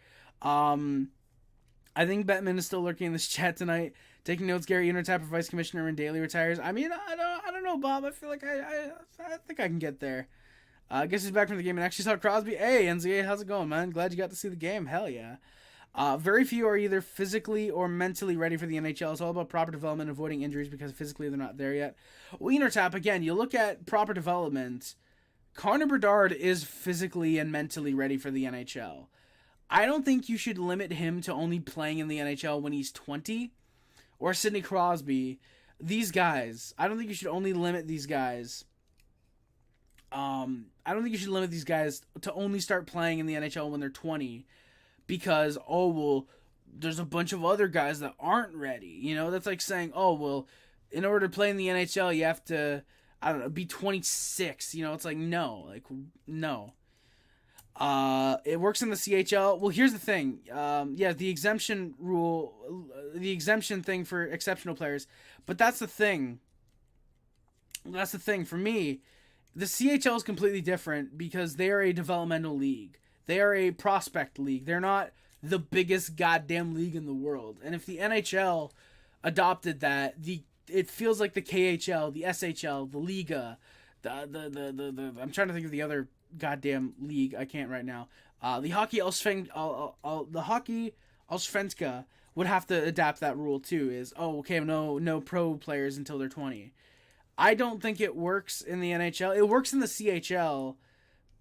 I think Bettman is still lurking in this chat tonight. Taking notes, Gary Intertapper, Vice Commissioner, and Daly retires. I mean, I don't know, Bob. I feel like I think I can get there. I guess he's back from the game and actually saw Crosby. Hey, NZA, how's it going, man? Glad you got to see the game. Hell yeah. Very few are either physically or mentally ready for the NHL. It's all about proper development, avoiding injuries because physically they're not there yet. Wienertap, again, you look at proper development. Connor Bedard is physically and mentally ready for the NHL. I don't think you should limit him to only playing in the NHL when he's 20. Or Sidney Crosby. These guys. I don't think you should only limit these guys. I don't think you should limit these guys to only start playing in the NHL when they're 20. Because, oh, well, there's a bunch of other guys that aren't ready. You know, that's like saying, oh, well, in order to play in the NHL, you have to, I don't know, be 26. You know, it's like, no. Like, no. It works in the CHL. Well, here's the thing. The exemption rule, the exemption thing for exceptional players. But that's the thing. That's the thing. For me, the CHL is completely different because they are a developmental league. They are a prospect league. They're not the biggest goddamn league in the world. And if the NHL adopted that, it feels like the KHL, the SHL, the Liga, the I'm trying to think of the other goddamn league. I can't right now. The hockey Allsvenskan would have to adapt that rule too. Is no pro players until they're 20. I don't think it works in the NHL. It works in the CHL,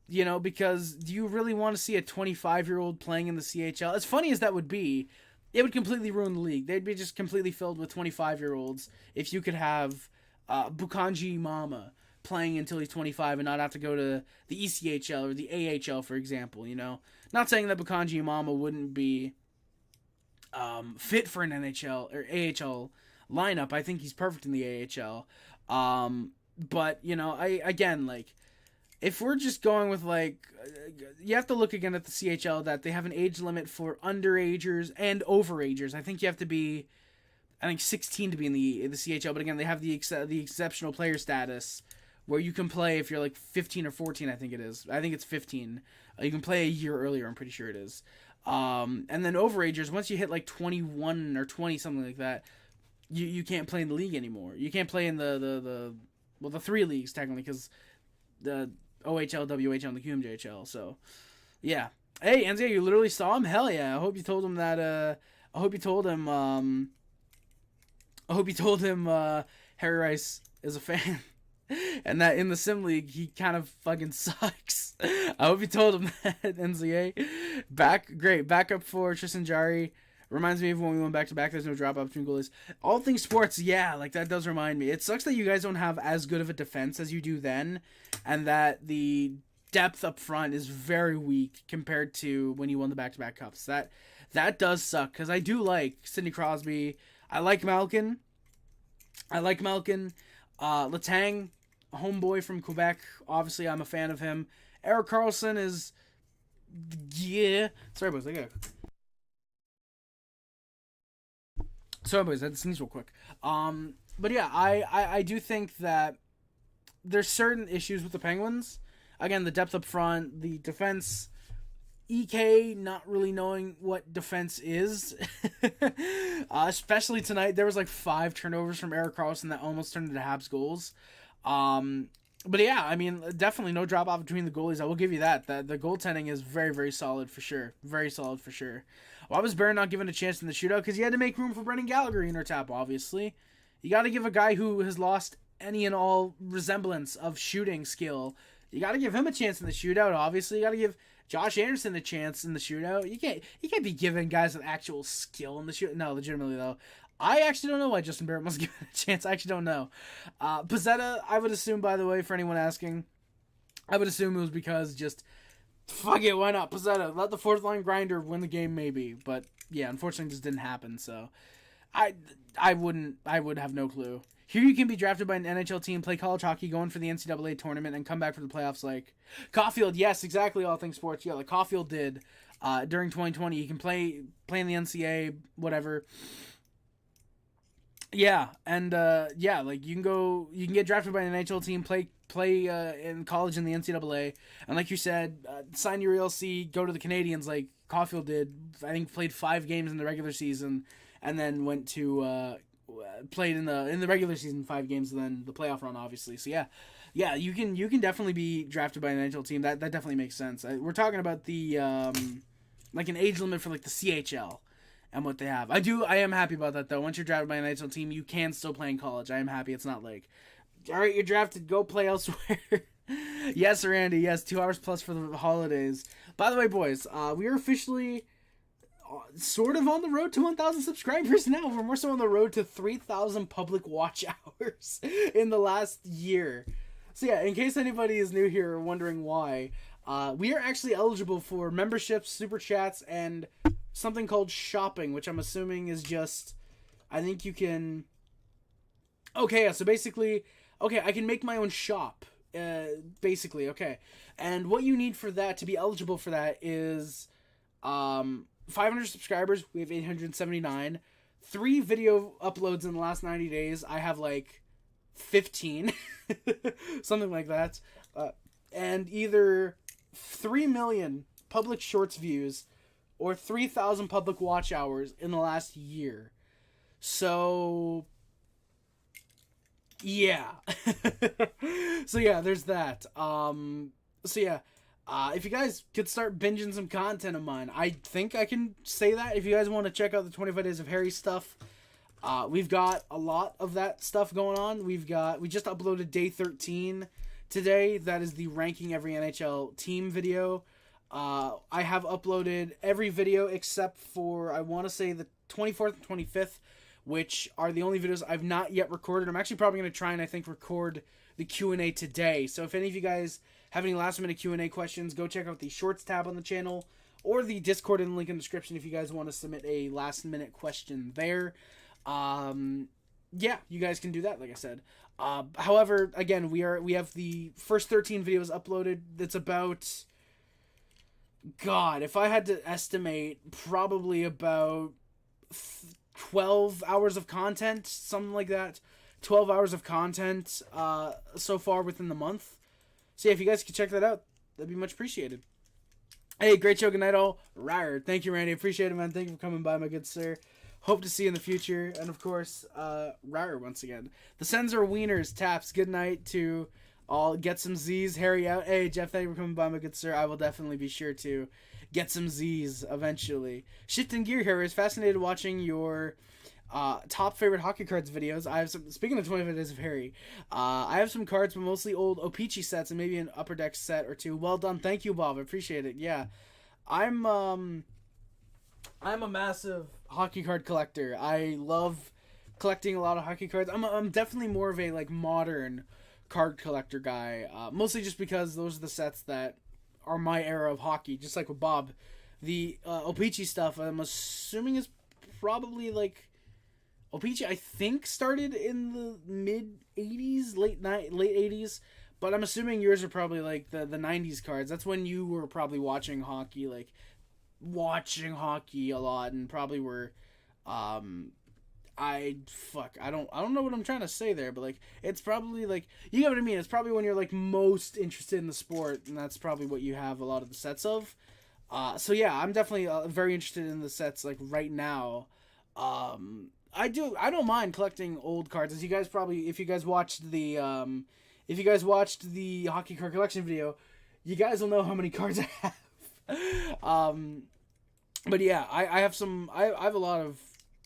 you know, because do you really want to see a 25-year-old playing in the CHL? As funny as that would be, it would completely ruin the league. They'd be just completely filled with 25-year-olds if you could have Bukanji Mama playing until he's 25 and not have to go to the ECHL or the AHL, for example, you know? Not saying that Bukanji Mama wouldn't be fit for an NHL or AHL lineup. I think he's perfect in the AHL. But, you know, if we're just going with, like, you have to look again at the CHL that they have an age limit for underagers and overagers. I think you have to be, 16 to be in the CHL. But again, they have the exceptional player status where you can play if you're like 15 or 14, I think it is. I think it's 15. You can play a year earlier, I'm pretty sure it is. And then overagers, once you hit like 21 or 20, something like that, you can't play in the league anymore. You can't play in the 3 leagues technically because the OHL, WHL, and the QMJHL. So, yeah. Hey, NZA, you literally saw him? Hell yeah. I hope you told him that, Harry Rice is a fan. And that in the Sim League, he kind of fucking sucks. I hope you told him that, NZA. Backup for Tristan Jarry. Reminds me of when we went back-to-back. There's no drop-off between goalies. All things sports, yeah, like that does remind me. It sucks that you guys don't have as good of a defense as you do then, and that the depth up front is very weak compared to when you won the back-to-back cups. That does suck, because I do like Sidney Crosby. I like Malkin. Letang, a homeboy from Quebec. Obviously, I'm a fan of him. Erik Karlsson is... Yeah. Sorry, boys. I had to sneeze real quick. But yeah, I do think that there's certain issues with the Penguins. Again, the depth up front, the defense... EK not really knowing what defense is. Especially tonight. There was like 5 turnovers from Erik Karlsson that almost turned into Habs goals. But yeah, I mean, definitely no drop off between the goalies. I will give you that. The goaltending is very, very solid for sure. Very solid for sure. Why was Barron not given a chance in the shootout? Because he had to make room for Brendan Gallagher in our tap, obviously. You got to give a guy who has lost any and all resemblance of shooting skill. You got to give him a chance in the shootout, obviously. You got to give Josh Anderson a chance in the shootout. You can't be giving guys with actual skill in the shootout. No, legitimately, though. I actually don't know why Justin Barrett was given a chance. I actually don't know. Pizzetta, I would assume, by the way, for anyone asking, I would assume it was because just, fuck it, why not? Pizzetta, let the fourth line grinder win the game, maybe. But, yeah, unfortunately, this didn't happen, so I would have no clue. Here you can be drafted by an NHL team, play college hockey, go in for the NCAA tournament, and come back for the playoffs like Caulfield. Yes, exactly, all things sports. Yeah, like Caulfield did during 2020. You can play in the NCAA, whatever. Yeah, and like you can get drafted by an NHL team, play in college in the NCAA, and like you said, sign your ELC, go to the Canadiens like Caulfield did. I think played 5 games in the regular season, and then went to played in the regular season 5 games, and then the playoff run, obviously. So yeah, you can definitely be drafted by an NHL team. That definitely makes sense. We're talking about the like an age limit for like the CHL. And what they have. I am happy about that, though. Once you're drafted by an NHL team, you can still play in college. I am happy. It's not like, all right, you're drafted, go play elsewhere. Yes, Randy, yes, 2 hours plus for the holidays. By the way, boys, we are officially sort of on the road to 1,000 subscribers now. We're more so on the road to 3,000 public watch hours in the last year. So yeah, in case anybody is new here or wondering why, we are actually eligible for memberships, super chats, and something called shopping, which I'm assuming is just, I think you can, okay, yeah, so basically, okay, I can make my own shop, basically, okay, and what you need for that, to be eligible for that, is, 500 subscribers, we have 879, 3 video uploads in the last 90 days, I have, like, 15, something like that, and either 3 million public shorts views, or 3,000 public watch hours in the last year. So, yeah. So yeah, there's that. If you guys could start binging some content of mine, I think I can say that. If you guys want to check out the 25 Days of Harry stuff, we've got a lot of that stuff going on. We just uploaded day 13 today. That is the ranking every NHL team video. I have uploaded every video except for, I want to say, the 24th and 25th, which are the only videos I've not yet recorded. I'm actually probably going to try and, I think, record the Q&A today. So if any of you guys have any last-minute Q&A questions, go check out the Shorts tab on the channel or the Discord in the link in the description if you guys want to submit a last-minute question there. Yeah, you guys can do that, like I said. However, again, we have the first 13 videos uploaded. That's about... God, if I had to estimate, probably about 12 hours of content, something like that. 12 hours of content so far within the month. So yeah, if you guys could check that out, that'd be much appreciated. Hey, great show, good night all. Rawr. Thank you, Randy. Appreciate it, man. Thank you for coming by, my good sir. Hope to see you in the future. And of course, Rawr once again. The Sens are wieners, taps. Good night to... I'll get some Z's, Harry out. Hey, Jeff, thank you for coming by, my good sir. I will definitely be sure to get some Z's eventually. Shifting gear here. I was fascinated watching your top favorite hockey cards videos. I have some, speaking of 25 Days of Harry, I have some cards, but mostly old O-Pee-Chee sets and maybe an Upper Deck set or two. Well done. Thank you, Bob. I appreciate it. Yeah. I'm a massive hockey card collector. I love collecting a lot of hockey cards. I'm definitely more of a, like, modern card collector guy, mostly just because those are the sets that are my era of hockey, just like with Bob. The O-Pee-Chee stuff, I'm assuming, is probably like O-Pee-Chee, I think, started in the mid-80s, late 80s, but I'm assuming yours are probably like the 90s cards. That's when you were probably watching hockey a lot, and probably were I don't know what I'm trying to say there, but like it's probably like, you know what I mean, it's probably when you're like most interested in the sport, and that's probably what you have a lot of the sets of. So yeah, I'm definitely very interested in the sets like right now. I don't mind collecting old cards, as you guys probably, if you guys watched the if you guys watched the hockey card collection video, you guys will know how many cards I have. But yeah, I have some. I have a lot of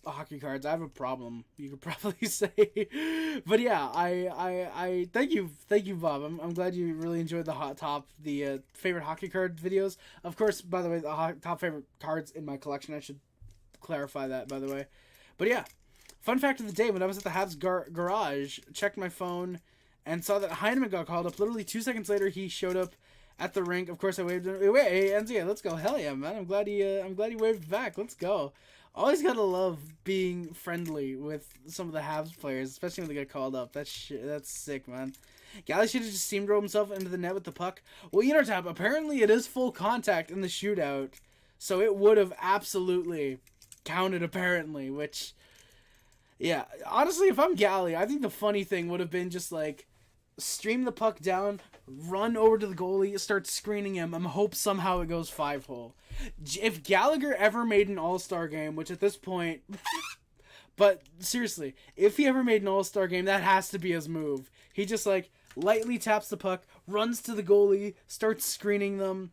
hockey cards. I have a problem, you could probably say. But yeah, I thank you, Bob. I'm glad you really enjoyed the favorite hockey card videos. Of course, by the way, the top favorite cards in my collection. I should clarify that, by the way. But yeah, fun fact of the day: when I was at the Habs garage, checked my phone, and saw that Heineman got called up. Literally 2 seconds later, he showed up at the rink. Of course, I waved. Hey, NZA, let's go! Hell yeah, man! I'm glad he waved back. Let's go! Always gotta love being friendly with some of the Habs players, especially when they get called up. That's sick, man. Galley should have just steamrolled himself into the net with the puck. Well, Tap, apparently it is full contact in the shootout, so it would have absolutely counted, apparently, which, yeah. Honestly, if I'm Galley, I think the funny thing would have been just, like, stream the puck down, run over to the goalie, start screening him, and hope somehow it goes 5-hole. If Gallagher ever made an All-Star game, which at this point... but seriously, if he ever made an All-Star game, that has to be his move. He just, like, lightly taps the puck, runs to the goalie, starts screening them,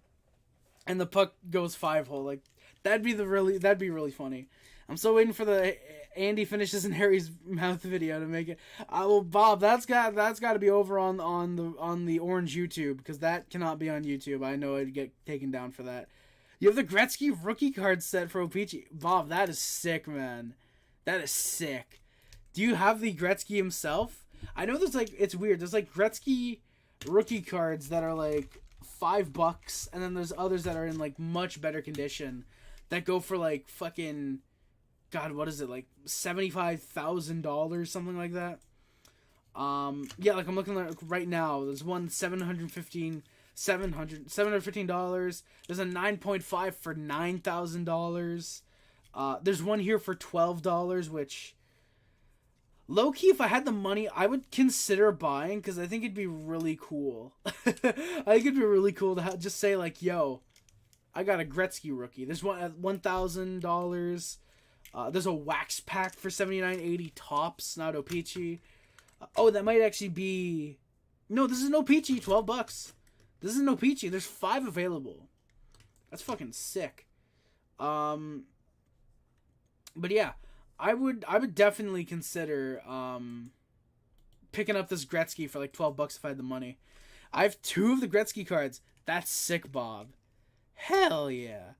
and the puck goes 5-hole. Like, that'd be really funny. I'm still waiting for the Andy finishes in Harry's mouth video to make it. Well, Bob, that's got to be over on the orange YouTube, because that cannot be on YouTube. I know it'd get taken down for that. You have the Gretzky rookie card set for Opeachy. Bob, that is sick, man. That is sick. Do you have the Gretzky himself? I know there's, like, it's weird. There's, like, Gretzky rookie cards that are, like, $5, and then there's others that are in, like, much better condition that go for, like, fucking, God, what is it, like, $75,000, something like that? Yeah, like, I'm looking at right now. There's one $715. There's a 9.5 for $9,000. There's one here for $12, which, low-key, if I had the money, I would consider buying, because I think it'd be really cool. I think it'd be really cool to just say, like, yo, I got a Gretzky rookie. There's one at $1,000. There's a wax pack for $79.80 tops, not Opeachy. Oh, that might actually be... No, this is no Opeachy, $12. This is no Opeachy. There's 5 available. That's fucking sick. But yeah, I would definitely consider picking up this Gretzky for like $12 if I had the money. I have 2 of the Gretzky cards. That's sick, Bob. Hell yeah.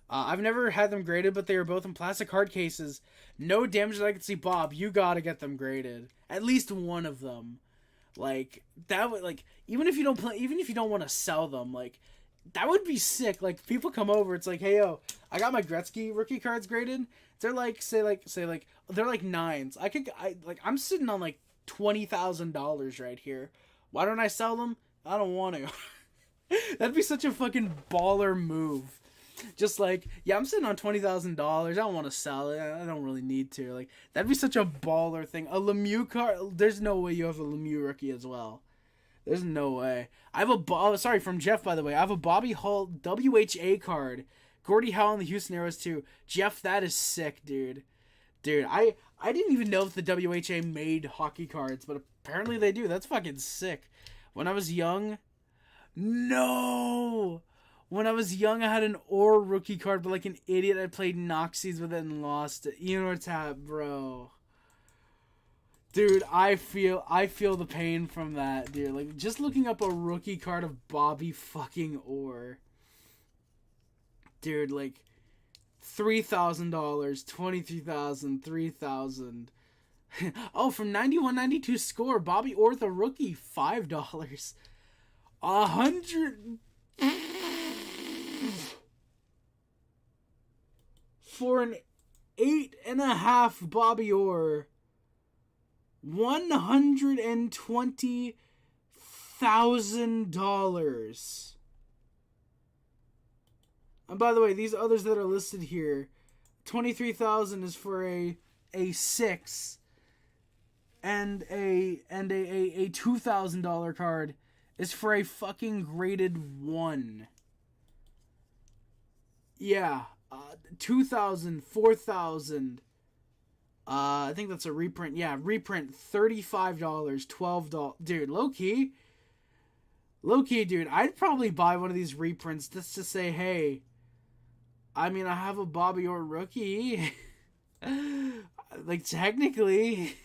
I've never had them graded, but they are both in plastic hard cases. No damage that I can see. Bob, you gotta get them graded. At least one of them. Like, that would, like, even if you don't want to sell them, like, that would be sick. Like, people come over, it's like, hey, yo, I got my Gretzky rookie cards graded. They're like, say like, they're like 9s. I'm sitting on like $20,000 right here. Why don't I sell them? I don't want to. That'd be such a fucking baller move. Just like, yeah, I'm sitting on $20,000. I don't want to sell it. I don't really need to. Like, that'd be such a baller thing. A Lemieux card. There's no way you have a Lemieux rookie as well. There's no way. I have sorry, from Jeff, by the way. I have a Bobby Hull WHA card. Gordie Howe in the Houston Aeros too. Jeff, that is sick, dude. Dude, I didn't even know if the WHA made hockey cards, but apparently they do. That's fucking sick. When I was young, no. When I was young, I had an Orr rookie card, but like an idiot, I played Noxies with it and lost it. Tap, bro. Dude, I feel the pain from that, dude. Like, just looking up a rookie card of Bobby fucking Orr. Dude, like, $3,000, $23,000, $3,000. Oh, from 91-92 score, Bobby Orr, the rookie, $5. 100... For an 8.5 Bobby Orr, $120,000. And by the way, these others that are listed here, $23,000 is for a 6, and a $2,000 card is for a fucking graded 1. Yeah. 2,000, 4,000, I think that's a reprint. Yeah, reprint, $35, $12. Dude, low key, dude, I'd probably buy one of these reprints just to say, hey, I mean, I have a Bobby Orr rookie. Like, technically,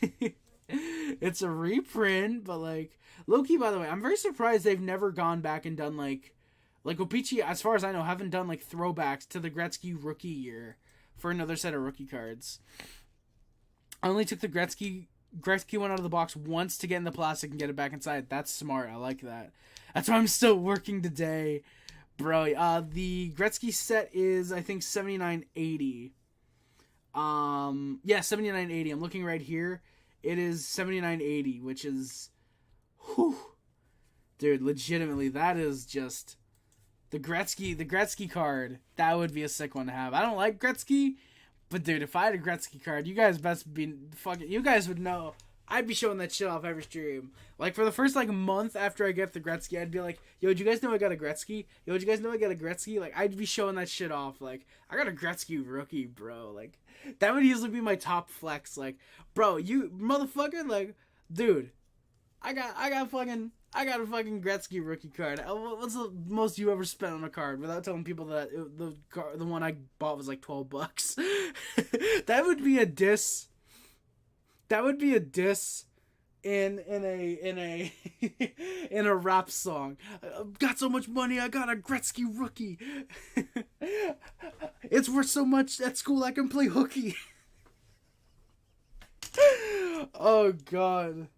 it's a reprint, but, like, low-key, by the way, I'm very surprised they've never gone back and done, like Opeachy, as far as I know, haven't done, like, throwbacks to the Gretzky rookie year for another set of rookie cards. I only took the Gretzky one out of the box once to get in the plastic and get it back inside. That's smart. I like that. That's why I'm still working today. Bro, the Gretzky set is, I think, $79.80. Yeah, $79.80. I'm looking right here. It is $79.80, which is, whew. Dude, legitimately, that is just the Gretzky card. That would be a sick one to have. I don't like Gretzky, but dude, if I had a Gretzky card, you guys best be fucking, you guys would know. I'd be showing that shit off every stream. Like, for the first, like, month after I get the Gretzky, I'd be like, yo, did you guys know I got a Gretzky? Yo, did you guys know I got a Gretzky? Like, I'd be showing that shit off. Like, I got a Gretzky rookie, bro. Like, that would easily be my top flex. Like, bro, you motherfucker, like, dude, I got a fucking Gretzky rookie card. What's the most you ever spent on a card without telling people that the one I bought was like $12? That would be a diss. That would be a diss in a in a rap song. Got so much money, I got a Gretzky rookie. It's worth so much at school I can play hooky. Oh god.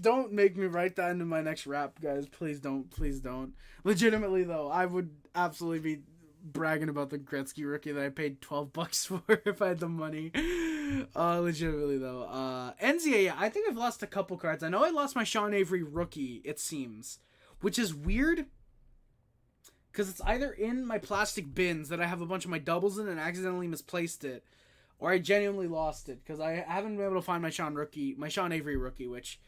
Don't make me write that into my next rap, guys. Please don't. Please don't. Legitimately though, I would absolutely be bragging about the Gretzky rookie that I paid $12 for if I had the money. Legitimately though. NCAA, I think I've lost a couple cards. I know I lost my Sean Avery rookie, it seems, which is weird because it's either in my plastic bins that I have a bunch of my doubles in and accidentally misplaced it, or I genuinely lost it because I haven't been able to find my Sean Avery rookie, which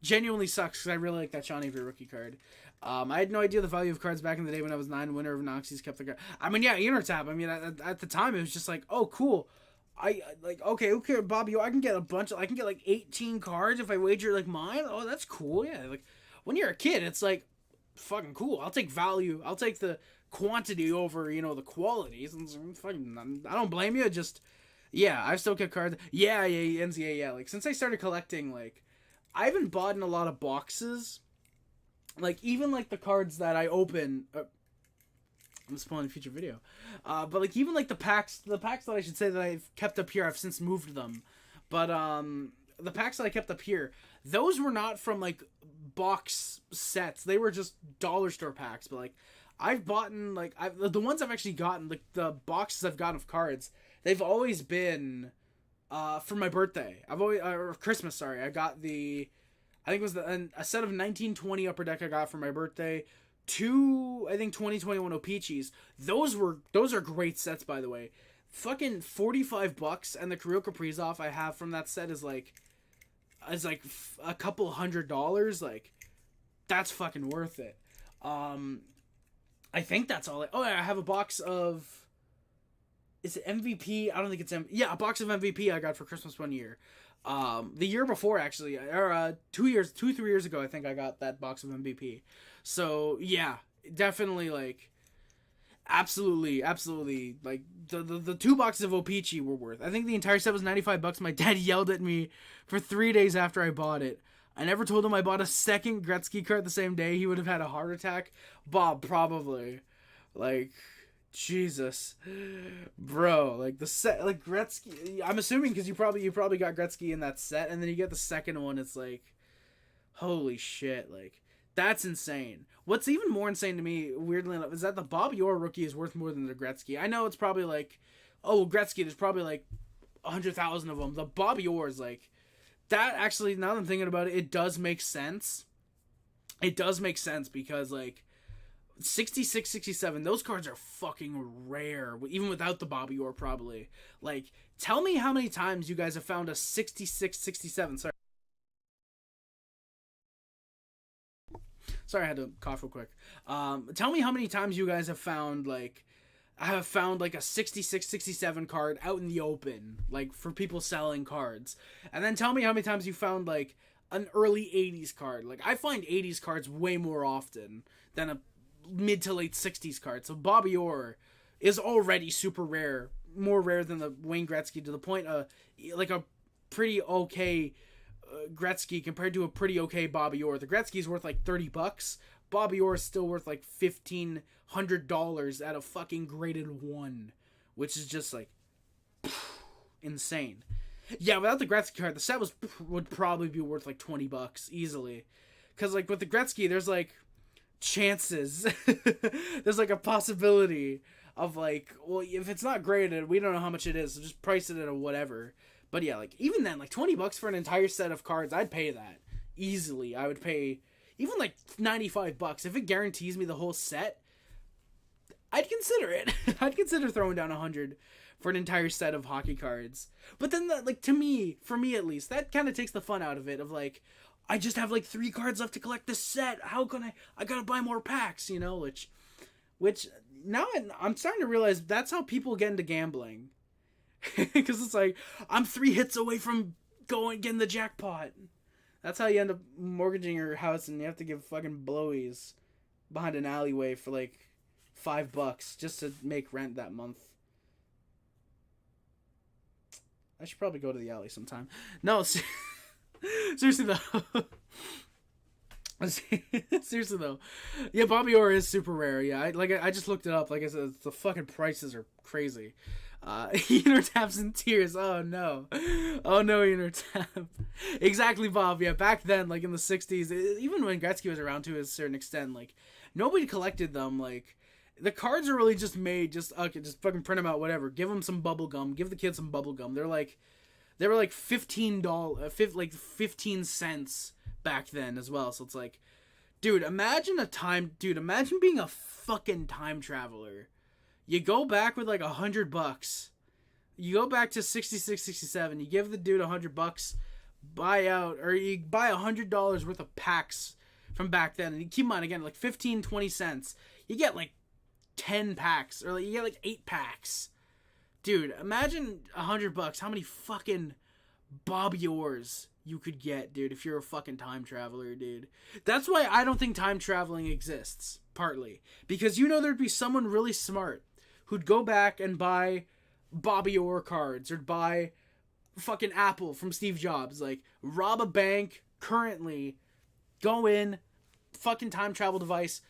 genuinely sucks because I really like that Sean Avery rookie card. I had no idea the value of cards back in the day when I was 9. Winner of Noxie's kept the card. I mean, yeah, Intertap. I mean, at the time, it was just like, oh, cool. I like, okay, Bobby, I can get like 18 cards if I wager like mine. Oh, that's cool. Yeah, like when you're a kid, it's like fucking cool. I'll take value. I'll take the quantity over, the qualities. And fucking, I don't blame you. Just, yeah, I've still kept cards. Yeah, NCAA, yeah. Like since I started collecting, like I haven't bought in a lot of boxes. Like, even, like, the cards that I open... I'm spoiling a future video. But, like, even, like, the packs that I should say that I've kept up here, I've since moved them. But, the packs that I kept up here, those were not from, like, box sets. They were just dollar store packs. But, like, I've bought in, like... the ones I've actually gotten, like, the boxes I've gotten of cards, they've always been, for my birthday. Or Christmas, sorry. I got the... I think it was a set of 1920 Upper Deck I got for my birthday. 2, I think 2021 Opeachies. Those are great sets, by the way. Fucking $45, and the Kirill Kaprizov I have from that set is like a couple $100. Like, that's fucking worth it. I think that's all. Oh, yeah, I have a box of. Is it MVP? I don't think it's a box of MVP I got for Christmas one year. The year before, actually, or 3 years ago, I think I got that box of MVP. So yeah, definitely, like, absolutely, like the 2 boxes of Opeachy were worth. I think the entire set was $95. My dad yelled at me for 3 days after I bought it. I never told him I bought a second Gretzky card the same day. He would have had a heart attack. Bob, probably. Like, Jesus, bro, like the set, like Gretzky. I'm assuming because you probably got Gretzky in that set, and then you get the second one. It's like, holy shit, like that's insane. What's even more insane to me, weirdly enough, is that the Bobby Orr rookie is worth more than the Gretzky. I know it's probably like, oh, Gretzky, there's probably like 100,000 of them. The Bobby Orr is like that. Actually, now that I'm thinking about it, it does make sense. It does make sense because like. 66, 67, those cards are fucking rare, even without the Bobby Orr, probably. Like, tell me how many times you guys have found a 66, 67, sorry, I had to cough real quick. Tell me how many times you guys have found, like, I have found like a 66, 67 card out in the open, like for people selling cards. And then tell me how many times you found like an early 80s card. Like I find 80s cards way more often than a mid to late 60s card. So Bobby Orr is already super rare, more rare than the Wayne Gretzky, to the point like a pretty okay Gretzky compared to a pretty okay Bobby Orr. The Gretzky's worth like $30. Bobby Orr is still worth like $1,500 at a fucking graded 1, which is just like insane. Yeah, without the Gretzky card, the set would probably be worth like $20 easily. Because like with the Gretzky, there's like chances. There's like a possibility of like, well, if it's not graded, we don't know how much it is, so just price it at a whatever. But yeah, like even then, like $20 for an entire set of cards, I'd pay that easily. I would pay even like $95 if it guarantees me the whole set. I'd consider it. I'd consider throwing down $100 for an entire set of hockey cards. But then, like for me at least, that kind of takes the fun out of it. Of like, I just have like 3 cards left to collect this set. How can I gotta buy more packs, you know? Which now I'm starting to realize that's how people get into gambling. Because it's like, I'm 3 hits away from getting the jackpot. That's how you end up mortgaging your house, and you have to give fucking blowies behind an alleyway for like $5 just to make rent that month. I should probably go to the alley sometime. No, seriously though. Seriously though, yeah, Bobby Orr is super rare. Yeah, I just looked it up. Like I said, the fucking prices are crazy. Taps in tears. Oh no, Tap. Exactly, Bob. Yeah, back then, like in the 60s, even when Gretzky was around to a certain extent, like nobody collected them. Like the cards are really just made, just fucking print them out, whatever. Give them some bubble gum. Give the kids some bubble gum. They were like $15, like 15 cents back then as well. So it's like, dude, imagine being a fucking time traveler. You go back with like $100. You go back to 66, 67. You give the dude $100, buy out, or you buy $100 worth of packs from back then. And you keep in mind, again, like 15, 20 cents. You get like 10 packs, or like you get like 8 packs. Dude, imagine $100. How many fucking Bobby Orrs you could get, dude, if you're a fucking time traveler, dude. That's why I don't think time traveling exists, partly. Because there'd be someone really smart who'd go back and buy Bobby Orr cards, or buy fucking Apple from Steve Jobs. Like, rob a bank currently, go in, fucking time travel device,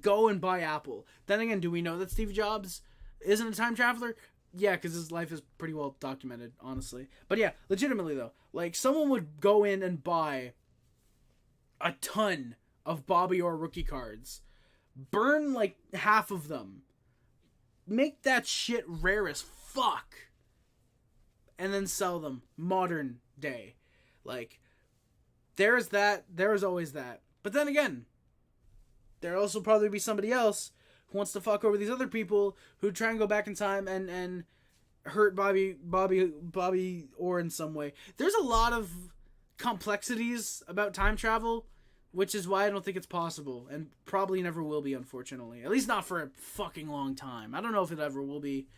go and buy Apple. Then again, do we know that Steve Jobs isn't a time traveler? Yeah, because his life is pretty well documented, honestly. But yeah, legitimately though, like someone would go in and buy a ton of Bobby Orr rookie cards, burn like half of them, make that shit rare as fuck, and then sell them modern day. Like, there's always that. But then again, there'll also probably be somebody else who wants to fuck over these other people who try and go back in time and hurt Bobby Orr in some way. There's a lot of complexities about time travel, which is why I don't think it's possible, and probably never will be, unfortunately. At least not for a fucking long time. I don't know if it ever will be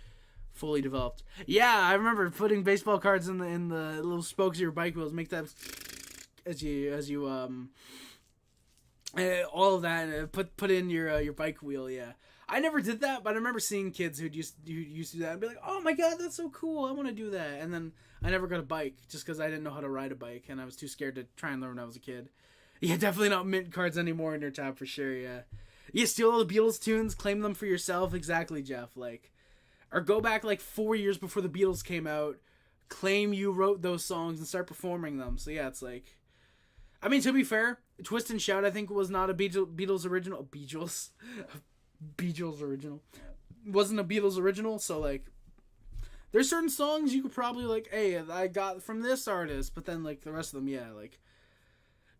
fully developed. Yeah, I remember putting baseball cards in the little spokes of your bike wheels, make that as you all of that, put in your bike wheel. Yeah, I never did that, but I remember seeing kids who used to do that and be like, "Oh my god, that's so cool! I want to do that." And then I never got a bike just because I didn't know how to ride a bike, and I was too scared to try and learn when I was a kid. Yeah, definitely not mint cards anymore in your tab for sure. Yeah, steal all the Beatles tunes, claim them for yourself. Exactly, Jeff. Like, or go back like 4 years before the Beatles came out, claim you wrote those songs and start performing them. So yeah, it's like, I mean, to be fair, Twist and Shout I think was not a Beatles original. Beatles original. Wasn't a Beatles original, so like, there's certain songs you could probably like, hey, I got from this artist, but then like the rest of them, yeah, like,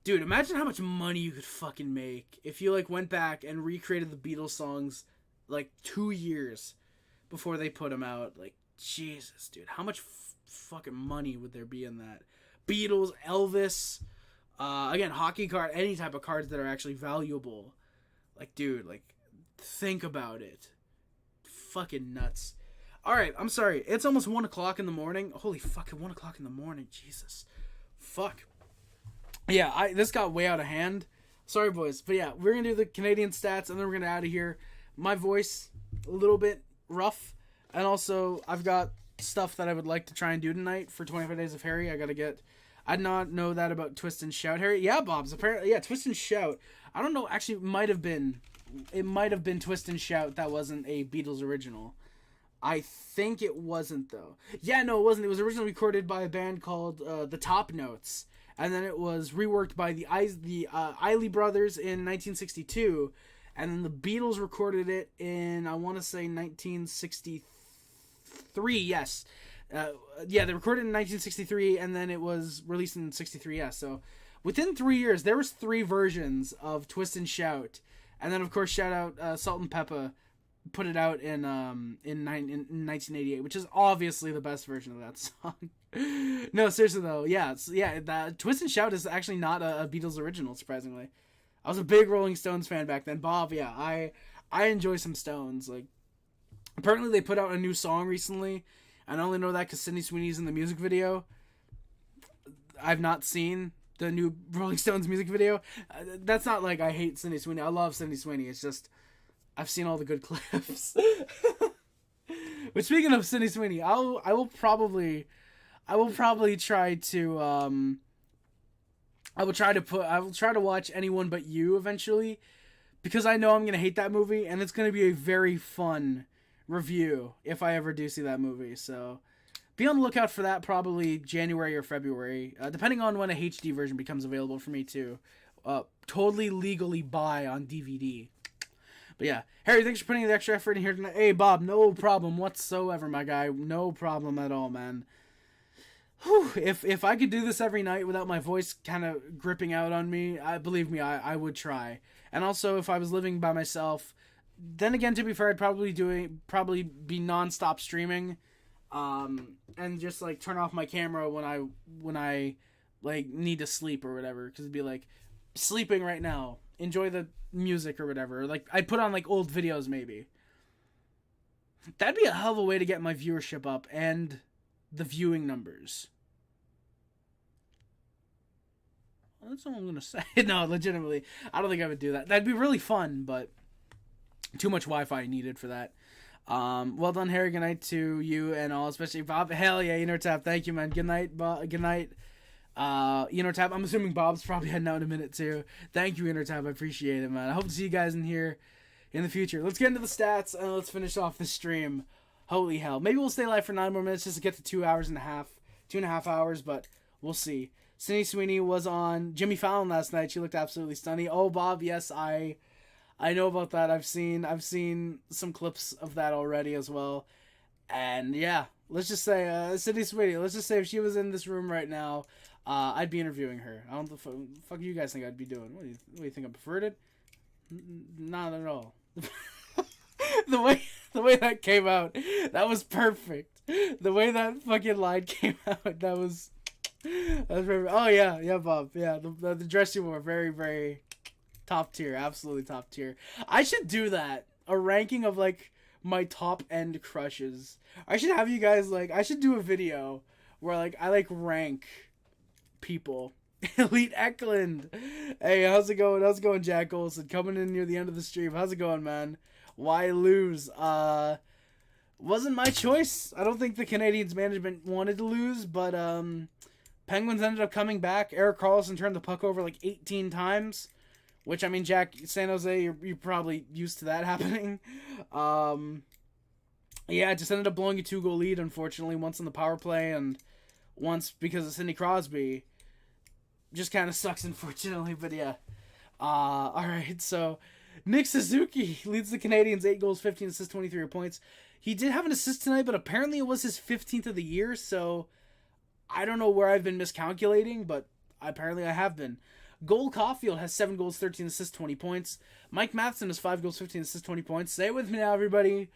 dude, imagine how much money you could fucking make if you like went back and recreated the Beatles songs like 2 years before they put them out. Like, Jesus, dude, how much fucking money would there be in that? Beatles, Elvis, again, hockey card, any type of cards that are actually valuable. Like, dude, like, think about it. fucking nuts. All right, I'm sorry. It's almost 1 o'clock in the morning. Holy fucking 1 o'clock in the morning. Jesus. Fuck. Yeah, this got way out of hand. Sorry, boys. But yeah, we're going to do the Canadian stats, and then we're going to out of here. My voice, a little bit rough. And also, I've got stuff that I would like to try and do tonight for 25 Days of Harry. I did not know that about Twist and Shout, Harry. Yeah, Bob's. Apparently, yeah, Twist and Shout. I don't know. Actually, it might have been Twist and Shout that wasn't a Beatles original. I think it wasn't, though. Yeah, no, it wasn't. It was originally recorded by a band called The Top Notes. And then it was reworked by the Isley Brothers in 1962. And then the Beatles recorded it in, I want to say, 1963, yes. Yeah, they recorded it in 1963, and then it was released in 63, yeah. So within 3 years, there was 3 versions of Twist and Shout. And then, of course, shout out Salt and Peppa put it out in 1988, which is obviously the best version of that song. No, seriously though, that Twist and Shout is actually not a Beatles original, surprisingly. I was a big Rolling Stones fan back then. Bob, yeah, I enjoy some Stones. Like, apparently they put out a new song recently, and I only know that because Sidney Sweeney's in the music video. I've not seen the new Rolling Stones music video. That's not like I hate Sidney Sweeney. I love Sidney Sweeney. It's just I've seen all the good clips. But speaking of Sidney Sweeney, I will probably try to I will try to watch Anyone But You eventually, because I know I'm gonna hate that movie, and it's gonna be a very fun review if I ever do see that movie. So be on the lookout for that, probably January or February, depending on when a HD version becomes available for me to totally legally buy on DVD. But yeah, Harry, thanks for putting the extra effort in here tonight. Hey, Bob, no problem whatsoever, my guy. No problem at all, man. Whew, if I could do this every night without my voice kind of gripping out on me, believe me, I would try. And also, if I was living by myself, then again, to be fair, I'd probably be nonstop streaming, and just like turn off my camera when I like need to sleep or whatever, because it'd be like sleeping right now. Enjoy the music or whatever. Like, I'd put on like old videos maybe. That'd be a hell of a way to get my viewership up and the viewing numbers. Well, that's all I'm gonna say. No, legitimately, I don't think I would do that. That'd be really fun, but too much Wi-Fi needed for that. Well done, Harry. Good night to you and all, especially Bob. Hell yeah, Tap. Thank you, man. Good night, good night. Tap. I'm assuming Bob's probably heading out in a minute too. Thank you, Tap. I appreciate it, man. I hope to see you guys in here in the future. Let's get into the stats and let's finish off the stream. Holy hell. Maybe we'll stay live for 9 more minutes just to get to 2.5 hours, but we'll see. Sidney Sweeney was on Jimmy Fallon last night. She looked absolutely stunning. Oh, Bob, yes, I know about that. I've seen some clips of that already as well. And yeah, let's just say, Sidney Sweeney, let's just say if she was in this room right now, I'd be interviewing her. I don't know what the fuck you guys think I'd be doing. What do you think, I preferred it? Not at all. The way that came out, that was perfect. The way that fucking line came out, that was perfect. Oh yeah, Bob. Yeah, the dress you wore, very, very top tier. Absolutely top tier. I should do that. A ranking of like my top end crushes. I should have you guys I should do a video where like I rank people. Elite Eklund. Hey, how's it going? How's it going, Jack Olson? Coming in near the end of the stream. How's it going, man? Why lose? Wasn't my choice. I don't think the Canadiens management wanted to lose, but Penguins ended up coming back. Erik Karlsson turned the puck over 18 times, which, I mean, Jack, San Jose, you're probably used to that happening. Yeah, it just ended up blowing a 2-goal lead, unfortunately, once on the power play and once because of Sidney Crosby. Just kind of sucks, unfortunately, but yeah. Alright, so Nick Suzuki leads the Canadiens, 8 goals, 15 assists, 23 points. He did have an assist tonight, but apparently it was his 15th of the year, so I don't know where I've been miscalculating, but apparently I have been. Cole Caulfield has 7 goals, 13 assists, 20 points. Mike Matheson has 5 goals, 15 assists, 20 points. Say it with me now, everybody.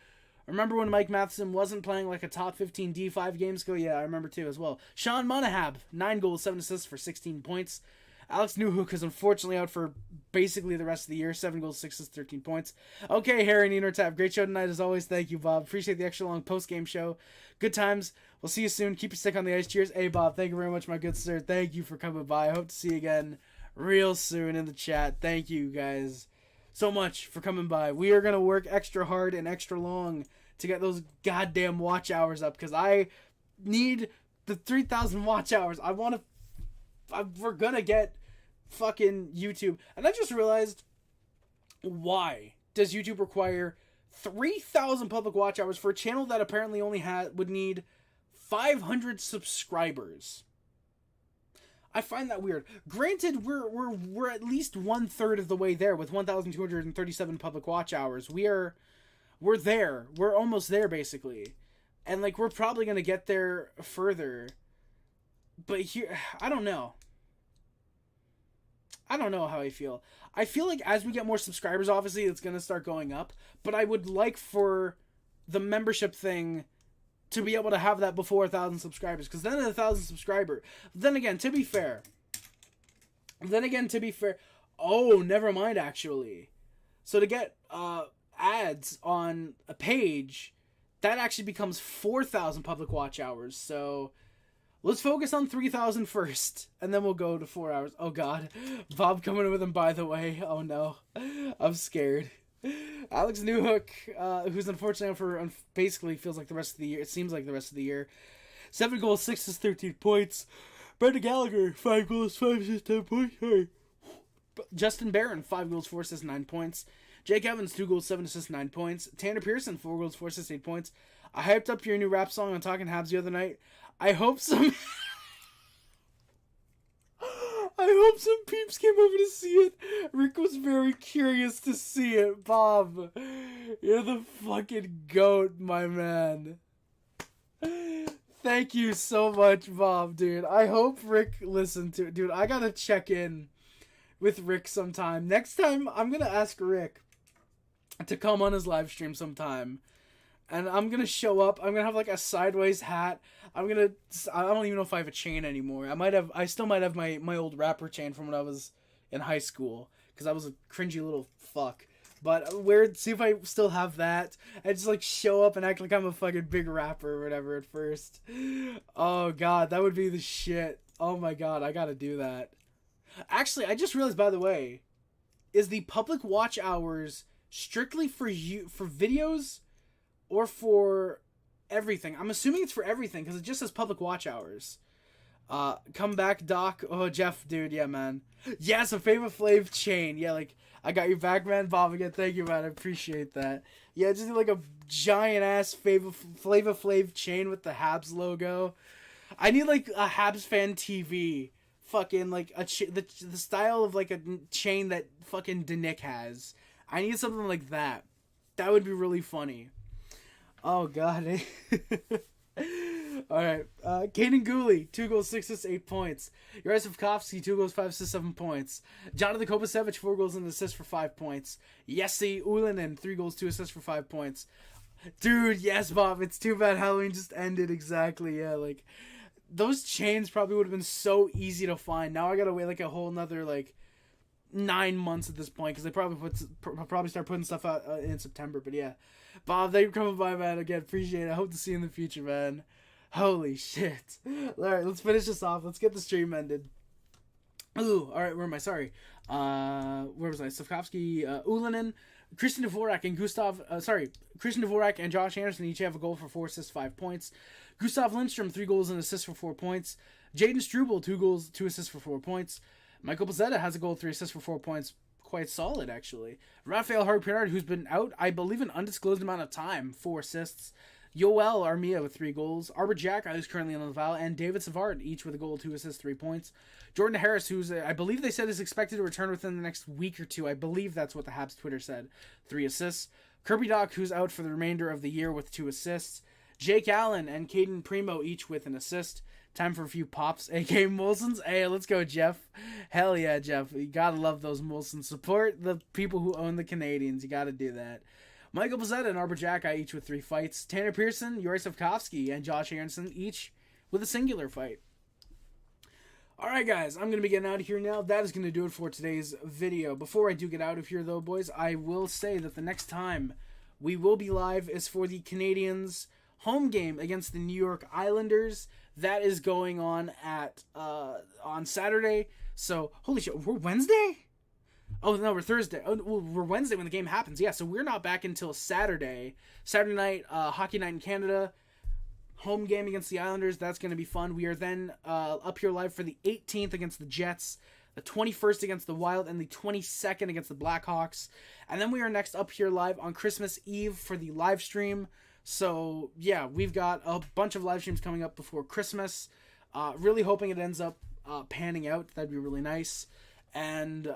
Remember when Mike Matheson wasn't playing like a top 15 D5 games ago? Yeah, I remember too as well. Sean Monahan, 9 goals, 7 assists for 16 points. Alex Newhook is unfortunately out for basically the rest of the year. 7 goals, 6 assists, 13 points. Okay, Harry Nino Tap. Great show tonight as always. Thank you, Bob. Appreciate the extra long post-game show. Good times. We'll see you soon. Keep your stick on the ice. Cheers. Hey, Bob. Thank you very much, my good sir. Thank you for coming by. I hope to see you again real soon in the chat. Thank you, guys, so much for coming by. We are going to work extra hard and extra long to get those goddamn watch hours up, because I need the 3,000 watch hours. We're going to get fucking YouTube. And I just realized, why does YouTube require 3,000 public watch hours for a channel that apparently only would need 500 subscribers? I find that weird. Granted, we're at least 1/3 of the way there with 1,237 public watch hours. We're there. We're almost there, basically. And, like, we're probably going to get there further. But here, I don't know. I don't know how I feel. I feel like as we get more subscribers, obviously, it's going to start going up. But I would like for the membership thing to be able to have that before 1,000 subscribers. Because then at 1,000 subscriber. Then again, to be fair. Oh, never mind, actually. So to get ads on a page, that actually becomes 4,000 public watch hours. So let's focus on 3,000 first, and then we'll go to 4 hours. Oh, God. Bob coming in with him, by the way. Oh, no. I'm scared. Alex Newhook, who's unfortunately for basically feels like the rest of the year. It seems like the rest of the year. 7 goals, 6 assists, 13 points. Brendan Gallagher, 5 goals, 5 assists, 10 points. Hey. Justin Barron, 5 goals, 4 assists, 9 points. Jake Evans, 2 goals, 7 assists, 9 points. Tanner Pearson, 4 goals, 4 assists, 8 points. I hyped up your new rap song on Talking Habs the other night. I hope some peeps came over to see it. Rick was very curious to see it. Bob, you're the fucking goat, my man. Thank you so much, Bob, dude. I hope Rick listened to it. Dude, I gotta check in with Rick sometime. Next time, I'm gonna ask Rick to come on his live stream sometime. And I'm gonna show up. I'm gonna have like a sideways hat. I don't even know if I have a chain anymore. I still might have my old rapper chain from when I was in high school, because I was a cringy little fuck. But see if I still have that. I just like show up and act like I'm a fucking big rapper or whatever at first. Oh, God, that would be the shit. Oh my God, I gotta do that. Actually, I just realized, by the way, is the public watch hours strictly for videos or for everything? I'm assuming it's for everything, because it just says public watch hours. Come back, Doc. Oh, Jeff, dude, yeah, man. Yes, a Flavor Flav chain. Yeah, like, I got your back, man. Bob, again, thank you, man. I appreciate that. Yeah, just like a giant-ass Flavor Flav chain with the Habs logo. I need, like, a Habs fan TV. Fucking, like, the style of, like, a chain that fucking Danick has. I need something like that. That would be really funny. Oh, God. Alright. Kaden Gooley, 2 goals, 6 assists, 8 points. Yaroslavkovsky, 2 goals, 5 assists, 7 points. Jonathan Kovacevic, 4 goals and an assist for 5 points. Jesse Ullinen, 3 goals, 2 assists for 5 points. Dude, yes, Bob. It's too bad Halloween just ended. Exactly, yeah. Like, those chains probably would have been so easy to find. Now I gotta wait, like, a whole nother, like, 9 months at this point, because they probably start putting stuff out in September. But yeah, Bob, thank you for coming by, man. Again, appreciate it. I hope to see you in the future, man. Holy shit. Alright, let's finish this off. Let's get the stream ended. Ooh, alright, where am I? Sorry. Where was I? Slavkovsky, Ullinen, Christian Dvorak and Josh Anderson each have a goal for 4 assists, 5 points. Gustav Lindstrom, 3 goals and assists for 4 points. Jayden Struble, 2 goals, 2 assists for 4 points. Michael Pizzetta has a goal, 3 assists for 4 points. Quite solid, actually. Raphael Harpinard, who's been out, I believe, an undisclosed amount of time, 4 assists. Yoel Armia with 3 goals. Arbor Jack, who's currently on the Val, and David Savard, each with a goal, 2 assists, 3 points. Jordan Harris, who's, I believe they said is expected to return within the next week or two. I believe that's what the Habs Twitter said. 3 assists. Kirby Doc, who's out for the remainder of the year with 2 assists. Jake Allen and Caden Primo, each with an assist. Time for a few pops, a.k.a. Molsons. Hey, let's go, Jeff. Hell yeah, Jeff. You gotta love those Molsons. Support the people who own the Canadiens. You gotta do that. Michael Pizzetta and Arbor Jacki each with 3 fights. Tanner Pearson, Yaroslavkovsky, and Josh Anderson each with a singular fight. Alright guys, I'm going to be getting out of here now. That is going to do it for today's video. Before I do get out of here though, boys, I will say that the next time we will be live is for the Canadiens home game against the New York Islanders. That is going on on Saturday. So, holy shit, we're Wednesday? Oh, no, we're Thursday. Oh, well, we're Wednesday when the game happens. Yeah, so we're not back until Saturday. Saturday night, hockey night in Canada. Home game against the Islanders. That's going to be fun. We are then up here live for the 18th against the Jets, the 21st against the Wild, and the 22nd against the Blackhawks. And then we are next up here live on Christmas Eve for the live stream. So, yeah, we've got a bunch of live streams coming up before Christmas. Really hoping it ends up panning out. That'd be really nice. And,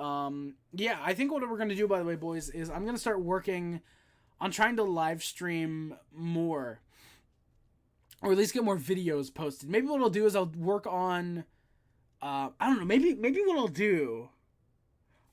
yeah, I think what we're going to do, by the way, boys, is I'm going to start working on trying to live stream more. Or at least get more videos posted. Maybe what I'll do is I'll work on, I don't know, maybe what I'll do,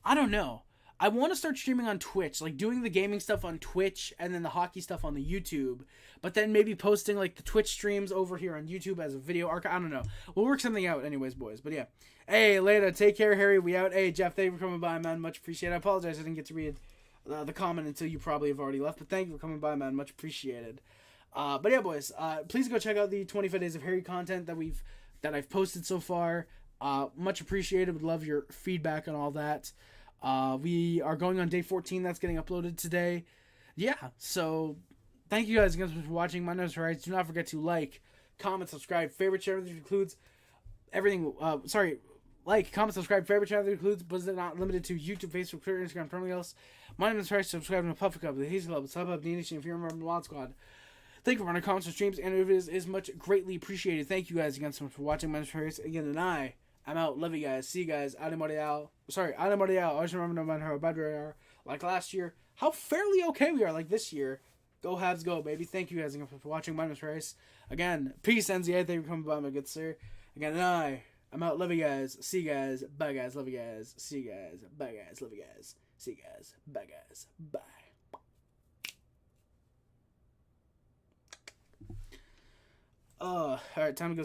I don't know. I want to start streaming on Twitch, like doing the gaming stuff on Twitch and then the hockey stuff on the YouTube. But then maybe posting like the Twitch streams over here on YouTube as a video archive. I don't know. We'll work something out anyways, boys. But yeah. Hey, later. Take care, Harry. We out. Hey, Jeff, thank you for coming by, man. Much appreciated. I apologize I didn't get to read the comment until you probably have already left. But thank you for coming by, man. Much appreciated. But yeah, boys, please go check out the 25 Days of Harry content that I've posted so far. Much appreciated. Would love your feedback on all that. We are going on day 14. That's getting uploaded today. Yeah, so thank you guys again for watching. My name is Harry. Do not forget to like, comment, subscribe, favorite channel that includes everything. Like, comment, subscribe, favorite channel that includes, but is not limited to YouTube, Facebook, Twitter, Instagram, anything else. My name is Harry. Subscribe to the Puffy Club, the Hazy Club, the Sub Hub, the Nation. If you remember the Wild Squad. Thank you for running comments and streams, and it is much greatly appreciated. Thank you guys again so much for watching. My name is Harris again, and I'm out. Love you guys. See you guys. Ade Montreal. Always remember no matter how bad we are. Like last year, how fairly okay we are. Like this year. Go Habs, go, baby. Thank you guys again for watching. My name is Harris. Again, peace, NZA. Thank you for coming by, my good sir. Again, and I'm out. Love you guys. See you guys. Bye, guys. Love you guys. See you guys. Bye, guys. Love you guys. See you guys. Bye, guys. Bye. Alright, time to go.